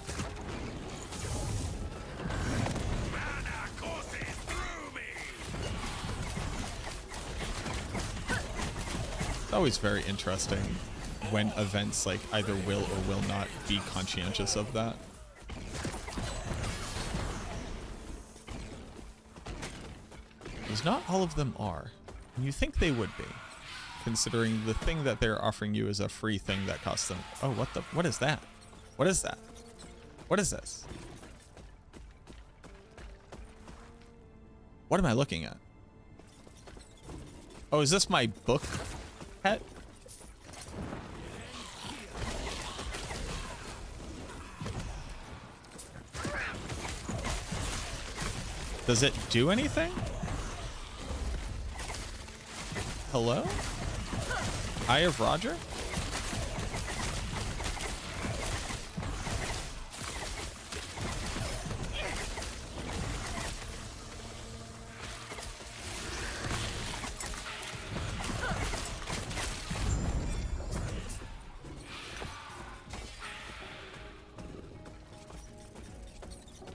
It's always very interesting when events like either will or will not be conscientious of that. Because not all of them are. And you think they would be, considering the thing that they're offering you is a free thing that costs them. Oh, what is that? What is that? What is this? What am I looking at? Oh, is this my book pet? Does it do anything? Hello? Eye of Roger?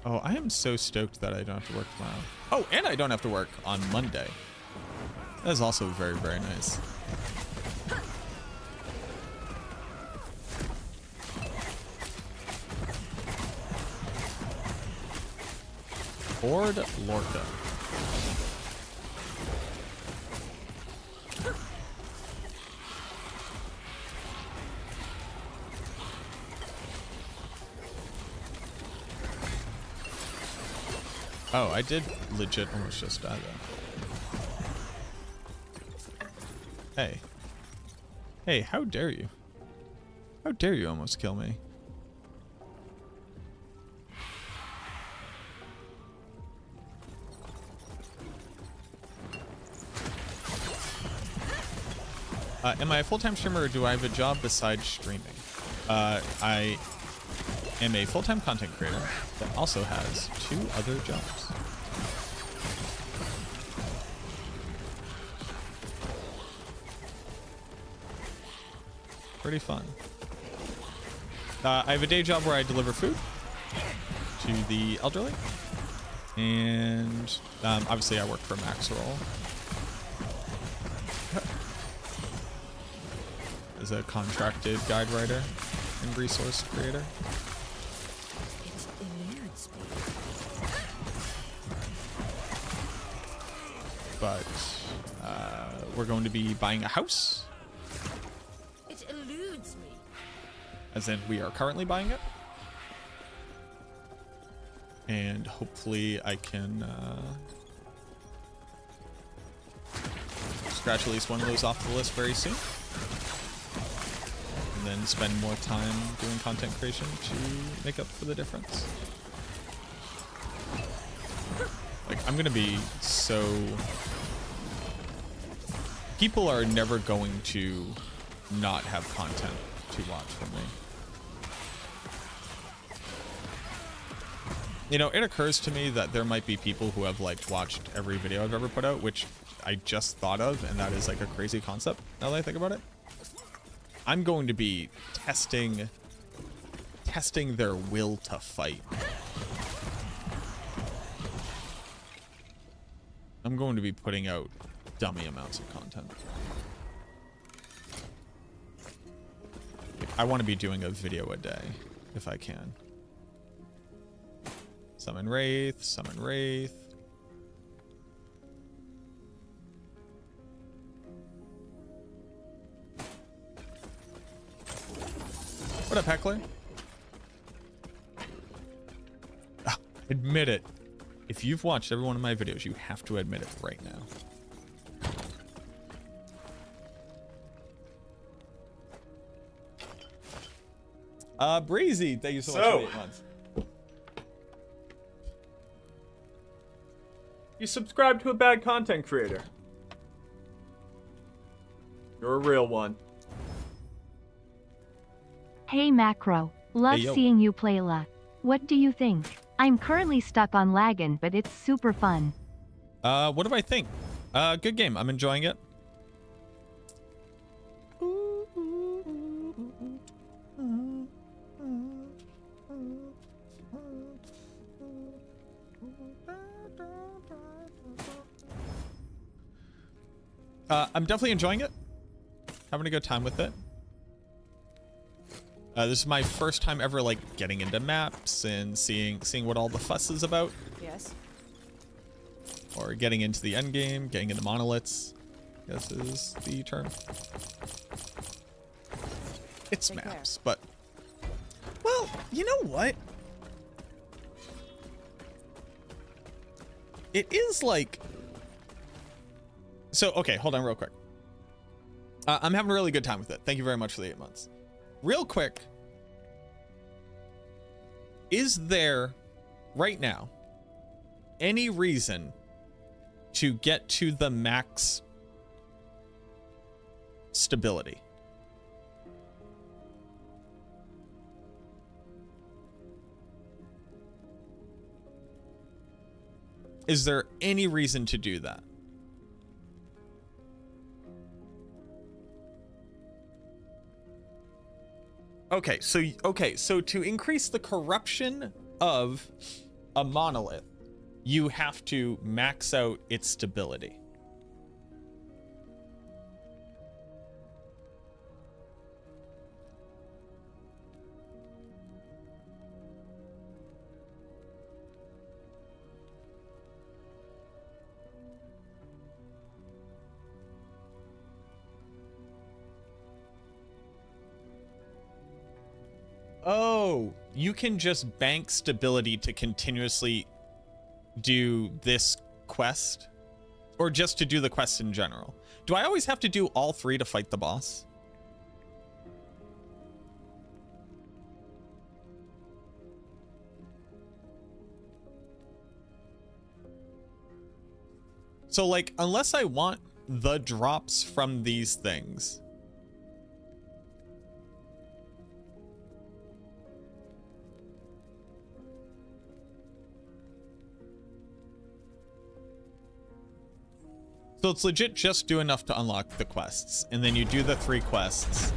Oh, I am so stoked that I don't have to work tomorrow. Oh, and I don't have to work on Monday. That is also very, very nice. Ford Lorca. Oh, I did legit almost just die though. Hey. Hey, how dare you? How dare you almost kill me? Am I a full-time streamer or do I have a job besides streaming? I am a full-time content creator that also has 2 other jobs. Pretty fun. I have a day job where I deliver food to the elderly. And obviously I work for Maxroll as a contracted guide writer and resource creator. It eludes me. But we're going to be buying a house. It eludes me. As in, we are currently buying it. And hopefully I can scratch at least one of those off the list very soon. And then spend more time doing content creation to make up for the difference. Like, I'm gonna be so... People are never going to not have content to watch from me. You know, it occurs to me that there might be people who have like watched every video I've ever put out, which I just thought of, and that is like a crazy concept now that I think about it. I'm going to be testing their will to fight. I'm going to be putting out dummy amounts of content. I want to be doing a video a day if I can. Summon Wraith, summon Wraith. What up, Heckler? Ah, admit it. If you've watched every one of my videos, you have to admit it right now. Breezy, thank you so much for the 8 months. You subscribe to a bad content creator. You're a real one. Hey Macro, love Hey, yo. seeing you play La. What do you think? I'm currently stuck on Laggin, but it's super fun. What do I think? Good game. I'm enjoying it. I'm definitely enjoying it. Having a good time with it. This is my first time ever like getting into maps and seeing what all the fuss is about. Yes. Or getting into the end game, getting into monoliths, I guess is the term. It's Take maps, but well, you know what? It is like so. Okay, hold on, real quick. I'm having a really good time with it. Thank you very much for the 8 months. Real quick, is there right now any reason to get to the max stability? Is there any reason to do that? Okay, so to increase the corruption of a monolith, you have to max out its stability. Oh, you can just bank stability to continuously do this quest, or just to do the quest in general. Do I always have to do all three to fight the boss? So like, unless I want the drops from these things, so it's legit just do enough to unlock the quests, and then you do the 3 quests,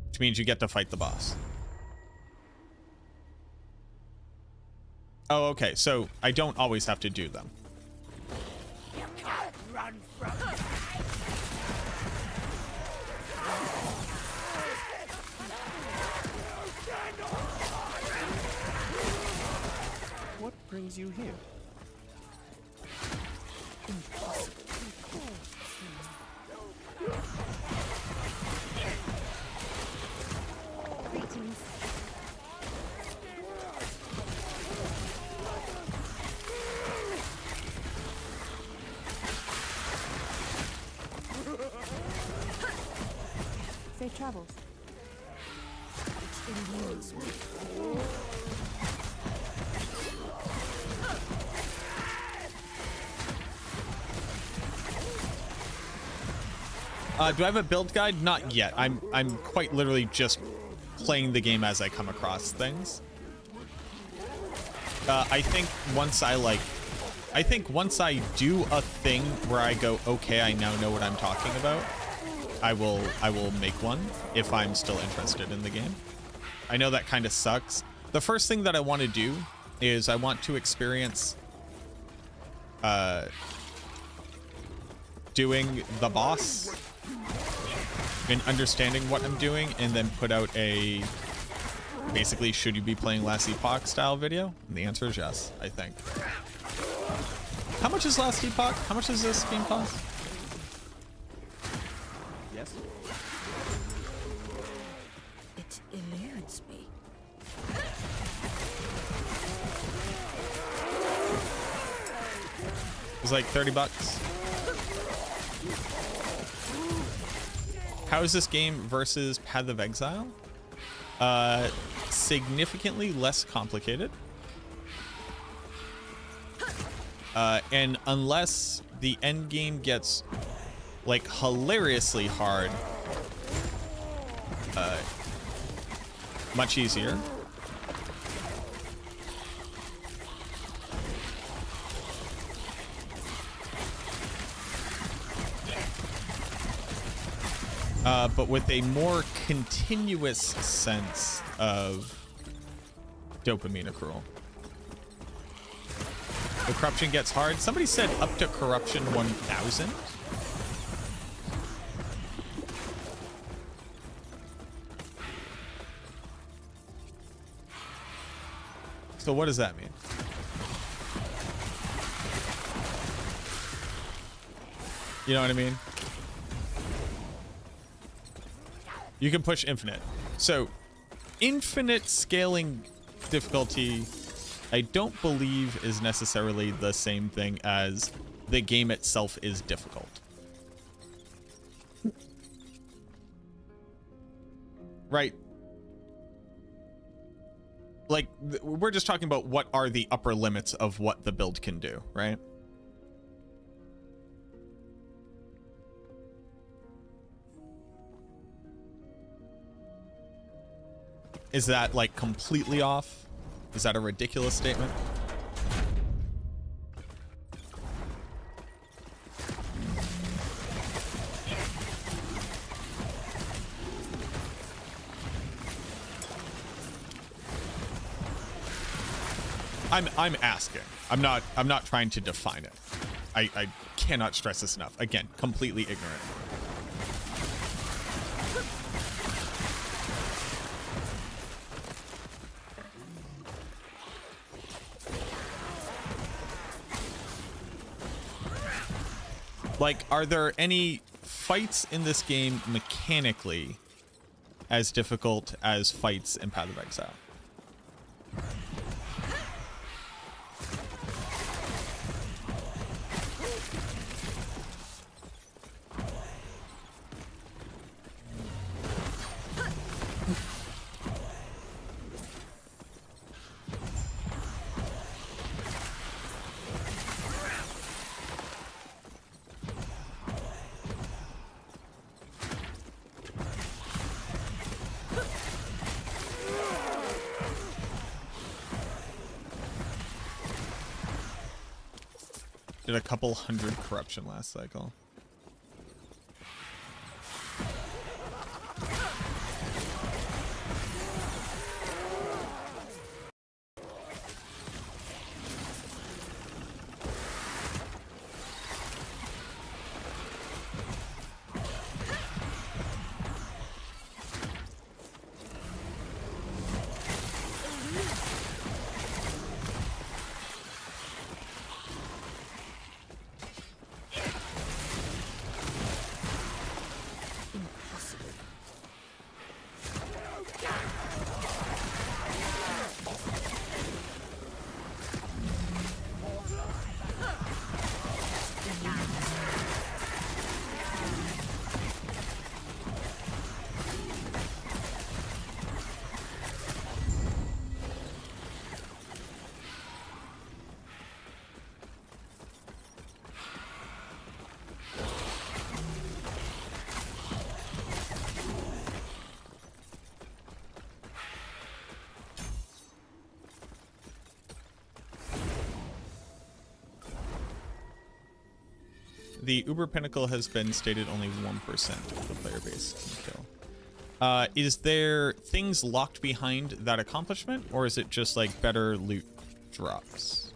which means you get to fight the boss. Oh, okay, so I don't always have to do them. You can't run from me. What brings you here? Greetings. Safe travels. It eludes me. Do I have a build guide? Not yet. I'm quite literally just playing the game as I come across things. I think once I do a thing where I go, okay, I now know what I'm talking about, I will make one if I'm still interested in the game. I know that kind of sucks. The first thing that I want to do is I want to experience doing the boss and understanding what I'm doing, and then put out a basically should you be playing last Epoch style video? And the answer is yes, I think. How much is last Epoch? How much does this game cost? Yes? It eludes me. It was like 30 bucks. How is this game versus Path of Exile? Significantly less complicated. And unless the end game gets like hilariously hard, much easier. But with a more continuous sense of dopamine accrual. The corruption gets hard. Somebody said up to corruption 1000. So what does that mean? You know what I mean? You can push infinite. So infinite scaling difficulty, I don't believe is necessarily the same thing as the game itself is difficult. Right. like, we're just talking about what are the upper limits of what the build can do, right? Is that like completely off? Is that a ridiculous statement? I'm asking. I'm not trying to define it. I cannot stress this enough. Again, completely ignorant. Like, are there any fights in this game mechanically as difficult as fights in Path of Exile? Did a couple hundred corruption last cycle. The Uber Pinnacle has been stated only 1% of the player base can kill. Is there things locked behind that accomplishment, or is it just like better loot drops?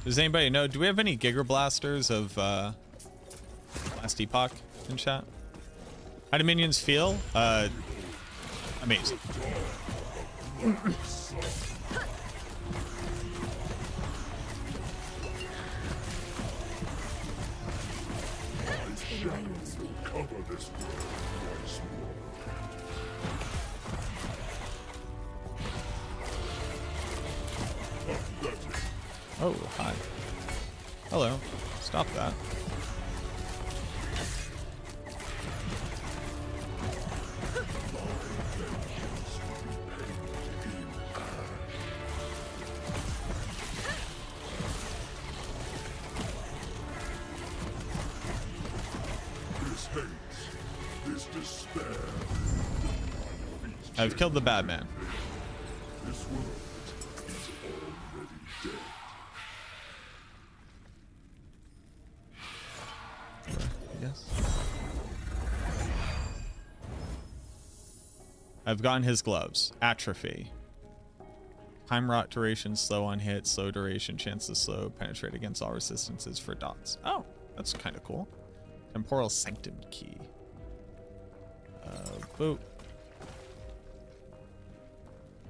Does anybody know? Do we have any Giga Blasters of last Epoch in chat? How do minions feel? Amazing. Oh, hi. Hello. Stop that. I've killed the bad man. Yes. I've gotten his gloves. Atrophy. Time rot duration, slow on hit, slow duration, chance to slow, penetrate against all resistances for dots. Oh, that's kind of cool. Temporal Sanctum Key. Boop.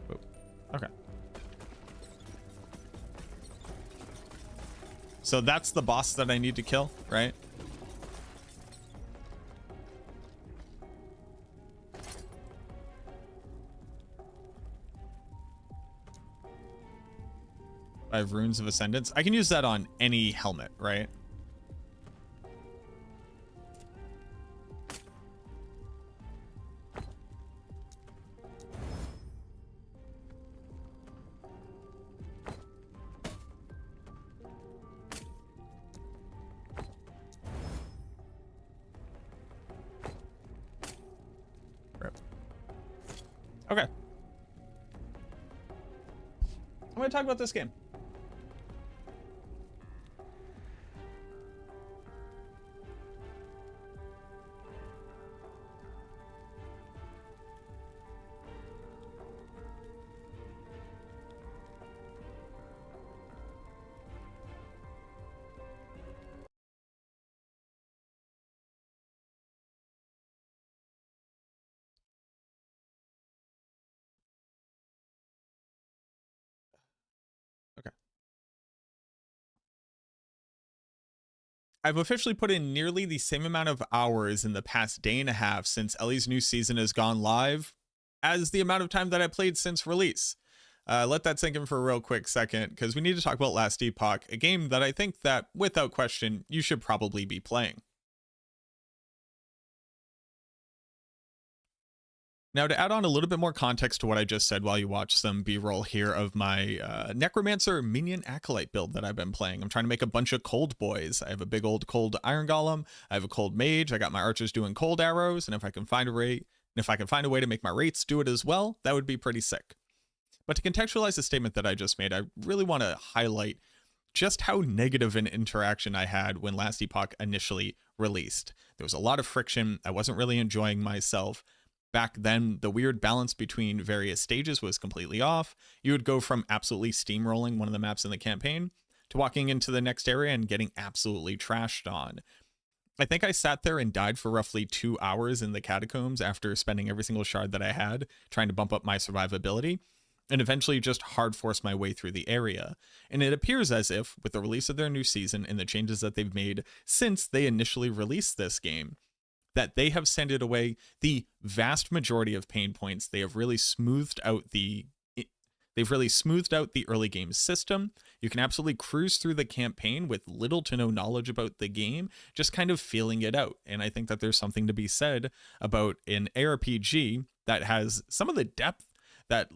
Boop. Okay. So that's the boss that I need to kill, right? I have Runes of Ascendance. I can use that on any helmet, right? Okay. I'm going to talk about this game. Okay. I've officially put in nearly the same amount of hours in the past day and a half since Ellie's new season has gone live as the amount of time that I played since release. Let that sink in for a real quick second, because we need to talk about Last Epoch, a game that I think that, without question, you should probably be playing. Now, to add on a little bit more context to what I just said while you watch some B-roll here of my Necromancer Minion Acolyte build that I've been playing. I'm trying to make a bunch of cold boys. I have a big old cold Iron Golem. I have a cold mage. I got my archers doing cold arrows. And if I can find a way to make my wraiths do it as well, that would be pretty sick. But to contextualize the statement that I just made, I really want to highlight just how negative an interaction I had when Last Epoch initially released. There was a lot of friction. I wasn't really enjoying myself. Back then, the weird balance between various stages was completely off. You would go from absolutely steamrolling one of the maps in the campaign to walking into the next area and getting absolutely trashed on. I think I sat there and died for roughly 2 hours in the catacombs after spending every single shard that I had trying to bump up my survivability, and eventually just hard forced my way through the area. And it appears as if, with the release of their new season and the changes that they've made since they initially released this game, that they have sanded away the vast majority of pain points. They have really smoothed out the early game system. You can absolutely cruise through the campaign with little to no knowledge about the game, just kind of feeling it out. And I think that there's something to be said about an ARPG that has some of the depth that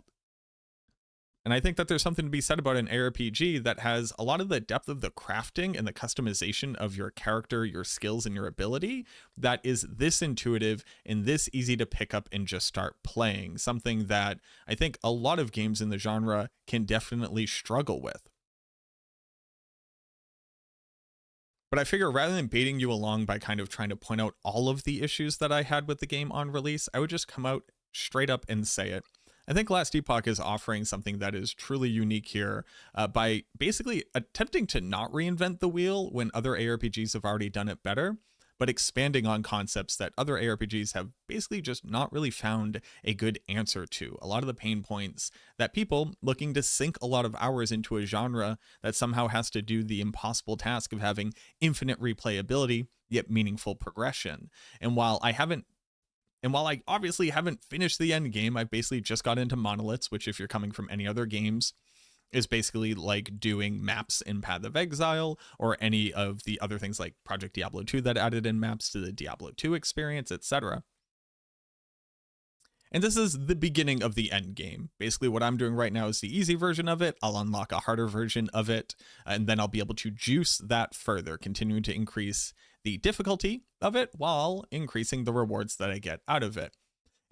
And I think that there's something to be said about an ARPG that has a lot of the depth of the crafting and the customization of your character, your skills, and your ability that is this intuitive and this easy to pick up and just start playing. Something that I think a lot of games in the genre can definitely struggle with. But I figure rather than baiting you along by kind of trying to point out all of the issues that I had with the game on release, I would just come out straight up and say it. I think Last Epoch is offering something that is truly unique here by basically attempting to not reinvent the wheel when other ARPGs have already done it better, but expanding on concepts that other ARPGs have basically just not really found a good answer to. A lot of the pain points that people looking to sink a lot of hours into a genre that somehow has to do the impossible task of having infinite replayability, yet meaningful progression. And while I obviously haven't finished the end game, I've basically just got into Monoliths, which if you're coming from any other games, is basically like doing maps in Path of Exile or any of the other things like Project Diablo 2 that added in maps to the Diablo 2 experience, etc. And this is the beginning of the end game. Basically what I'm doing right now is the easy version of it. I'll unlock a harder version of it, and then I'll be able to juice that further, continuing to increase the difficulty of it while increasing the rewards that I get out of it.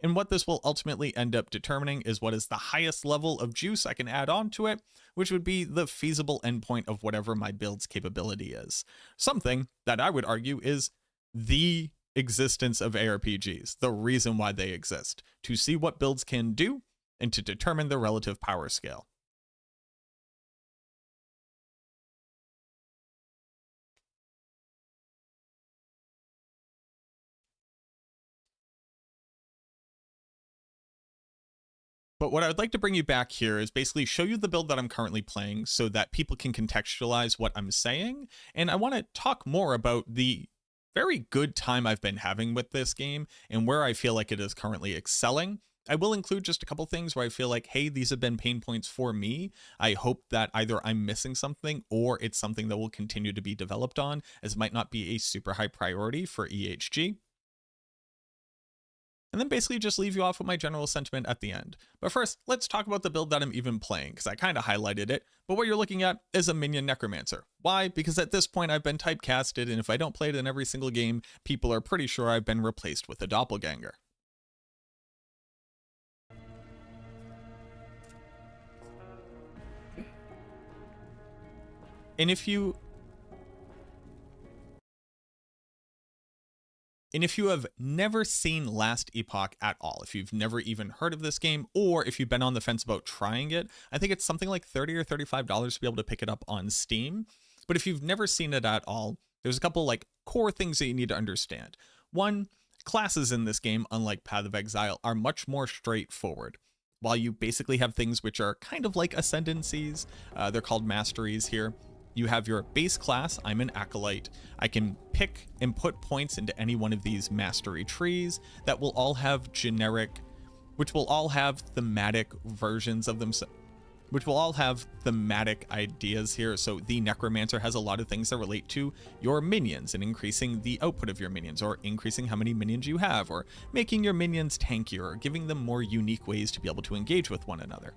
And what this will ultimately end up determining is what is the highest level of juice I can add on to it, which would be the feasible endpoint of whatever my build's capability is. Something that I would argue is the existence of ARPGs, the reason why they exist, to see what builds can do and to determine the relative power scale. But what I would like to bring you back here is basically show you the build that I'm currently playing so that people can contextualize what I'm saying. And I want to talk more about the very good time I've been having with this game and where I feel like it is currently excelling I will include just a couple things where I feel like, hey, these have been pain points for me. I hope that either I'm missing something or it's something that will continue to be developed on, as it might not be a super high priority for EHG. And then basically just leave you off with my general sentiment at the end. But first, let's talk about the build that I'm even playing, because I kind of highlighted it. But what you're looking at is a minion Necromancer. Why? Because at this point I've been typecasted, and if I don't play it in every single game, people are pretty sure I've been replaced with a doppelganger. And if you have never seen Last Epoch at all, if you've never even heard of this game, or if you've been on the fence about trying it, I think it's something like $30 or $35 to be able to pick it up on Steam. But if you've never seen it at all, there's a couple like core things that you need to understand. One, classes in this game, unlike Path of Exile, are much more straightforward. While you basically have things which are kind of like ascendancies, they're called masteries here. You have your base class. I'm an acolyte. I can pick and put points into any one of these mastery trees that will all have which will all have thematic versions of themselves, which will all have thematic ideas here. So the Necromancer has a lot of things that relate to your minions and increasing the output of your minions, or increasing how many minions you have, or making your minions tankier, or giving them more unique ways to be able to engage with one another.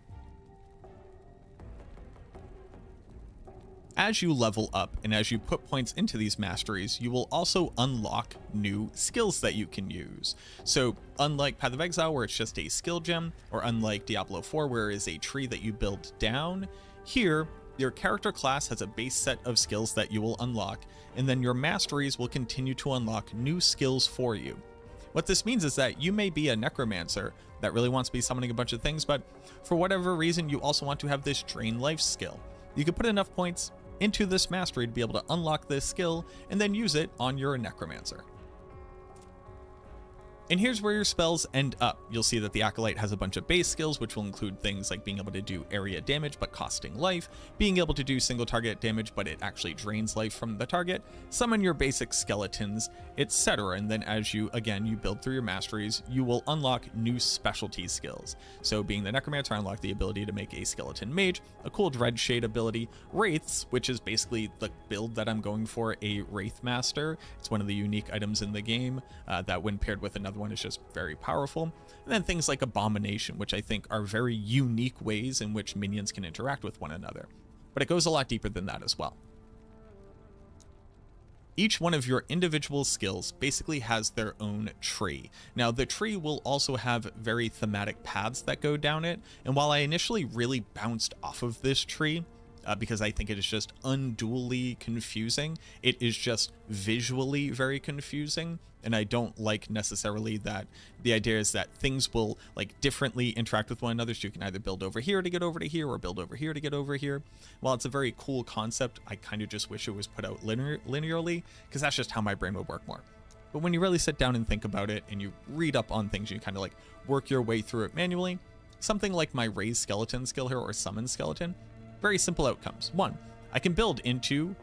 As you level up and as you put points into these masteries, you will also unlock new skills that you can use. So unlike Path of Exile, where it's just a skill gem, or unlike Diablo 4, where it is a tree that you build down, here your character class has a base set of skills that you will unlock, and then your masteries will continue to unlock new skills for you. What this means is that you may be a Necromancer that really wants to be summoning a bunch of things, but for whatever reason you also want to have this Drain Life skill. You can put enough points into this mastery to be able to unlock this skill and then use it on your Necromancer. And here's where your spells end up. You'll see that the Acolyte has a bunch of base skills, which will include things like being able to do area damage but costing life, being able to do single target damage but it actually drains life from the target, summon your basic skeletons, etc. And then as you build through your masteries, you will unlock new specialty skills. So being the Necromancer, I unlock the ability to make a skeleton mage, a cool Dread Shade ability, Wraiths, which is basically the build that I'm going for, a Wraith Master. It's one of the unique items in the game that when paired with another one is just very powerful. And then things like Abomination, which I think are very unique ways in which minions can interact with one another. But it goes a lot deeper than that as well. Each one of your individual skills basically has their own tree. Now, the tree will also have very thematic paths that go down it, and while I initially really bounced off of this tree, because I think it is just unduly confusing, it is just visually very confusing, and I don't like necessarily that the idea is that things will like differently interact with one another, so you can either build over here to get over to here or build over here to get over here. While it's a very cool concept, I kind of just wish it was put out linearly, because that's just how my brain would work more. But when you really sit down and think about it and you read up on things, you kind of like work your way through it manually. Something like my Raise Skeleton skill here, or Summon Skeleton, very simple outcomes. One, I can build into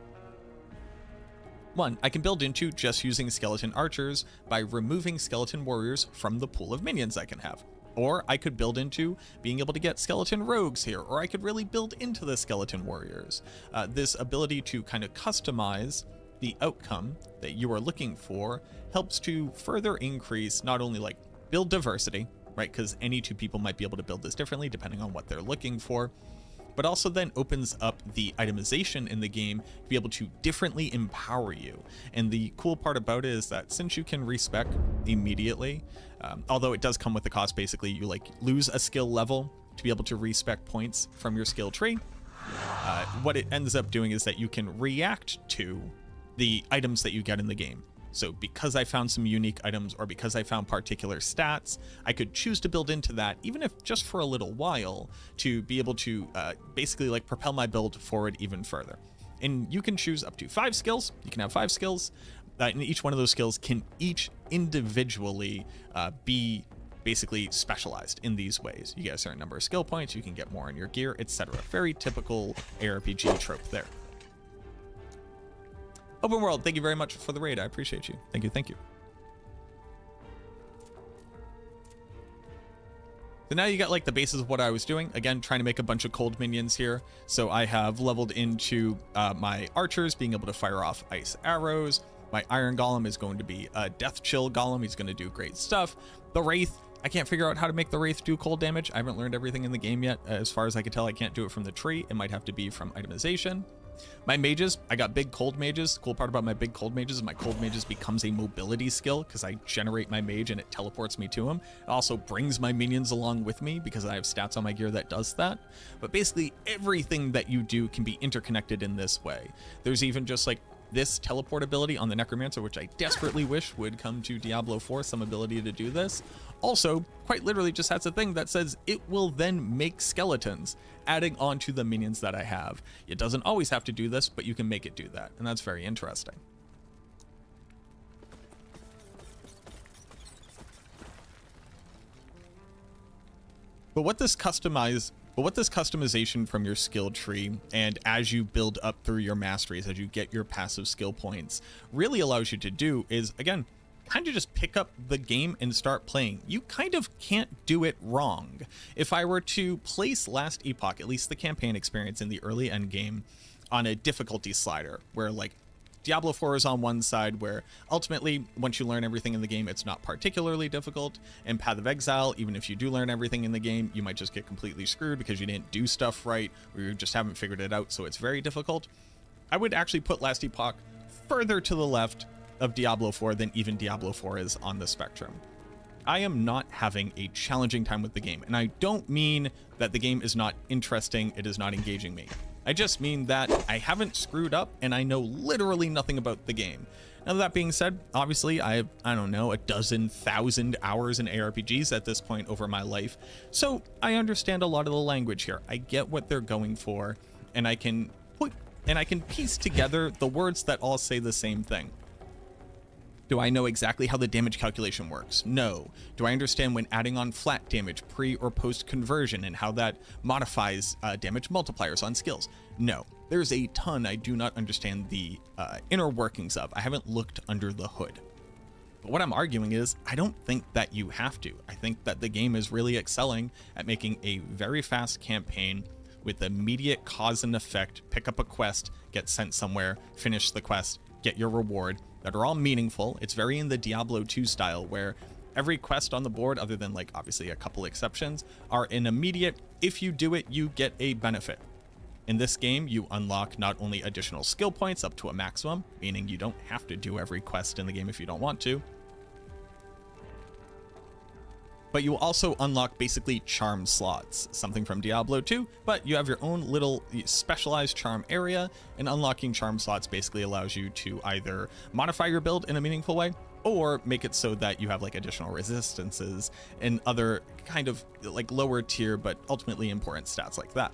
just using skeleton archers by removing skeleton warriors from the pool of minions I can have. Or I could build into being able to get skeleton rogues here, or I could really build into the skeleton warriors. This ability to kind of customize the outcome that you are looking for helps to further increase not only like build diversity, right? Because any two people might be able to build this differently depending on what they're looking for, but also then opens up the itemization in the game to be able to differently empower you. And the cool part about it is that since you can respec immediately, although it does come with the cost, basically you like lose a skill level to be able to respec points from your skill tree. What it ends up doing is that you can react to the items that you get in the game. So because I found some unique items, or because I found particular stats, I could choose to build into that, even if just for a little while, to be able to basically like propel my build forward even further. And you can choose up to 5 skills. You can have 5 skills, and each one of those skills can each individually be basically specialized in these ways. You get a certain number of skill points, you can get more in your gear, etc. Very typical ARPG trope there. Open World, thank you very much for the raid. I appreciate you. Thank you, thank you. But now you got like the basis of what I was doing. Again, trying to make a bunch of cold minions here. So I have leveled into my archers being able to fire off ice arrows. My iron golem is going to be a death chill golem. He's going to do great stuff. The Wraith, I can't figure out how to make the Wraith do cold damage. I haven't learned everything in the game yet. As far as I can tell, I can't do it from the tree. It might have to be from itemization. My mages, I got big cold mages. The cool part about my big cold mages is my cold mages becomes a mobility skill because I generate my mage and it teleports me to him. It also brings my minions along with me because I have stats on my gear that does that. But basically everything that you do can be interconnected in this way. There's even just like this teleport ability on the Necromancer, which I desperately wish would come to Diablo 4, some ability to do this. Also, quite literally just has a thing that says it will then make skeletons, adding on to the minions that I have. It doesn't always have to do this, but you can make it do that, and that's very interesting. But what this customization from your skill tree and as you build up through your masteries, as you get your passive skill points, really allows you to do is, again, kind of just pick up the game and start playing. You kind of can't do it wrong. If I were to place Last Epoch, at least the campaign experience in the early end game, on a difficulty slider, where like Diablo 4 is on one side, where ultimately once you learn everything in the game, it's not particularly difficult. In Path of Exile, even if you do learn everything in the game, you might just get completely screwed because you didn't do stuff right, or you just haven't figured it out, so it's very difficult. I would actually put Last Epoch further to the left of Diablo 4 than even Diablo 4 is on the spectrum. I am not having a challenging time with the game, and I don't mean that the game is not interesting, it is not engaging me. I just mean that I haven't screwed up and I know literally nothing about the game. Now that being said, obviously I have, I don't know, 12,000 hours in ARPGs at this point over my life, so I understand a lot of the language here. I get what they're going for, and I can piece together the words that all say the same thing. Do I know exactly how the damage calculation works? No. Do I understand when adding on flat damage pre or post conversion and how that modifies damage multipliers on skills? No. There's a ton I do not understand the inner workings of. I haven't looked under the hood. But what I'm arguing is I don't think that you have to. I think that the game is really excelling at making a very fast campaign with immediate cause and effect. Pick up a quest, get sent somewhere, finish the quest, get your reward, that are all meaningful. It's very in the Diablo 2 style, where every quest on the board, other than like obviously a couple exceptions, are an immediate, if you do it, you get a benefit. In this game, you unlock not only additional skill points up to a maximum, meaning you don't have to do every quest in the game if you don't want to, but you also unlock basically charm slots, something from Diablo 2, but you have your own little specialized charm area, and unlocking charm slots basically allows you to either modify your build in a meaningful way, or make it so that you have like additional resistances and other kind of like lower tier, but ultimately important stats like that.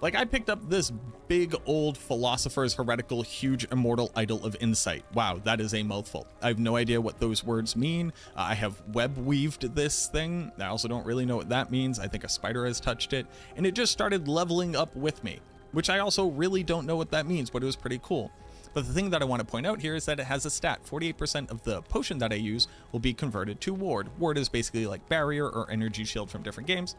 Like I picked up this big old philosopher's heretical huge immortal idol of insight. Wow, that is a mouthful. I have no idea what those words mean. I have web weaved this thing. I also don't really know what that means. I think a spider has touched it, and it just started leveling up with me, which I also really don't know what that means, but it was pretty cool. But the thing that I want to point out here is that it has a stat. 48% of the potion that I use will be converted to ward. Ward is basically like barrier or energy shield from different games.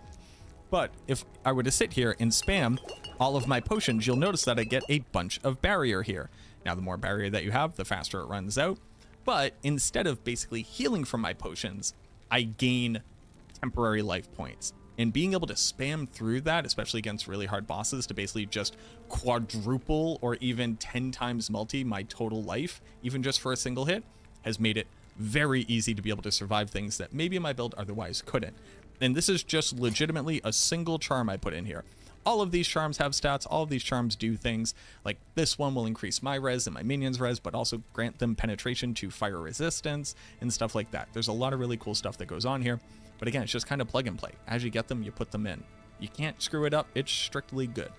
But if I were to sit here and spam all of my potions, you'll notice that I get a bunch of barrier here. Now, the more barrier that you have, the faster it runs out. But instead of basically healing from my potions, I gain temporary life points. And being able to spam through that, especially against really hard bosses, to basically just quadruple or even 10 times multi my total life, even just for a single hit, has made it very easy to be able to survive things that maybe my build otherwise couldn't. And this is just legitimately a single charm I put in here. All of these charms have stats. All of these charms do things. Like this one will increase my res and my minions res, but also grant them penetration to fire resistance and stuff like that. There's a lot of really cool stuff that goes on here. But again, it's just kind of plug and play. As you get them, you put them in. You can't screw it up. It's strictly good.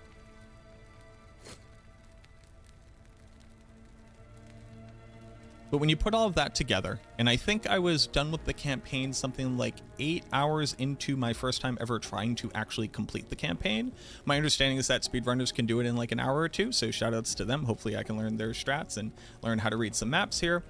But when you put all of that together, and I think I was done with the campaign something like 8 hours into my first time ever trying to actually complete the campaign. My understanding is that speedrunners can do it in like an hour or two, so shout outs to them. Hopefully I can learn their strats and learn how to read some maps here.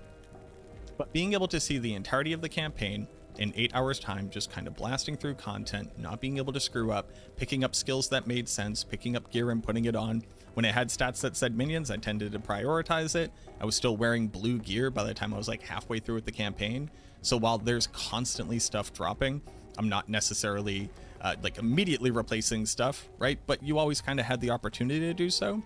But being able to see the entirety of the campaign in 8 hours time, just kind of blasting through content, not being able to screw up, picking up skills that made sense, picking up gear and putting it on. When it had stats that said minions, I tended to prioritize it. I was still wearing blue gear by the time I was like halfway through with the campaign. So while there's constantly stuff dropping, I'm not necessarily like immediately replacing stuff, right? But you always kind of had the opportunity to do so.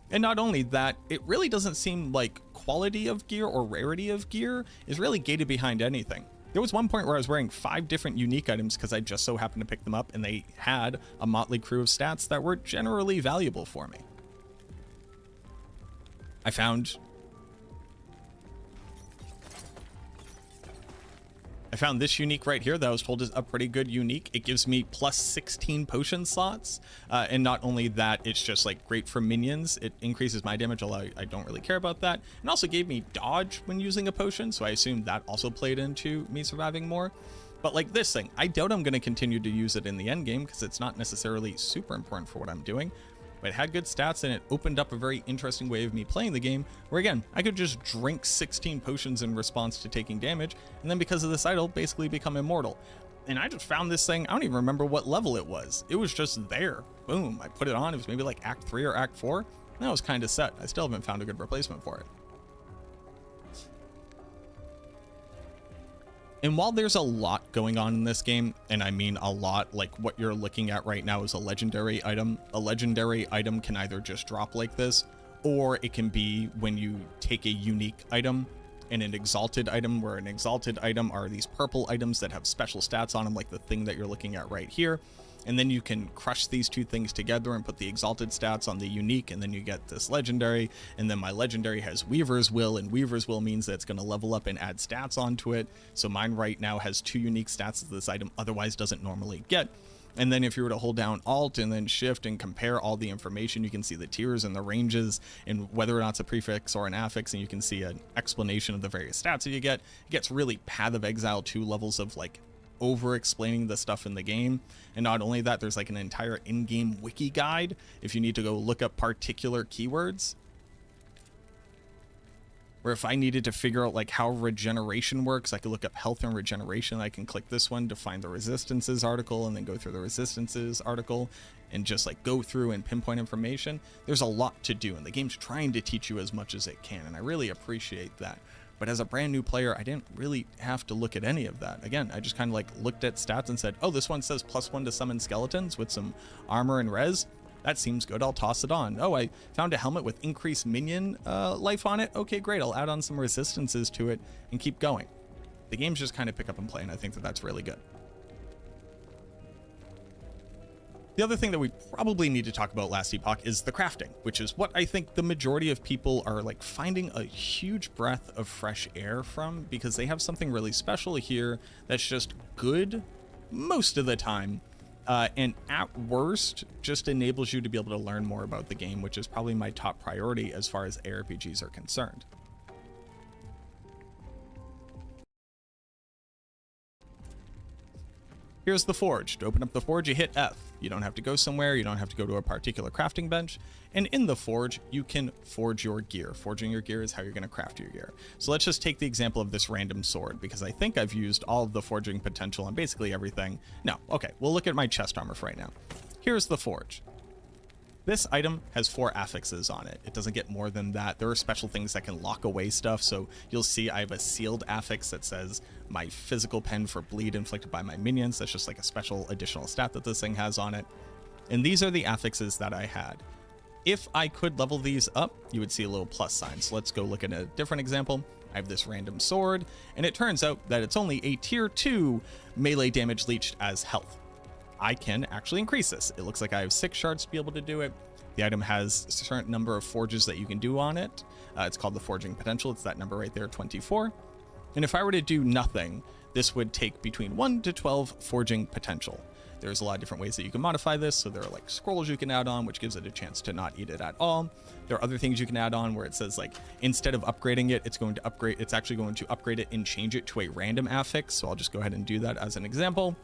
And not only that, it really doesn't seem like quality of gear or rarity of gear is really gated behind anything. There was one point where I was wearing 5 different unique items because I just so happened to pick them up and they had a motley crew of stats that were generally valuable for me. I found this unique right here that I was told is a pretty good unique. It gives me plus 16 potion slots. And not only that, it's just like great for minions. It increases my damage, although I don't really care about that. And also gave me dodge when using a potion. So I assume that also played into me surviving more. But like this thing, I doubt I'm going to continue to use it in the end game because it's not necessarily super important for what I'm doing. But it had good stats and it opened up a very interesting way of me playing the game where again, I could just drink 16 potions in response to taking damage and then because of this idol basically become immortal. And I just found this thing, I don't even remember what level it was. It was just there. Boom, I put it on, it was maybe like Act 3 or Act 4. And that was kind of set. I still haven't found a good replacement for it. And while there's a lot going on in this game, and I mean a lot, like what you're looking at right now is a legendary item. A legendary item can either just drop like this, or it can be when you take a unique item and an exalted item, where an exalted item are these purple items that have special stats on them, like the thing that you're looking at right here. And then you can crush these two things together and put the exalted stats on the unique, and then you get this legendary. And then my legendary has Weaver's Will, and Weaver's Will means that it's going to level up and add stats onto it. So mine right now has 2 unique stats that this item otherwise doesn't normally get. And then if you were to hold down Alt and then Shift and compare all the information, you can see the tiers and the ranges and whether or not it's a prefix or an affix, and you can see an explanation of the various stats that you get. It gets really Path of Exile 2 levels of like over explaining the stuff in the game. And not only that, there's like an entire in-game wiki guide if you need to go look up particular keywords, where if I needed to figure out like how regeneration works, I could look up health and regeneration. I can click this one to find the resistances article and then go through the resistances article and just like go through and pinpoint information. There's a lot to do and the game's trying to teach you as much as it can, and I really appreciate that. But as a brand new player, I didn't really have to look at any of that. Again, I just kind of like looked at stats and said, oh, this one says +1 to summon skeletons with some armor and res. That seems good, I'll toss it on. Oh, I found a helmet with increased minion life on it. Okay, great, I'll add on some resistances to it and keep going. The game's just kind of pick up and play, and I think that that's really good. The other thing that we probably need to talk about last Epoch is the crafting, which is what I think the majority of people are like finding a huge breath of fresh air from, because they have something really special here that's just good most of the time. And at worst, just enables you to be able to learn more about the game, which is probably my top priority as far as ARPGs are concerned. Here's the Forge. To open up the Forge, you hit F. You don't have to go somewhere, you don't have to go to a particular crafting bench. And in the Forge, you can forge your gear. Forging your gear is how you're going to craft your gear. So let's just take the example of this random sword, because I think I've used all of the forging potential on basically everything. No, okay, we'll look at my chest armor for right now. Here's the Forge. This item has 4 affixes on it. It doesn't get more than that. There are special things that can lock away stuff. So you'll see I have a sealed affix that says my physical pen for bleed inflicted by my minions. That's just like a special additional stat that this thing has on it. And these are the affixes that I had. If I could level these up, you would see a little plus sign. So let's go look at a different example. I have this random sword, and it turns out that it's only a tier 2 melee damage leached as health. I can actually increase this. It looks like I have 6 shards to be able to do it. The item has a certain number of forges that you can do on it. It's called the forging potential. It's that number right there, 24. And if I were to do nothing, this would take between 1 to 12 forging potential. There's a lot of different ways that you can modify this. So there are like scrolls you can add on, which gives it a chance to not eat it at all. There are other things you can add on where it says like, instead of upgrading it, it's actually going to upgrade it and change it to a random affix. So I'll just go ahead and do that as an example.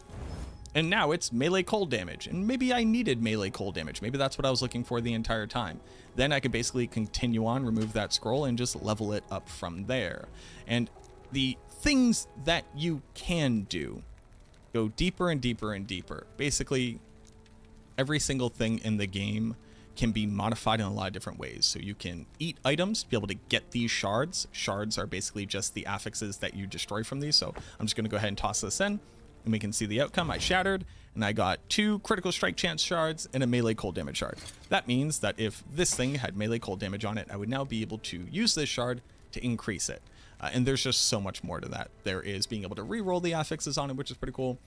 And now it's melee cold damage, and maybe I needed melee cold damage. Maybe that's what I was looking for the entire time. Then I could basically continue on, remove that scroll, and just level it up from there. And the things that you can do go deeper and deeper and deeper. Basically, every single thing in the game can be modified in a lot of different ways. So you can eat items to be able to get these shards. Shards are basically just the affixes that you destroy from these. So I'm just going to go ahead and toss this in, and we can see the outcome. I shattered, and I got 2 critical strike chance shards and a melee cold damage shard. That means that if this thing had melee cold damage on it, I would now be able to use this shard to increase it. And there's just so much more to that. There is being able to re-roll the affixes on it, which is pretty cool.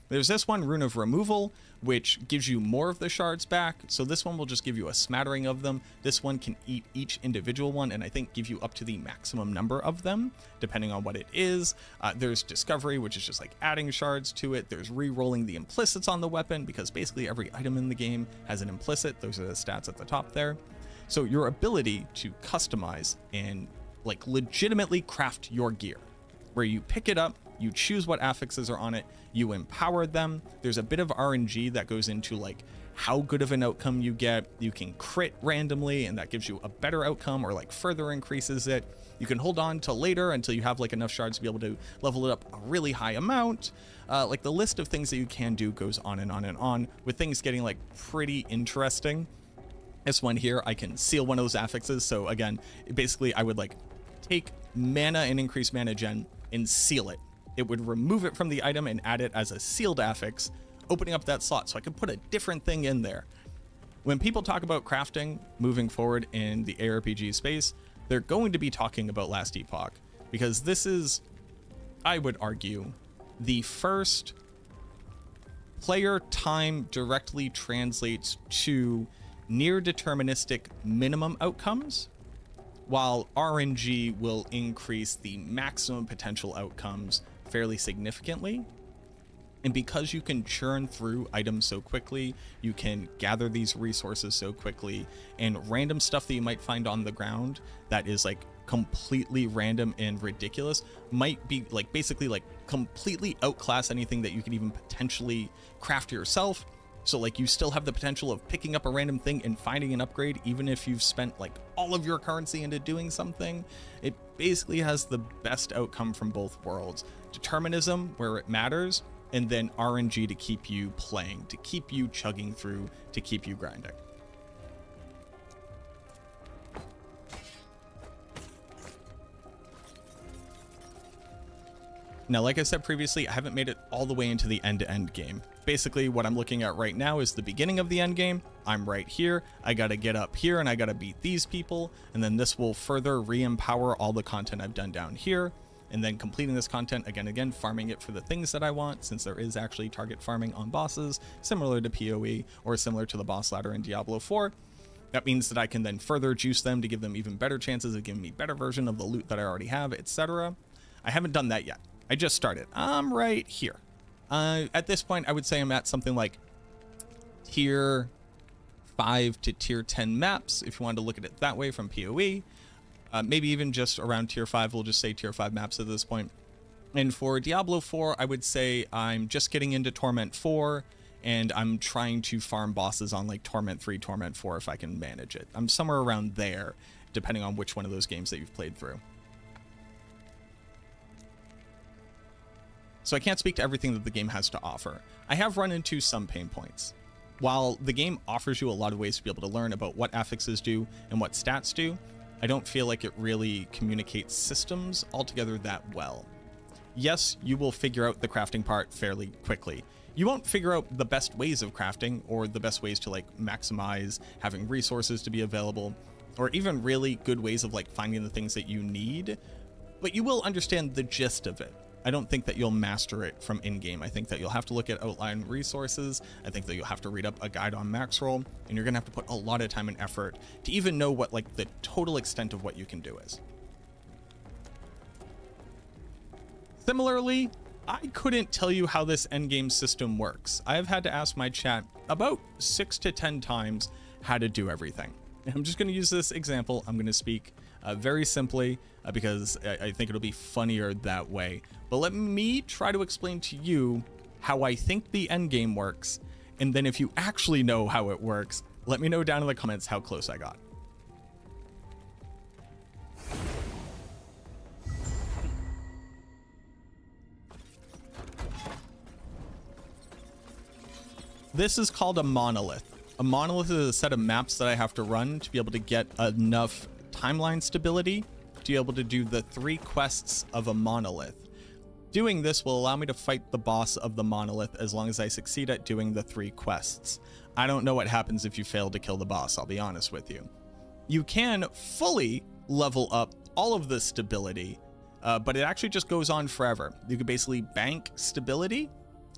There's this one, Rune of Removal, which gives you more of the shards back. So this one will just give you a smattering of them. This one can eat each individual one, and I think give you up to the maximum number of them, depending on what it is. There's Discovery, which is just like adding shards to it. There's re-rolling the implicits on the weapon, because basically every item in the game has an implicit. Those are the stats at the top there. So your ability to customize and like legitimately craft your gear, where you pick it up, you choose what affixes are on it, you empower them. There's a bit of RNG that goes into like how good of an outcome you get. You can crit randomly, and that gives you a better outcome or like further increases it. You can hold on to later until you have like enough shards to be able to level it up a really high amount. Like the list of things that you can do goes on and on and on, with things getting like pretty interesting. This one here, I can seal one of those affixes. So again, basically I would like take mana and increase mana gen and seal it. It would remove it from the item and add it as a sealed affix, opening up that slot so I can put a different thing in there. When people talk about crafting moving forward in the ARPG space, they're going to be talking about Last Epoch, because this is, I would argue, the first player time directly translates to near deterministic minimum outcomes, while RNG will increase the maximum potential outcomes fairly significantly. And because you can churn through items so quickly, you can gather these resources so quickly, and random stuff that you might find on the ground that is like completely random and ridiculous might be like basically like completely outclass anything that you could even potentially craft yourself. So like you still have the potential of picking up a random thing and finding an upgrade, even if you've spent like all of your currency into doing something. It basically has the best outcome from both worlds. Determinism where it matters, and then RNG to keep you playing, to keep you chugging through, to keep you grinding. Now, like I said previously, I haven't made it all the way into the end-to-end game. Basically, what I'm looking at right now is the beginning of the end game. I'm right here. I gotta get up here and I gotta beat these people. And then this will further re-empower all the content I've done down here. And then completing this content again, farming it for the things that I want, since there is actually target farming on bosses, similar to PoE or similar to the boss ladder in Diablo 4. That means that I can then further juice them to give them even better chances of giving me better version of the loot that I already have, etc. I haven't done that yet. I just started. I'm right here. At this point, I would say I'm at something like tier 5 to tier 10 maps, if you wanted to look at it that way from PoE. Maybe even just around tier 5, we'll just say tier 5 maps at this point. And for Diablo 4, I would say I'm just getting into Torment 4, and I'm trying to farm bosses on like Torment 3, Torment 4 if I can manage it. I'm somewhere around there, depending on which one of those games that you've played through. So I can't speak to everything that the game has to offer. I have run into some pain points. While the game offers you a lot of ways to be able to learn about what affixes do and what stats do, I don't feel like it really communicates systems altogether that well. Yes, you will figure out the crafting part fairly quickly. You won't figure out the best ways of crafting or the best ways to like maximize having resources to be available, or even really good ways of like finding the things that you need, but you will understand the gist of it. I don't think that you'll master it from in-game. I think that you'll have to look at outline resources. I think that you'll have to read up a guide on max roll, and you're gonna have to put a lot of time and effort to even know what like the total extent of what you can do is. Similarly, I couldn't tell you how this endgame system works. I've had to ask my chat about 6 to 10 times how to do everything. And I'm just gonna use this example. I'm gonna speak very simply because I think it'll be funnier that way. But let me try to explain to you how I think the end game works, and then if you actually know how it works, let me know down in the comments how close I got. This is called a monolith. A monolith is a set of maps that I have to run to be able to get enough timeline stability to be able to do the 3 quests of a monolith. Doing this will allow me to fight the boss of the monolith as long as I succeed at doing the 3 quests. I don't know what happens if you fail to kill the boss, I'll be honest with you. You can fully level up all of the stability, but it actually just goes on forever. You can basically bank stability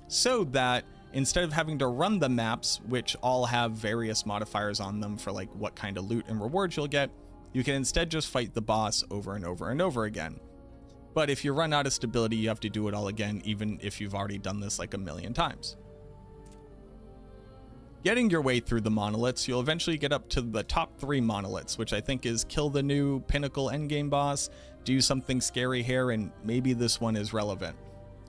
so that instead of having to run the maps, which all have various modifiers on them for like what kind of loot and rewards you'll get, you can instead just fight the boss over and over and over again. But if you run out of stability, you have to do it all again, even if you've already done this like a million times. Getting your way through the monoliths, you'll eventually get up to the top 3 monoliths, which I think is kill the new pinnacle endgame boss, do something scary here, and maybe this one is relevant.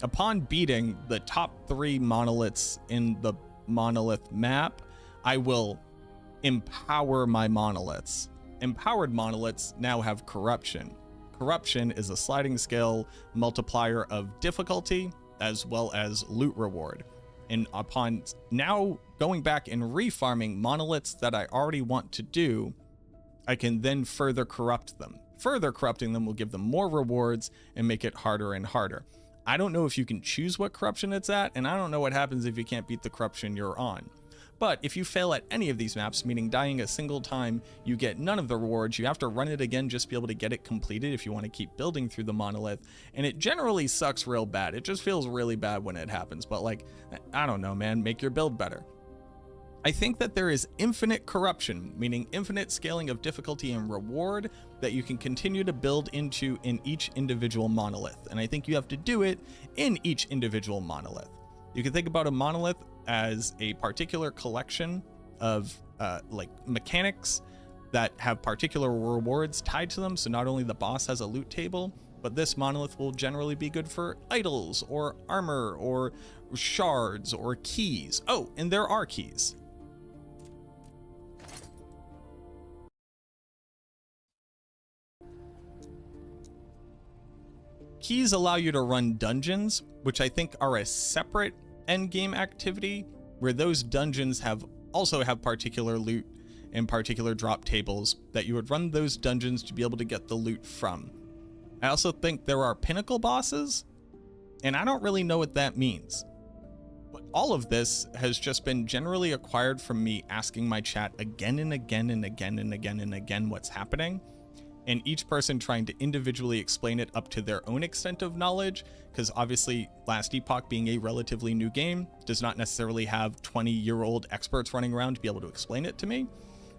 Upon beating the top 3 monoliths in the monolith map, I will empower my monoliths. Empowered monoliths now have corruption. Corruption is a sliding scale multiplier of difficulty as well as loot reward. And upon now going back and refarming monoliths that I already want to do, I can then further corrupt them. Further corrupting them will give them more rewards and make it harder and harder. I don't know if you can choose what corruption it's at, and I don't know what happens if you can't beat the corruption you're on. But if you fail at any of these maps, meaning dying a single time, you get none of the rewards. You have to run it again just to be able to get it completed if you want to keep building through the monolith. And it generally sucks real bad. It just feels really bad when it happens. But like, I don't know, man, make your build better. I think that there is infinite corruption, meaning infinite scaling of difficulty and reward that you can continue to build into in each individual monolith. And I think you have to do it in each individual monolith. You can think about a monolith as a particular collection of like mechanics that have particular rewards tied to them. So not only the boss has a loot table, but this monolith will generally be good for idols or armor or shards or keys. Oh, and there are keys. Keys allow you to run dungeons, which I think are a separate endgame activity, where those dungeons also have particular loot and particular drop tables that you would run those dungeons to be able to get the loot from. I also think there are pinnacle bosses, and I don't really know what that means. But all of this has just been generally acquired from me asking my chat again and again and again and again and again what's happening, and each person trying to individually explain it up to their own extent of knowledge, because obviously Last Epoch, being a relatively new game, does not necessarily have 20-year-old experts running around to be able to explain it to me.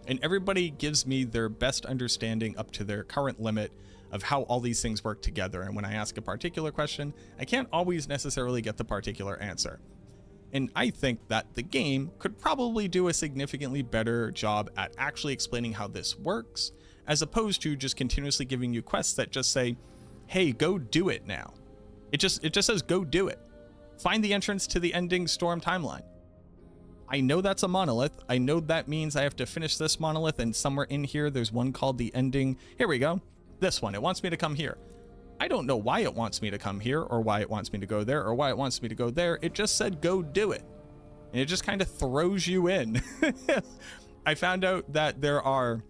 And everybody gives me their best understanding up to their current limit of how all these things work together. And when I ask a particular question, I can't always necessarily get the particular answer. And I think that the game could probably do a significantly better job at actually explaining how this works, as opposed to just continuously giving you quests that just say, hey, go do it now. It just says, go do it. Find the entrance to the ending storm timeline. I know that's a monolith. I know that means I have to finish this monolith, and somewhere in here, there's one called the ending. Here we go. This one, it wants me to come here. I don't know why it wants me to come here, or why it wants me to go there, or why it wants me to go there. It just said, go do it. And it just kind of throws you in. I found out that there are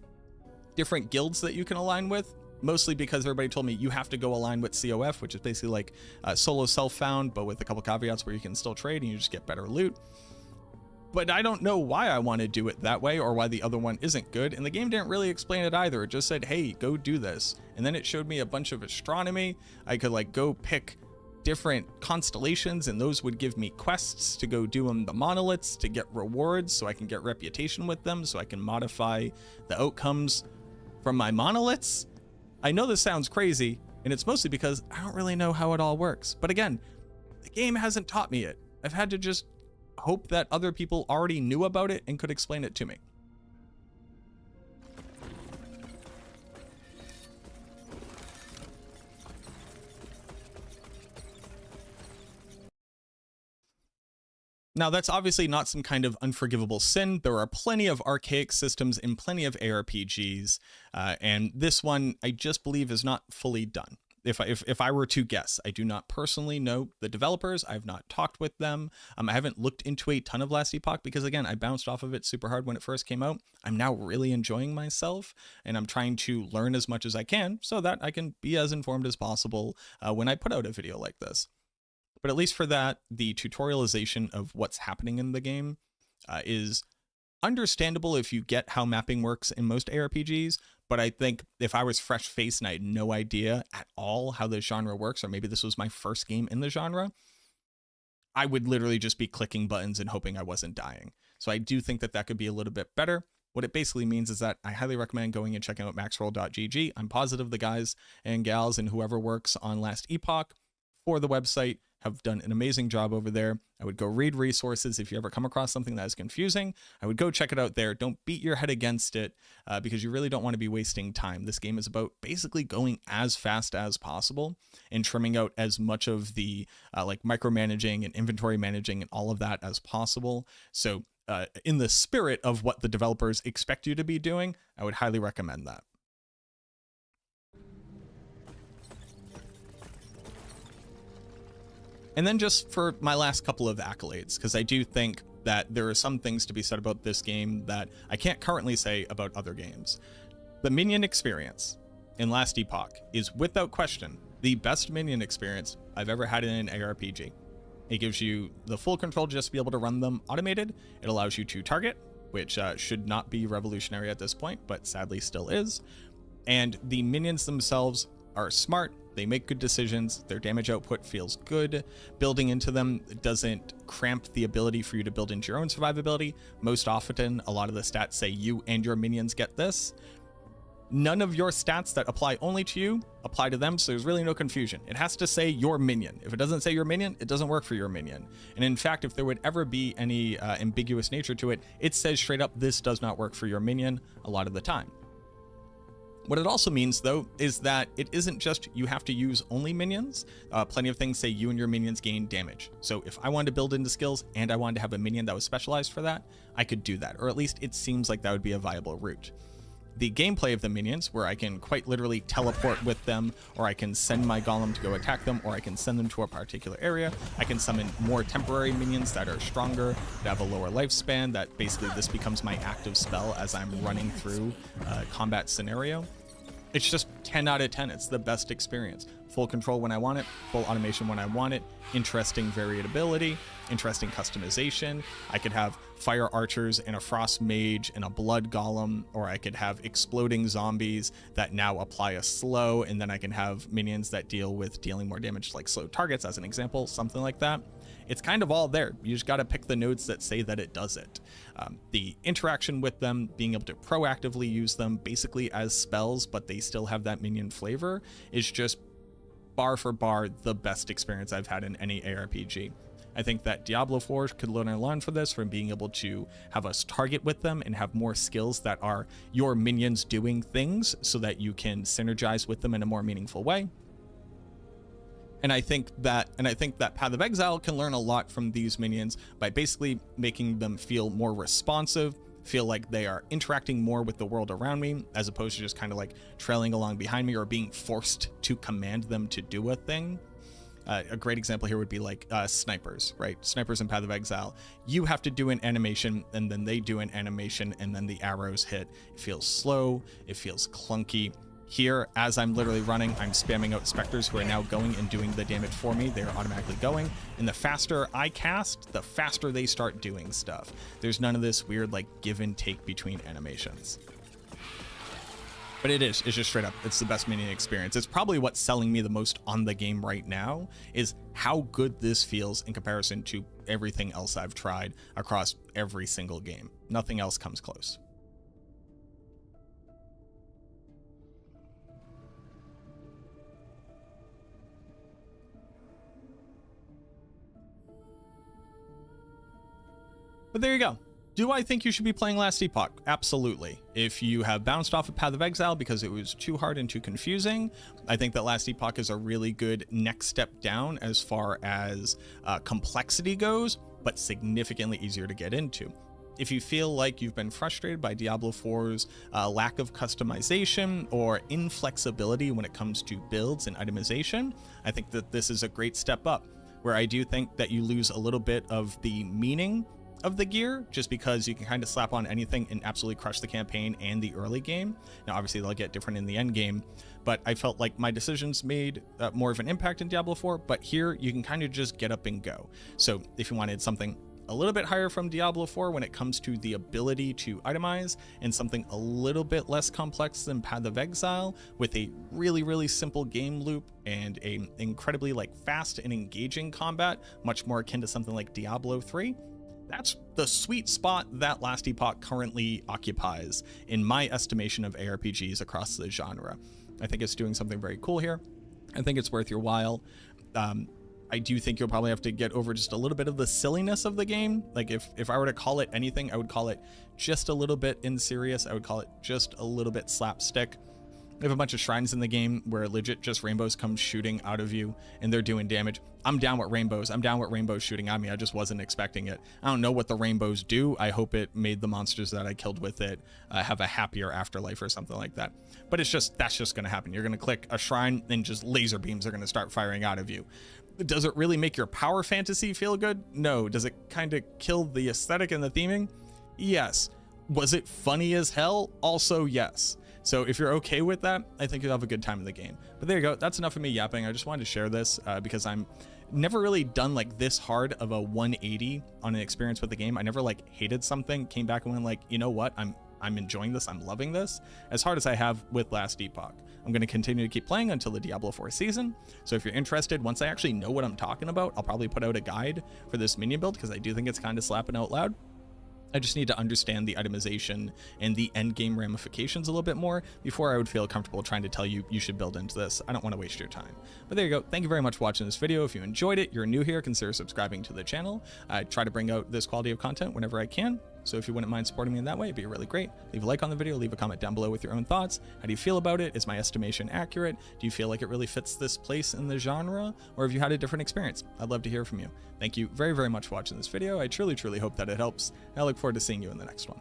different guilds that you can align with, mostly because everybody told me you have to go align with COF, which is basically like solo self-found, but with a couple caveats where you can still trade and you just get better loot. But I don't know why I want to do it that way, or why the other one isn't good, and the game didn't really explain it either. It just said, hey, go do this. And then it showed me a bunch of astronomy. I could like go pick different constellations, and those would give me quests to go do them, the monoliths, to get rewards so I can get reputation with them, so I can modify the outcomes from my monoliths. I know this sounds crazy, and it's mostly because I don't really know how it all works. But again, the game hasn't taught me it. I've had to just hope that other people already knew about it and could explain it to me. Now, that's obviously not some kind of unforgivable sin. There are plenty of archaic systems in plenty of ARPGs, and this one I just believe is not fully done. if I were to guess, I do not personally know the developers. I've not talked with them. I haven't looked into a ton of Last Epoch because, again, I bounced off of it super hard when it first came out. I'm now really enjoying myself, and I'm trying to learn as much as I can so that I can be as informed as possible when I put out a video like this. But at least for that, the tutorialization of what's happening in the game is understandable if you get how mapping works in most ARPGs. But I think if I was fresh-faced and I had no idea at all how the genre works, or maybe this was my first game in the genre, I would literally just be clicking buttons and hoping I wasn't dying. So I do think that that could be a little bit better. What it basically means is that I highly recommend going and checking out maxroll.gg. I'm positive the guys and gals and whoever works on Last Epoch for the website have done an amazing job over there. I would go read resources. If you ever come across something that is confusing, I would go check it out there. Don't beat your head against it because you really don't want to be wasting time. This game is about basically going as fast as possible and trimming out as much of the like micromanaging and inventory managing and all of that as possible. So in the spirit of what the developers expect you to be doing, I would highly recommend that. And then just for my last couple of accolades, because I do think that there are some things to be said about this game that I can't currently say about other games. The minion experience in Last Epoch is without question the best minion experience I've ever had in an ARPG. It gives you the full control just to be able to run them automated. It allows you to target, which should not be revolutionary at this point, but sadly still is. And the minions themselves are smart. They make good decisions. Their damage output feels good. Building into them doesn't cramp the ability for you to build into your own survivability. Most often, a lot of the stats say you and your minions get this. None of your stats that apply only to you apply to them, so there's really no confusion. It has to say your minion. If it doesn't say your minion, it doesn't work for your minion. And in fact, if there would ever be any ambiguous nature to it, it says straight up, this does not work for your minion a lot of the time. What it also means, though, is that it isn't just you have to use only minions. Plenty of things say you and your minions gain damage. So if I wanted to build into skills and I wanted to have a minion that was specialized for that, I could do that. Or at least it seems like that would be a viable route. The gameplay of the minions, where I can quite literally teleport with them, or I can send my golem to go attack them, or I can send them to a particular area. I can summon more temporary minions that are stronger, that have a lower lifespan, that basically this becomes my active spell as I'm running through a combat scenario. It's just 10 out of 10. It's the best experience. Full control when I want it, full automation when I want it, interesting variability, interesting customization. I could have fire archers and a frost mage and a blood golem, or I could have exploding zombies that now apply a slow, and then I can have minions that deal with dealing more damage like slow targets as an example, something like that. It's kind of all there. You just got to pick the nodes that say that it does it. The interaction with them, being able to proactively use them basically as spells, but they still have that minion flavor, is just bar for bar the best experience I've had in any ARPG. I think that Diablo 4 could learn a lot from this, from being able to have us target with them and have more skills that are your minions doing things so that you can synergize with them in a more meaningful way. And I think that Path of Exile can learn a lot from these minions by basically making them feel more responsive, feel like they are interacting more with the world around me, as opposed to just kind of like trailing along behind me or being forced to command them to do a thing. A great example here would be like snipers, right? Snipers in Path of Exile. You have to do an animation, and then they do an animation, and then the arrows hit. It feels slow. It feels clunky. Here, as I'm literally running, I'm spamming out specters who are now going and doing the damage for me. They're automatically going. And the faster I cast, the faster they start doing stuff. There's none of this weird like give and take between animations. But it's just straight up, it's the best minion experience. It's probably what's selling me the most on the game right now, is how good this feels in comparison to everything else I've tried across every single game. Nothing else comes close. But there you go. Do I think you should be playing Last Epoch? Absolutely. If you have bounced off of Path of Exile because it was too hard and too confusing, I think that Last Epoch is a really good next step down as far as complexity goes, but significantly easier to get into. if you feel like you've been frustrated by Diablo 4's lack of customization or inflexibility when it comes to builds and itemization, I think that this is a great step up, where I do think that you lose a little bit of the meaning of the gear just because you can kind of slap on anything and absolutely crush the campaign and the early game. Now obviously they'll get different in the end game, but I felt like my decisions made more of an impact in Diablo 4, but here you can kind of just get up and go. So if you wanted something a little bit higher from Diablo 4 when it comes to the ability to itemize, and something a little bit less complex than Path of Exile with a really simple game loop and a incredibly like fast and engaging combat, much more akin to something like Diablo 3, that's the sweet spot that Last Epoch currently occupies in my estimation of ARPGs across the genre. I think it's doing something very cool here. I think it's worth your while. I do think you'll probably have to get over just a little bit of the silliness of the game. Like if I were to call it anything, I would call it just a little bit inserious. I would call it just a little bit slapstick. We have a bunch of shrines in the game where legit just rainbows come shooting out of you and they're doing damage. I'm down with rainbows. I'm down with rainbows shooting at me. I just wasn't expecting it. I don't know what the rainbows do. I hope it made the monsters that I killed with it have a happier afterlife or something like that. But that's just going to happen. You're going to click a shrine and just laser beams are going to start firing out of you. Does it really make your power fantasy feel good? No. Does it kind of kill the aesthetic and the theming? Yes. Was it funny as hell? Also, yes. So if you're okay with that, I think you'll have a good time in the game. But there you go. That's enough of me yapping. I just wanted to share this because I'm never really done like this hard of a 180 on an experience with the game. I never like hated something, came back and went like, you know what? I'm enjoying this. I'm loving this as hard as I have with Last Epoch. I'm going to continue to keep playing until the Diablo 4 season. So if you're interested, once I actually know what I'm talking about, I'll probably put out a guide for this minion build because I do think it's kind of slapping out loud. I just need to understand the itemization and the end game ramifications a little bit more before I would feel comfortable trying to tell you you should build into this. I don't want to waste your time. But there you go. Thank you very much for watching this video. If you enjoyed it, you're new here, consider subscribing to the channel. I try to bring out this quality of content whenever I can. So if you wouldn't mind supporting me in that way, it'd be really great. Leave a like on the video, leave a comment down below with your own thoughts. How do you feel about it? Is my estimation accurate? Do you feel like it really fits this place in the genre? Or have you had a different experience? I'd love to hear from you. Thank you very much for watching this video. I truly hope that it helps. I look forward to seeing you in the next one.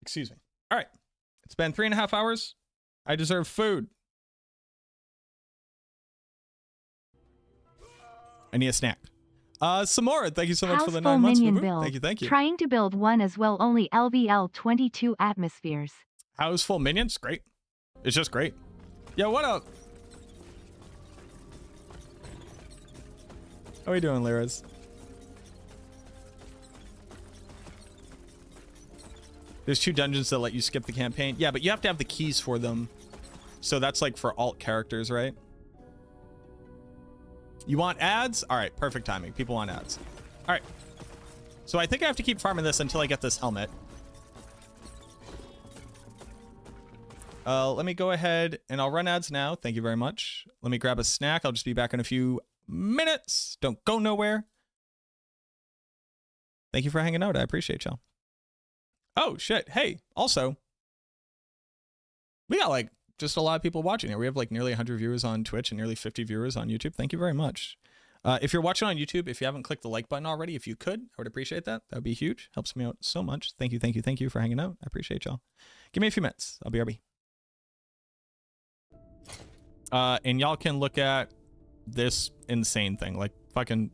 Excuse me. All right. It's been 3.5 hours. I deserve food. I need a snack. Samora, thank you so much for the 9 months. Minion build. Thank you. Trying to build one as well, only LVL 22 atmospheres. How's full minions? Great. It's just great. Yo, what up? How are we doing, Lyras? There's 2 dungeons that let you skip the campaign. Yeah, but you have to have the keys for them. So that's like for alt characters, right? You want ads? All right, perfect timing. People want ads. All right. So I think I have to keep farming this until I get this helmet. Let me go ahead and I'll run ads now. Thank you very much. Let me grab a snack. I'll just be back in a few minutes. Don't go nowhere. Thank you for hanging out. I appreciate y'all. Oh, shit. Hey, also, we got like just a lot of people watching here. We have like nearly 100 viewers on Twitch and nearly 50 viewers on YouTube. Thank you very much. If you're watching on YouTube, if you haven't clicked the like button already, if you could, I would appreciate that. That would be huge. Helps me out so much. Thank you for hanging out. I appreciate y'all. Give me a few minutes. I'll be RB. And y'all can look at this insane thing. Like fucking,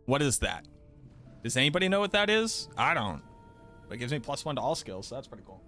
what is that? Does anybody know what that is? I don't. But it gives me +1 to all skills, so that's pretty cool.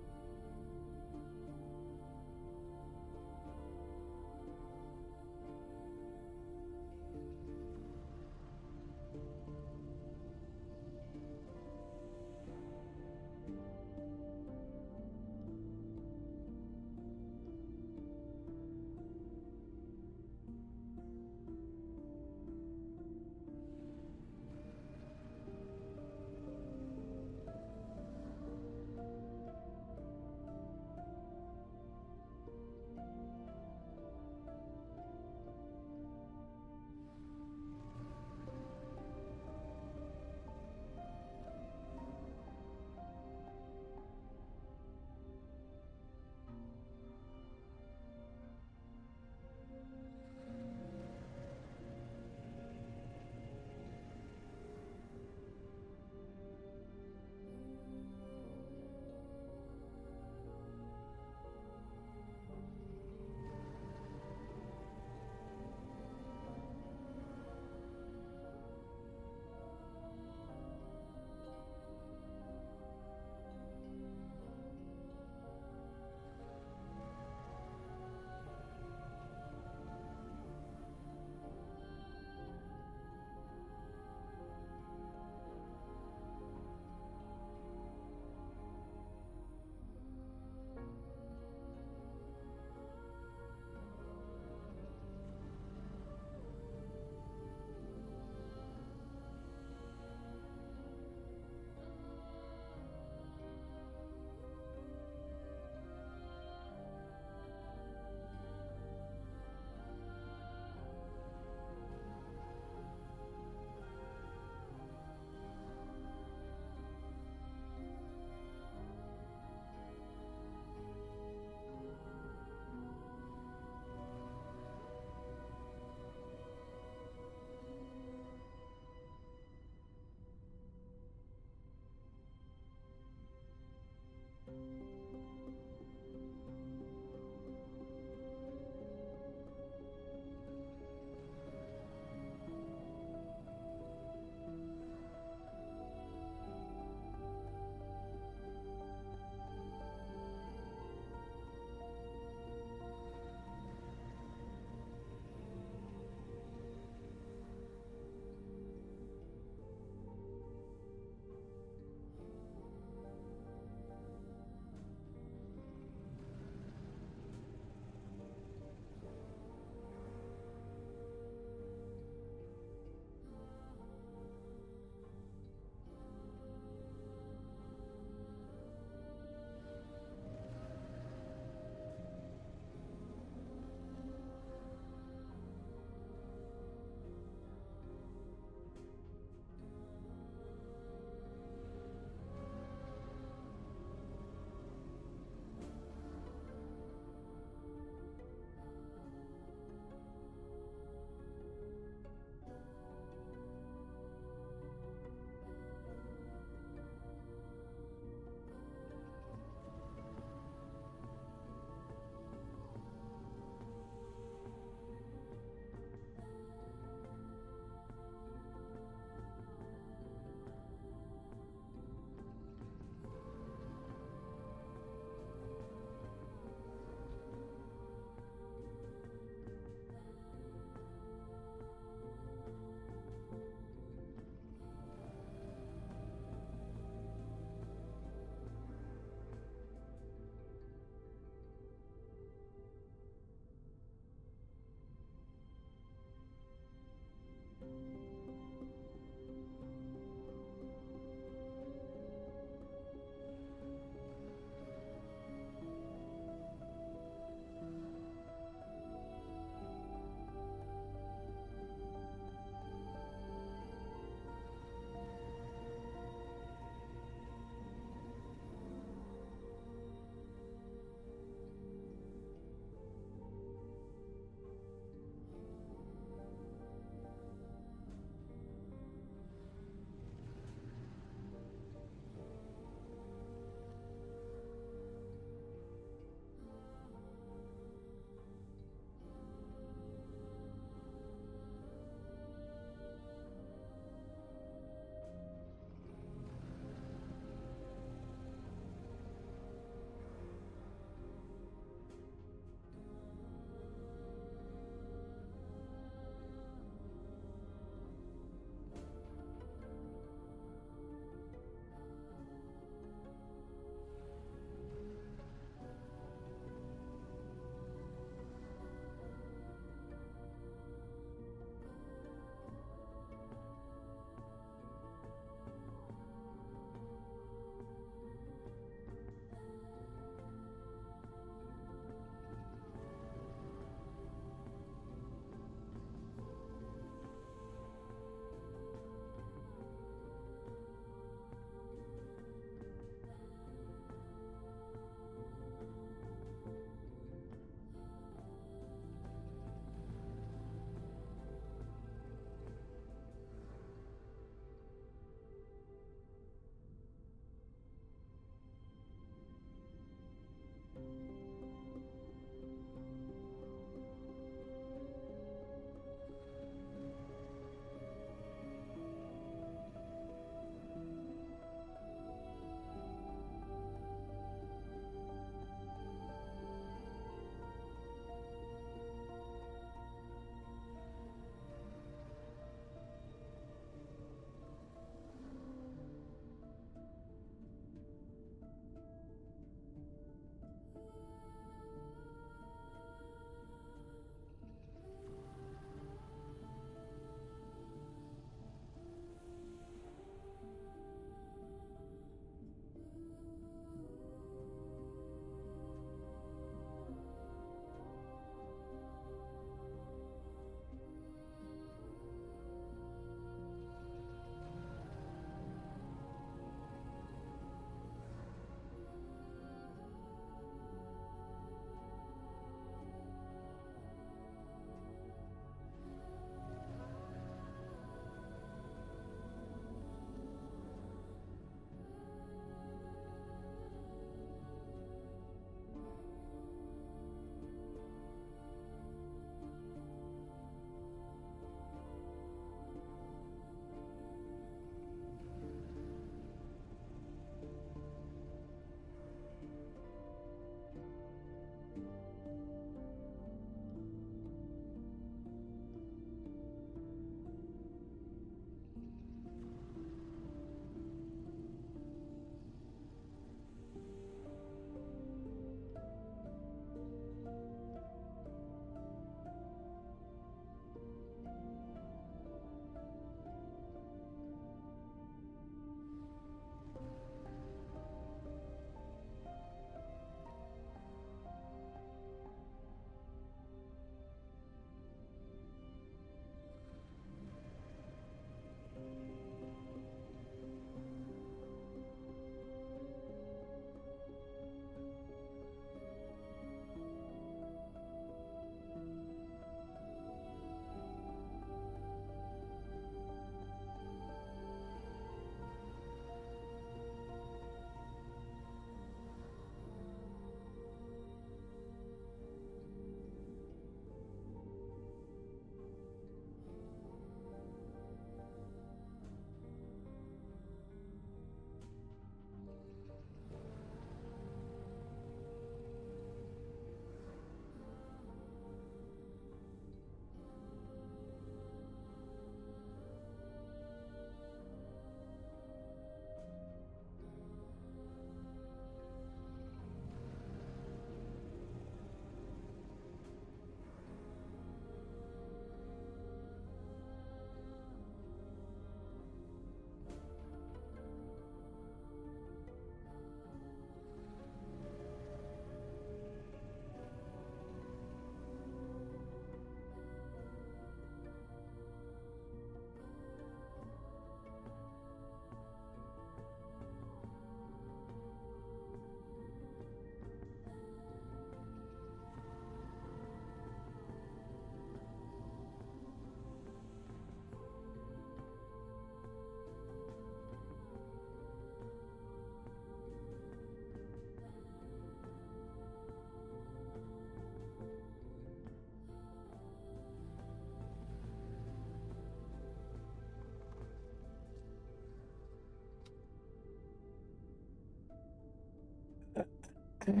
What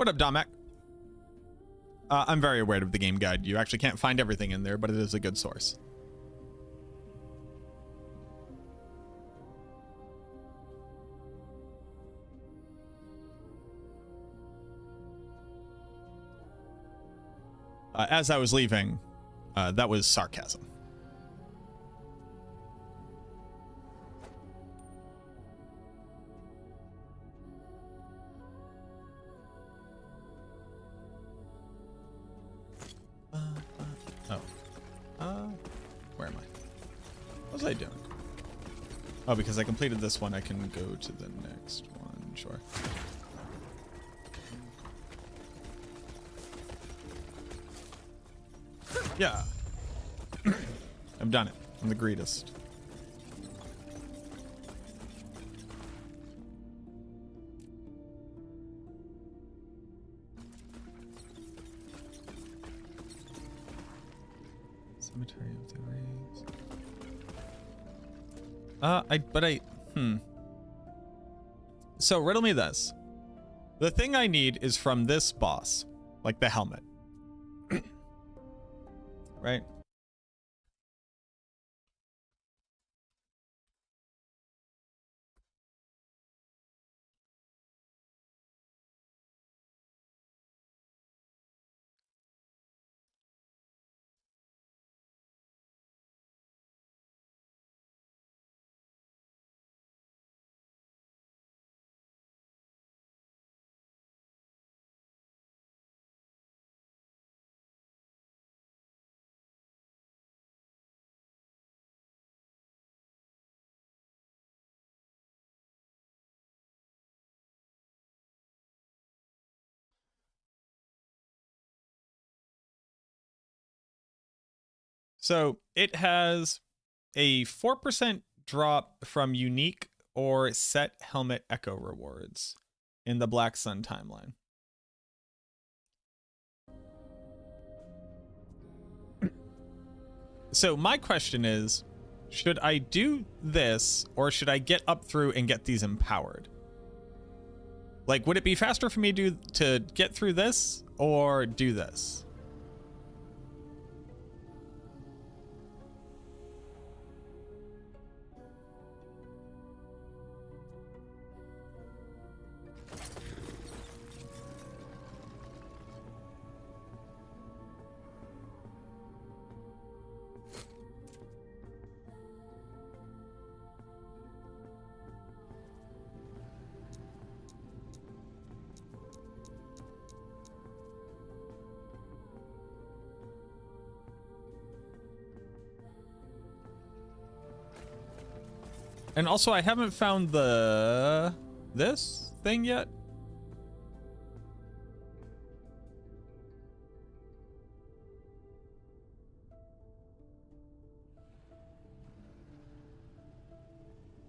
up, Domac? I'm very aware of the game guide. You actually can't find everything in there, but it is a good source. As I was leaving, that was sarcasm. Where am I? What was I doing? Oh, because I completed this one, I can go to the next one. Sure. Yeah. I've done it. I'm the greatest. Cemetery of the Wraith. So riddle me this. The thing I need is from this boss, like the helmet. Right? So it has a 4% drop from unique or set helmet echo rewards in the Black Sun timeline. So my question is, should I do this or should I get up through and get these empowered? Like, would it be faster for me to get through this or do this? And also, I haven't found this thing yet.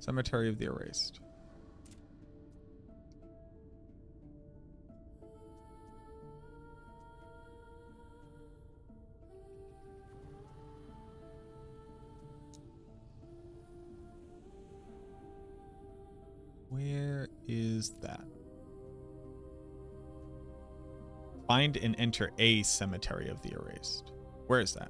Cemetery of the Erased. Where is that? Find and enter a Cemetery of the Erased. Where is that?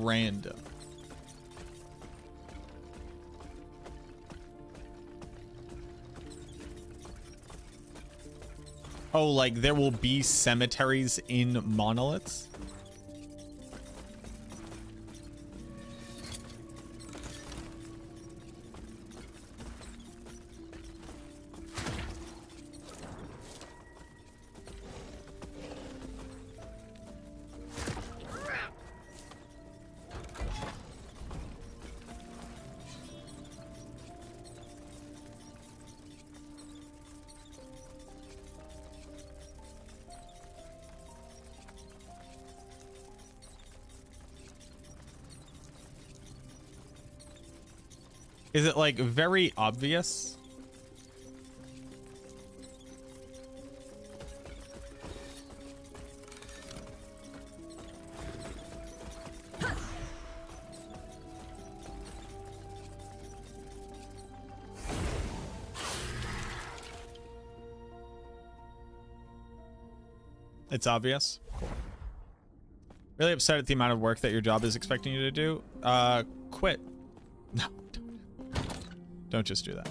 Random. Oh, like there will be cemeteries in Monoliths? Is it like very obvious? It's obvious. Really upset at the amount of work that your job is expecting you to do? Quit. No, don't just do that.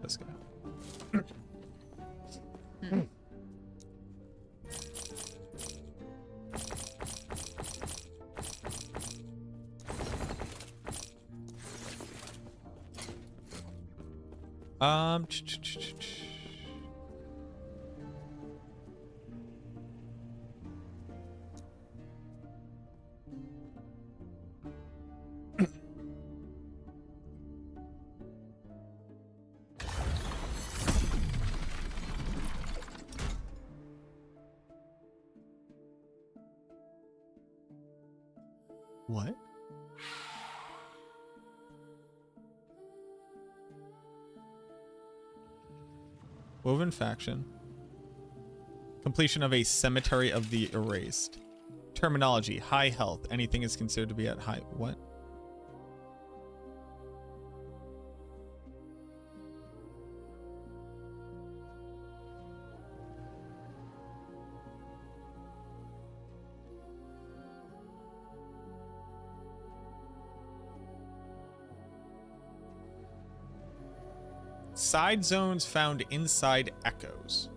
This guy. What? Woven faction. Completion of a cemetery of the erased. Terminology: high health. Anything is considered to be at high. What? Side zones found inside echoes.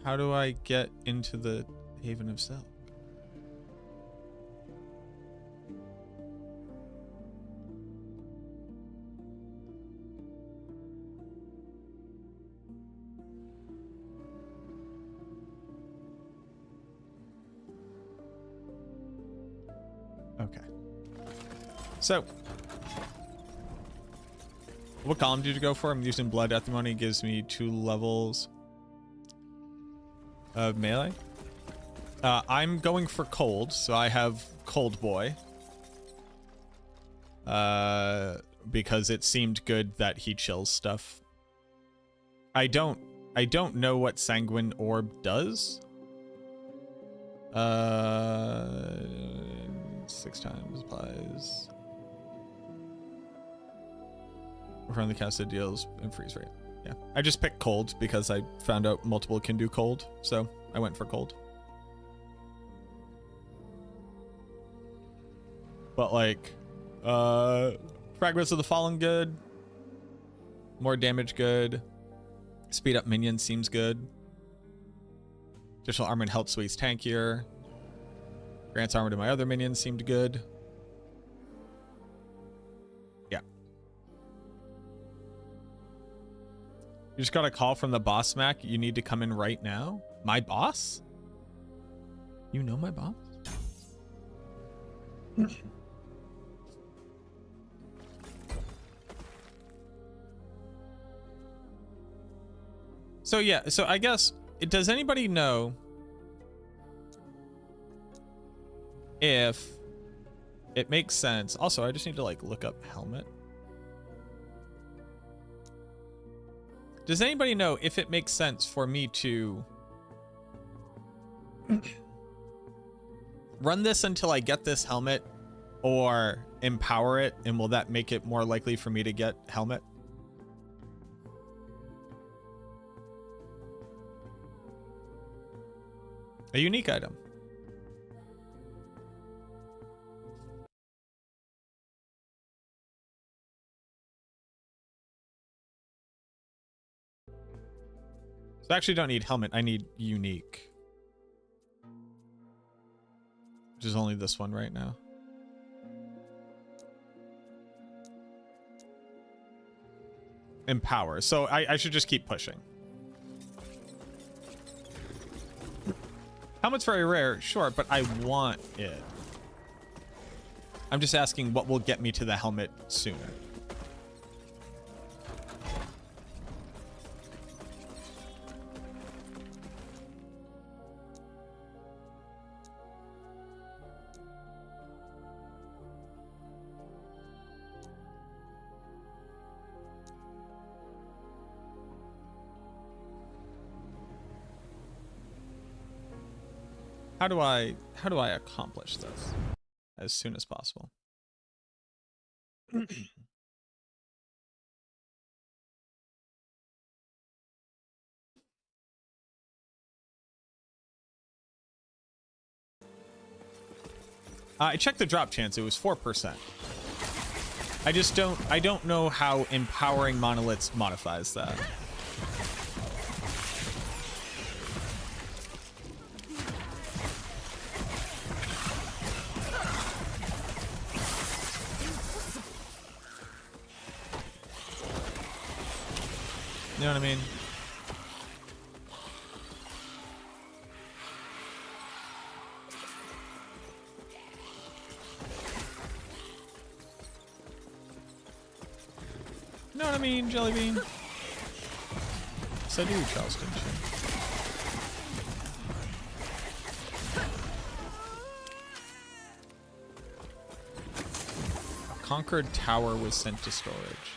How do I get into the Haven of Silk? Okay. So, what column did you go for? I'm using blood at the moment. Gives me 2 levels of melee. I'm going for cold, so I have Cold Boy. Because it seemed good that he chills stuff. I don't know what Sanguine Orb does. 6 times applies. From the casted deals and freeze rate. Yeah, I just picked cold because I found out multiple can do cold, so I went for cold. But like, Fragments of the Fallen good. More damage good. Speed up minions seems good. Additional armor and health sways tankier. Grants armor to my other minions seemed good. Yeah. You just got a call from the boss, Mac. You need to come in right now. My boss? You know my boss? So yeah, so I guess, does anybody know if it makes sense? Also, I just need to like look up helmet. Does anybody know if it makes sense for me to run this until I get this helmet or empower it, and will that make it more likely for me to get helmet? A unique item. So I actually don't need helmet. I need unique. Which is only this one right now. Empower. So I should just keep pushing. Helmet's very rare, sure, but I want it. I'm just asking what will get me to the helmet sooner. How do I accomplish this as soon as possible? I checked the drop chance. It was 4%. I don't know how empowering monoliths modifies that. You know what I mean? You know what I mean, Jellybean? Yes, I do, Charleston. A conquered tower was sent to storage.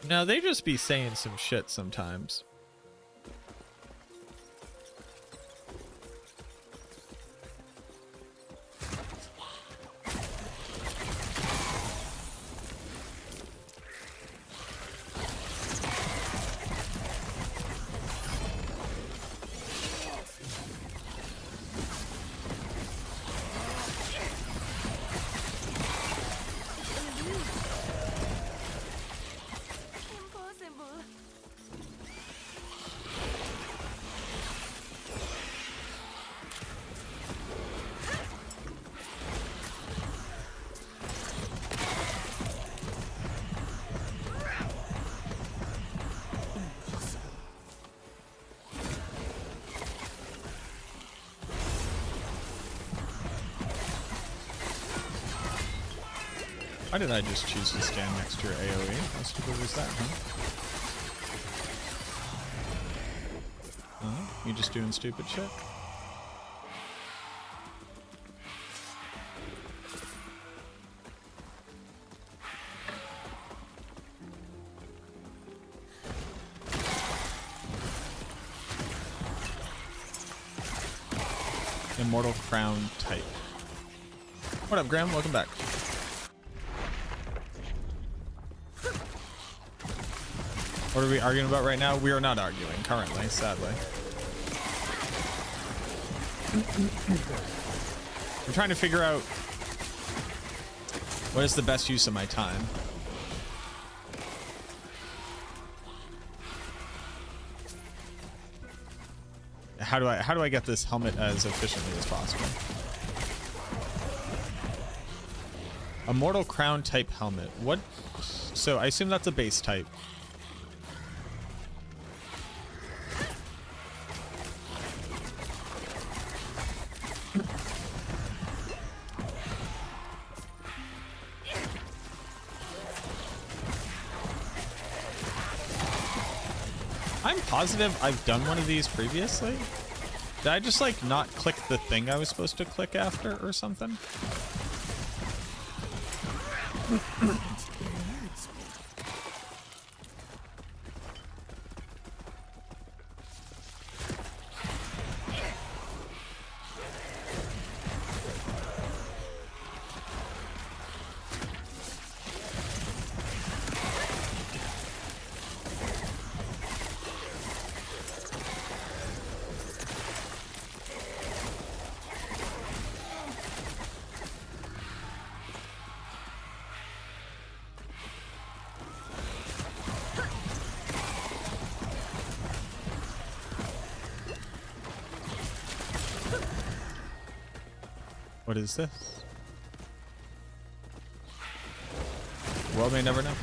No, they just be saying some shit sometimes. Why did I just choose to stand next to your AoE? How stupid was that, huh? You just doing stupid shit? Immortal Crown type. What up, Graham? Welcome back. What are we arguing about right now? We are not arguing currently, sadly. I'm trying to figure out what is the best use of my time. How do I get this helmet as efficiently as possible? Immortal Crown type helmet. What? So I assume that's a base type. Positive I've done one of these previously. Did I just like not click the thing I was supposed to click after or something? What is this? World may never know.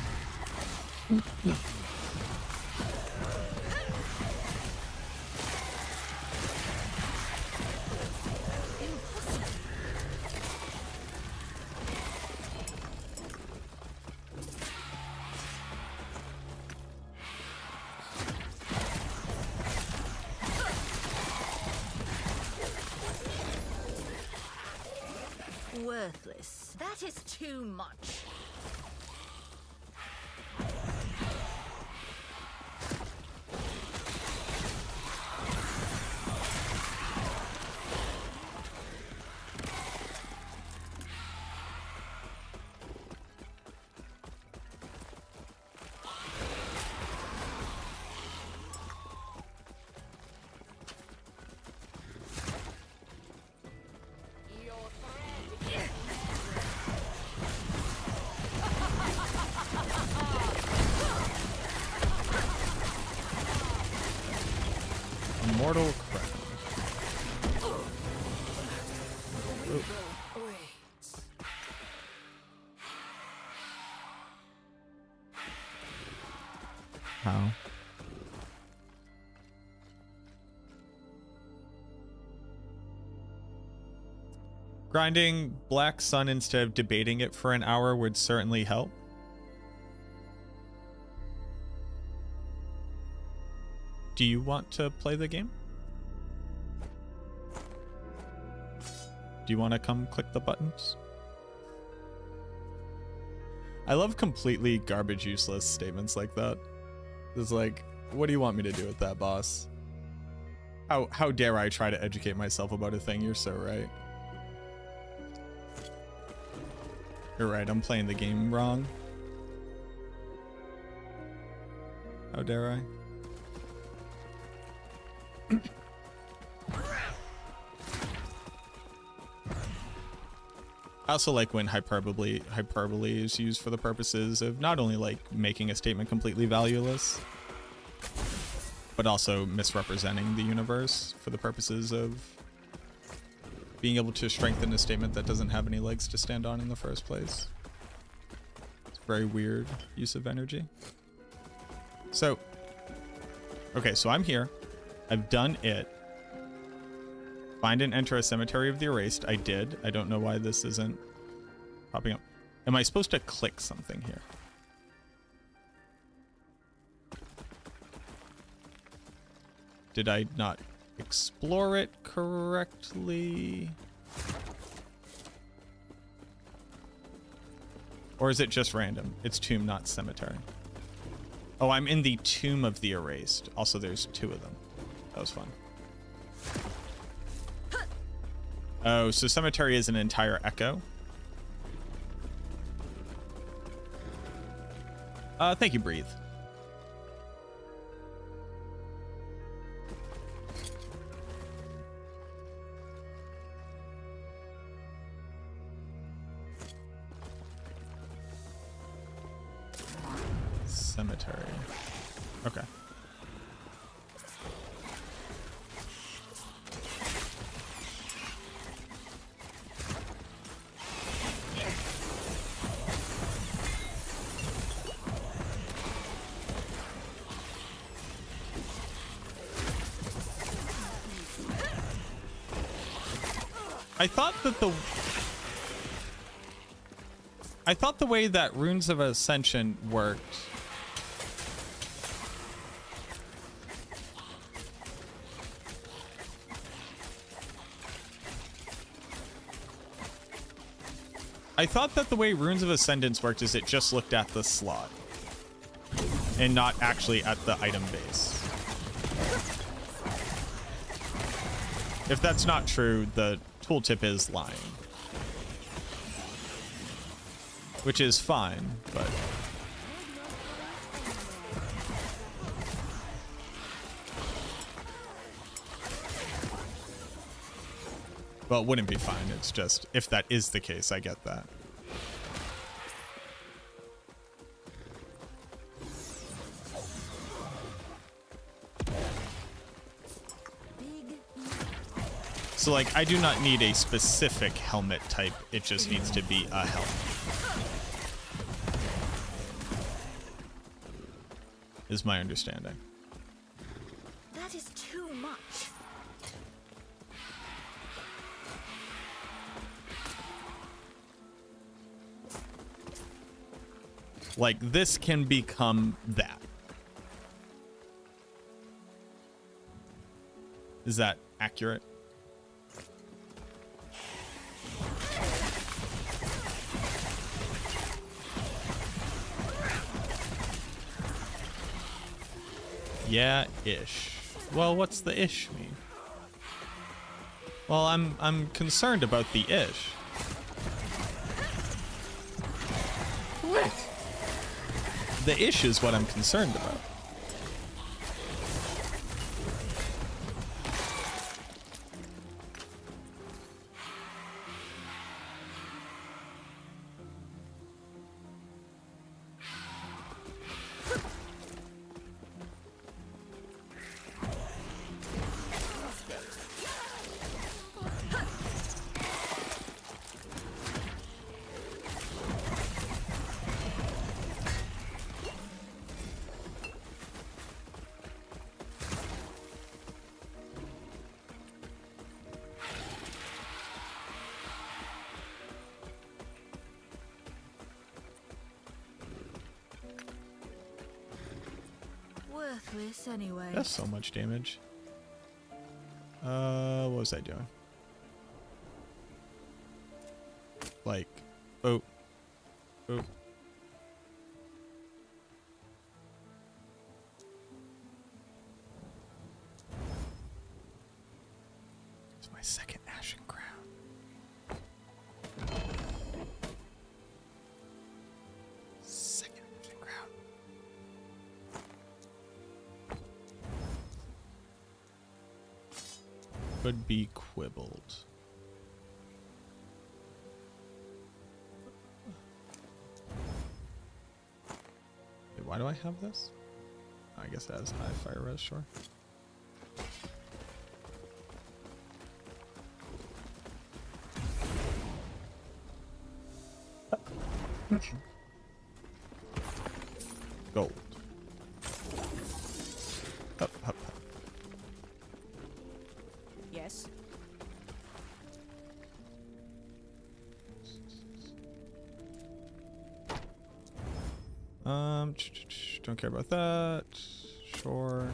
Worthless. That is too much. Immortal Crown. How? Grinding Black Sun instead of debating it for an hour would certainly help. Do you want to play the game? Do you want to come click the buttons? I love completely garbage useless statements like that. It's like, what do you want me to do with that, boss? How dare I try to educate myself about a thing? You're so right. You're right, I'm playing the game wrong. How dare I? I also like when hyperbole is used for the purposes of not only like making a statement completely valueless, but also misrepresenting the universe for the purposes of being able to strengthen a statement that doesn't have any legs to stand on in the first place. It's a very weird use of energy. So, okay, so I'm here. I've done it. Find and enter a cemetery of the erased. I did. I don't know why this isn't popping up. Am I supposed to click something here? Did I not explore it correctly? Or is it just random? It's tomb, not cemetery. Oh, I'm in the tomb of the erased. Also, there's 2 of them. That was fun. Oh, so cemetery is an entire echo. Thank you, Breathe. Cemetery. Okay. I thought the way that Runes of Ascension worked Runes of Ascendance worked is it just looked at the slot and not actually at the item base. If that's not true, the tooltip is lying. Which is fine, but... Well, it wouldn't be fine. It's just, if that is the case, I get that. So like, I do not need a specific helmet type. It just needs to be a helmet. Is my understanding. That is too much. Like, this can become that. Is that accurate? Yeah, ish. Well, what's the ish mean? Well, I'm concerned about the ish. What? The ish is what I'm concerned about. Worthless anyway. That's so much damage. What was I doing? Like, oh. It's my second Ashen Crown. Second Ashen Crown. Could be quibbled. Wait, why do I have this? I guess that has high fire res, sure. Gold. Up, up, up. Yes. Don't care about that. Sure.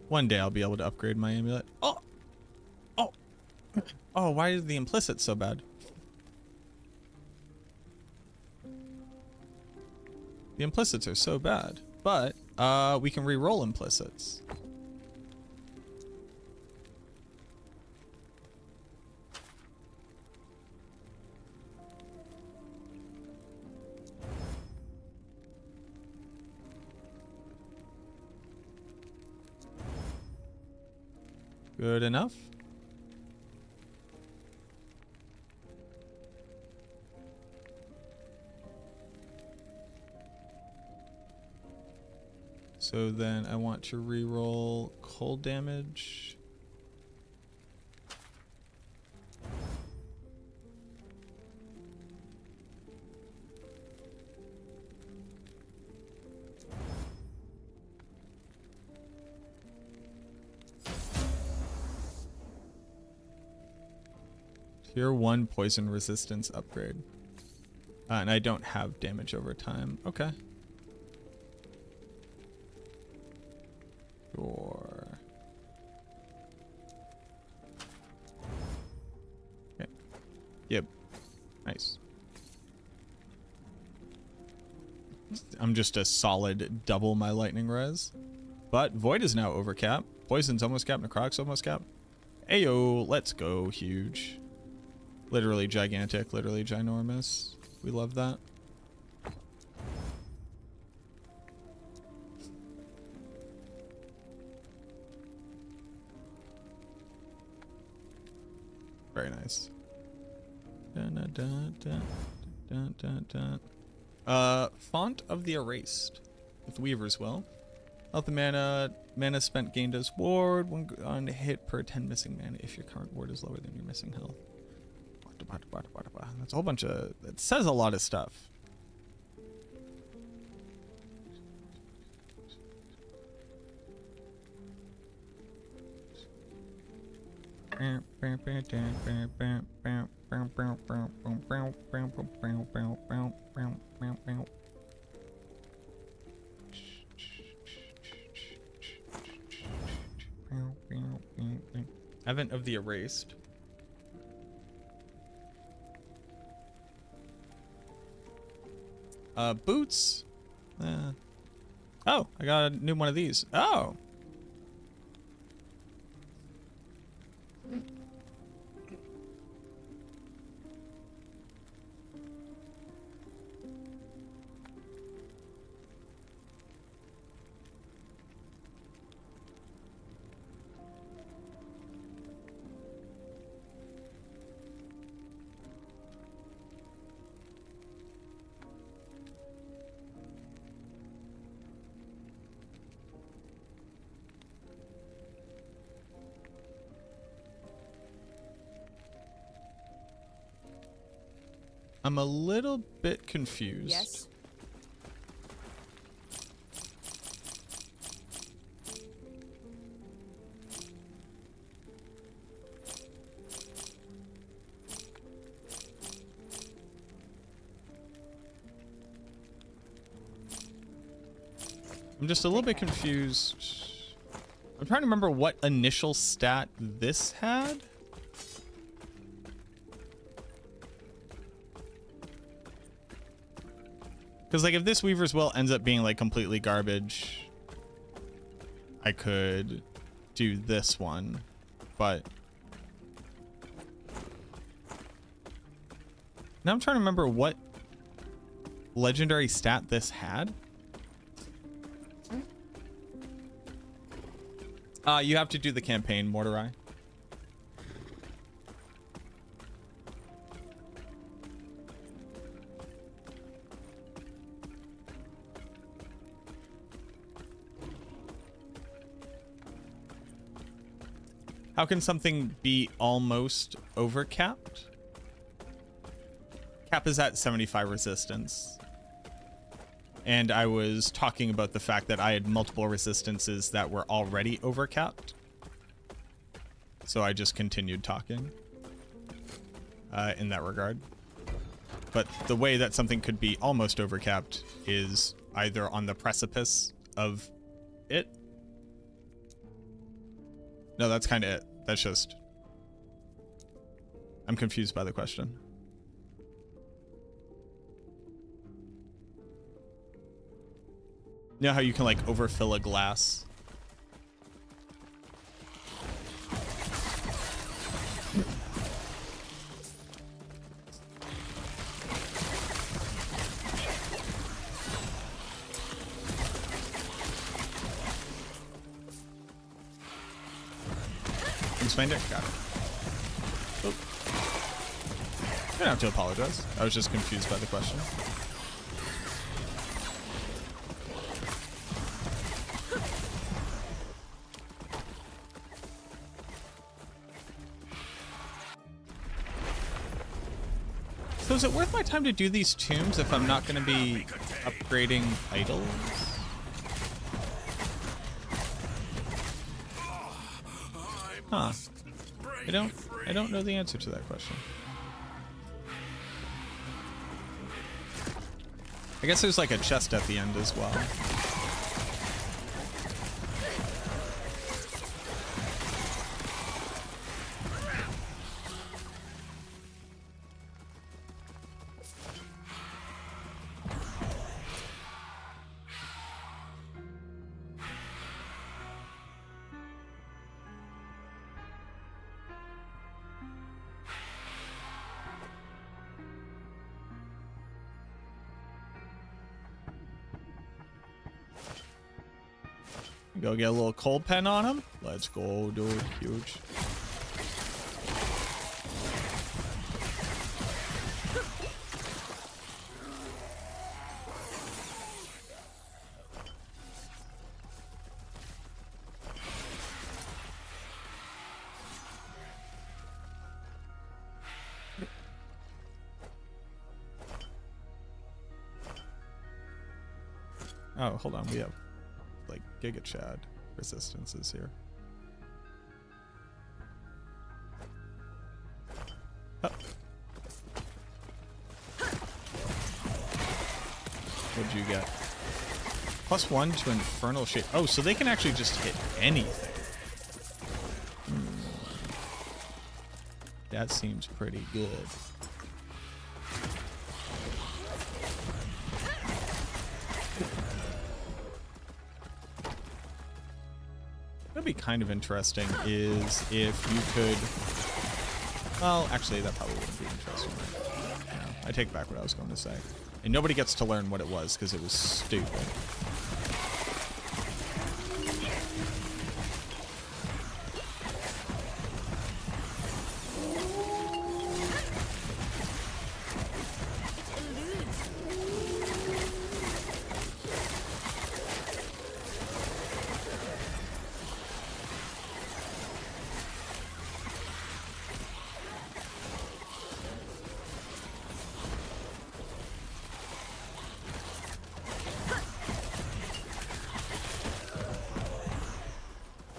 One day I'll be able to upgrade my amulet. Oh! Oh! Oh, why is the implicit so bad? The implicits are so bad. But, we can re-roll implicits. Good enough. So then I want to re-roll cold damage. Tier 1 poison resistance upgrade. And I don't have damage over time. Okay. Sure. Okay. Yep. Nice. I'm just a solid double my lightning res. But Void is now over cap. Poison's almost cap. Necrotic's almost cap. Ayo, let's go. Huge. Literally gigantic, literally ginormous. We love that. Very nice. Dun, dun, dun. Font of the Erased with Weaver's Will. Health and mana spent gained as ward. One on hit per 10 missing mana if your current ward is lower than your missing health. That's a whole bunch of. It says a lot of stuff. Advent of the Erased. Boots. Oh, I got a new one of these. Oh. I'm a little bit confused. Yes. I'm just a little bit confused. I'm trying to remember what initial stat this had. Because, like, if this Weaver's Will ends up being, like, completely garbage, I could do this one, but... Now I'm trying to remember what legendary stat this had. You have to do the campaign, Mortarai. How can something be almost overcapped? Cap is at 75 resistance. And I was talking about the fact that I had multiple resistances that were already overcapped. So I just continued talking in that regard. But the way that something could be almost overcapped is either on the precipice of it. No, that's kind of it. That's just... I'm confused by the question. You know how you can, like, overfill a glass? Explained it? Got it. Oh. You don't have to apologize. I was just confused by the question. So is it worth my time to do these tombs if I'm not going to be upgrading idols? Huh. I don't know the answer to that question. I guess there's like a chest at the end as well. Go get a little cold pen on him. Let's go, dude. Huge. Oh, hold on. We have like Giga Chad resistances here. Oh. What'd you get? +1 to Infernal Shape. Oh, so they can actually just hit anything. That seems pretty good. What'd be kind of interesting is if you could... Well, actually, that probably wouldn't be interesting. Right? No, I take back what I was going to say. And nobody gets to learn what it was because it was stupid.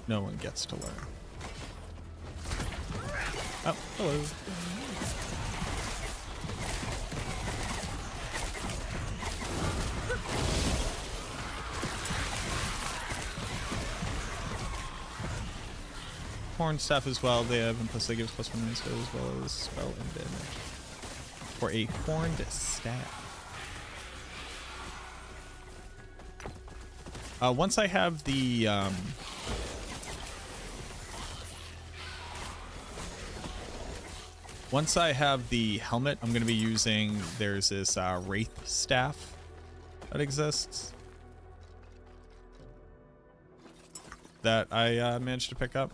No one gets to learn. Oh, hello. Horn staff as well. They have, and plus they give us +1 as well as spell and damage. For a horned staff. Once I have the once I have the helmet, I'm going to be using, there's this Wraith staff that exists that I managed to pick up.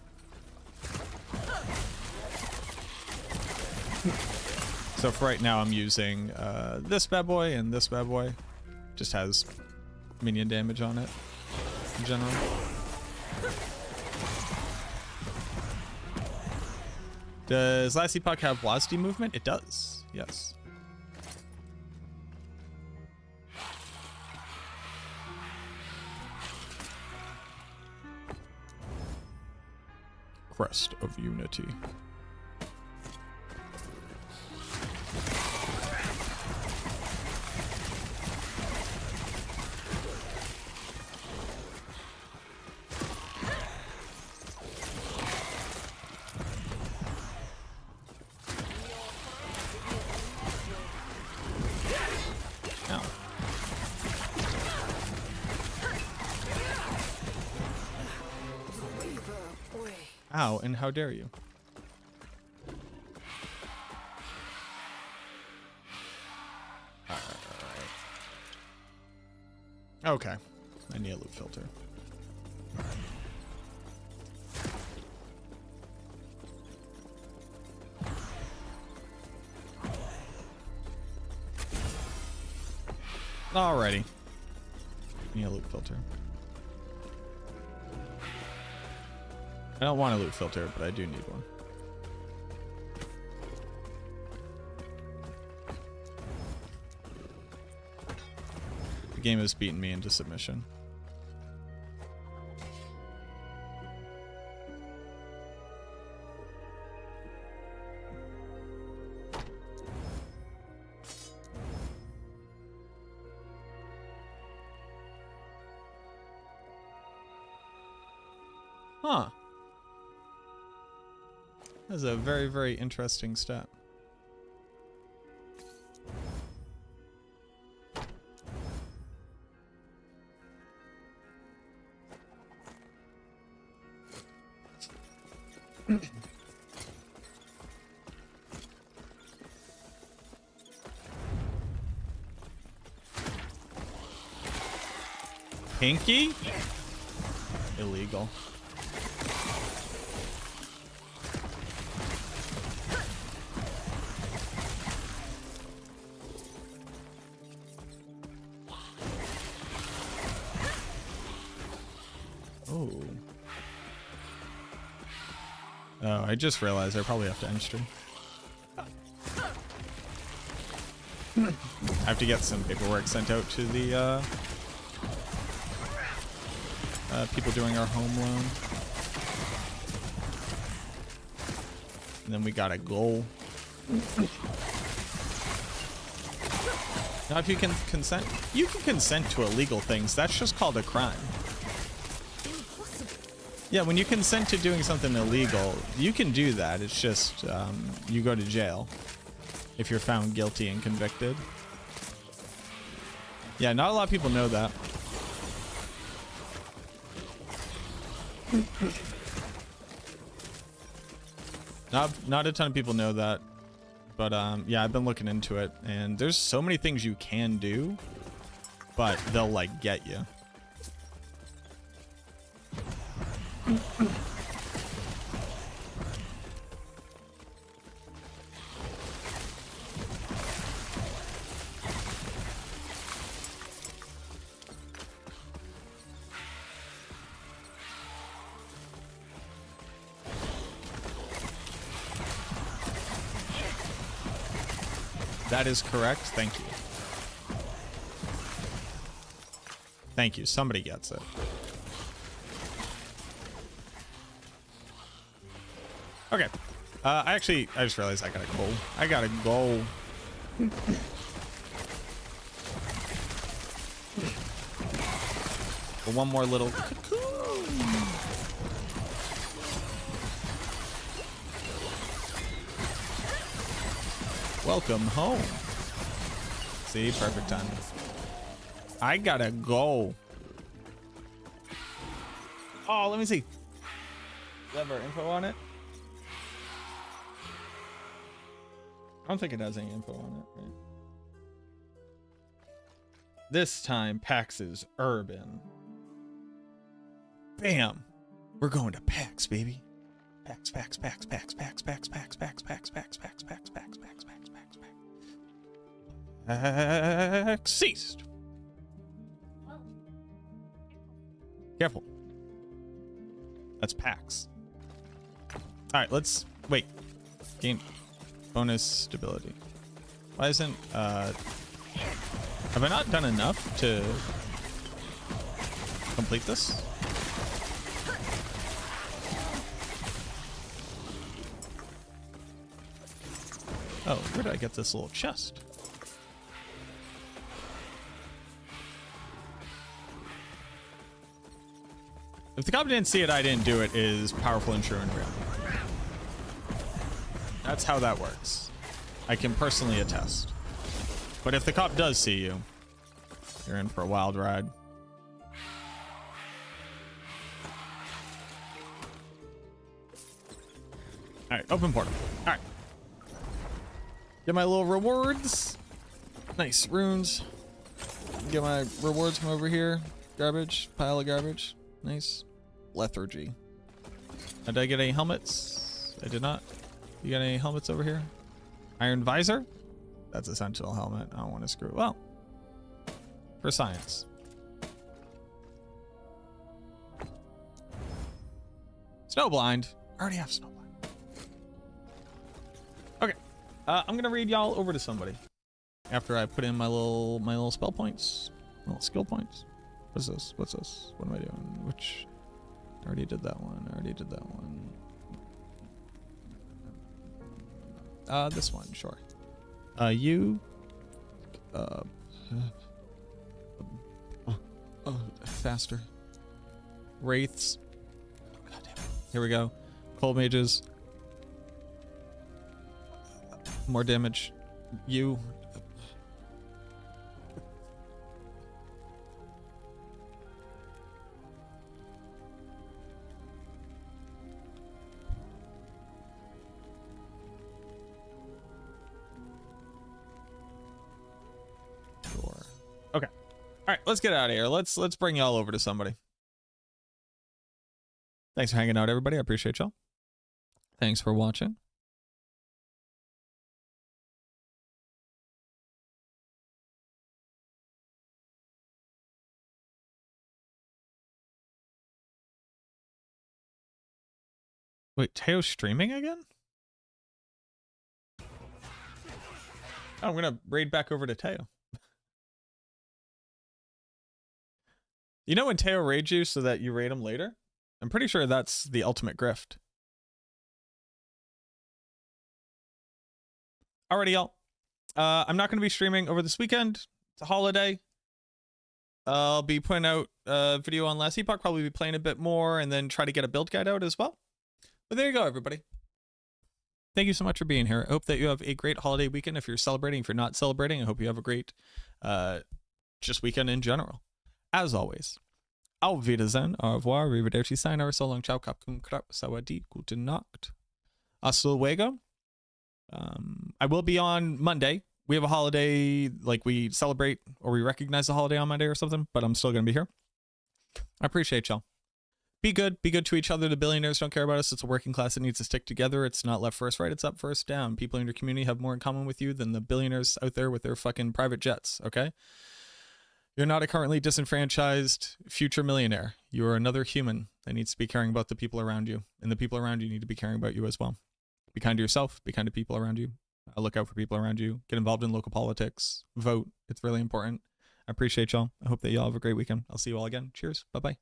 So for right now, I'm using this bad boy and this bad boy. Just has minion damage on it in general. Does last Epoch have velocity movement? It does, yes. Crest of Unity. Ow, and how dare you? Alright. Okay. I need a loot filter. Alrighty. Need a loot filter. I don't want a loot filter, but I do need one. The game has beaten me into submission. Huh. That's a very, very interesting stat. Pinky? Illegal. Oh, I just realized I probably have to end stream. I have to get some paperwork sent out to the people doing our home loan. And then we got a goal. Now, if you can consent, you can consent to illegal things. That's just called a crime. Yeah, when you consent to doing something illegal, you can do that. It's just you go to jail if you're found guilty and convicted. Yeah, not a lot of people know that. Not a ton of people know that. But yeah, I've been looking into it, and there's so many things you can do, but they'll like get you. That is correct. Thank you. Thank you. Somebody gets it. Okay. I just realized I got a goal. I got a goal. One more little cocoon. Welcome home. See, perfect timing. I gotta go. Oh, let me see. Does it have our info on it? I don't think it has any info on it, right? This time, PAX is urban. Bam! We're going to PAX, baby. PAX, PAX, PAX, PAX, PAX, PAX, PAX, PAX, PAX, PAX, PAX, PAX, PAX, PAX, PAX, PAX, PAX. Ceased. Careful. That's PAX. All right, let's wait. Game bonus stability. Why isn't have I not done enough to complete this? Oh, where did I get this little chest? If the cop didn't see it, I didn't do it is powerful and true and real. That's how that works. I can personally attest. But if the cop does see you, you're in for a wild ride. All right, open portal. All right. Get my little rewards. Nice runes. Get my rewards from over here. Garbage, pile of garbage. Nice. Lethargy. Did I get any helmets? I did not. You got any helmets over here? Iron visor? That's a sentinel helmet. I don't want to screw it. Well, for science. Snowblind. I already have snowblind. Okay. I'm gonna read y'all over to somebody after I put in my little spell points, little skill points. What's this? What's this? What am I doing? Which? I already did that one. I already did that one. This one, sure. You. Faster. Wraiths. God damn it. Here we go. Cold mages. More damage. You. Sure. Okay. All right, let's get out of here. Let's bring y'all over to somebody. Thanks for hanging out, everybody. I appreciate y'all. Thanks for watching. Wait, Teo's streaming again? Oh, I'm gonna raid back over to Teo. You know when Teo raids you so that you raid him later? I'm pretty sure that's the ultimate grift. Alrighty, y'all. I'm not going to be streaming over this weekend. It's a holiday. I'll be putting out a video on last Epoch, probably be playing a bit more, and then try to get a build guide out as well. But there you go, everybody. Thank you so much for being here. I hope that you have a great holiday weekend. If you're celebrating, if you're not celebrating, I hope you have a great just weekend in general. As always, auf Wiedersehen, au revoir, arrivederci, sayonara, so long, ciao, kapkum, krap, sawadee, guten Nacht, hasta luego. I will be on Monday. We have a holiday, like we celebrate or we recognize the holiday on Monday or something, but I'm still going to be here. I appreciate y'all. Be good to each other. The billionaires don't care about us. It's a working class that needs to stick together. It's not left first right, it's up first down. People in your community have more in common with you than the billionaires out there with their fucking private jets, okay? You're not a currently disenfranchised future millionaire. You are another human that needs to be caring about the people around you, and the people around you need to be caring about you as well. Be kind to yourself, be kind to people around you. Look out for people around you. Get involved in local politics. Vote. It's really important. I appreciate y'all. I hope that y'all have a great weekend. I'll see you all again. Cheers. Bye-bye.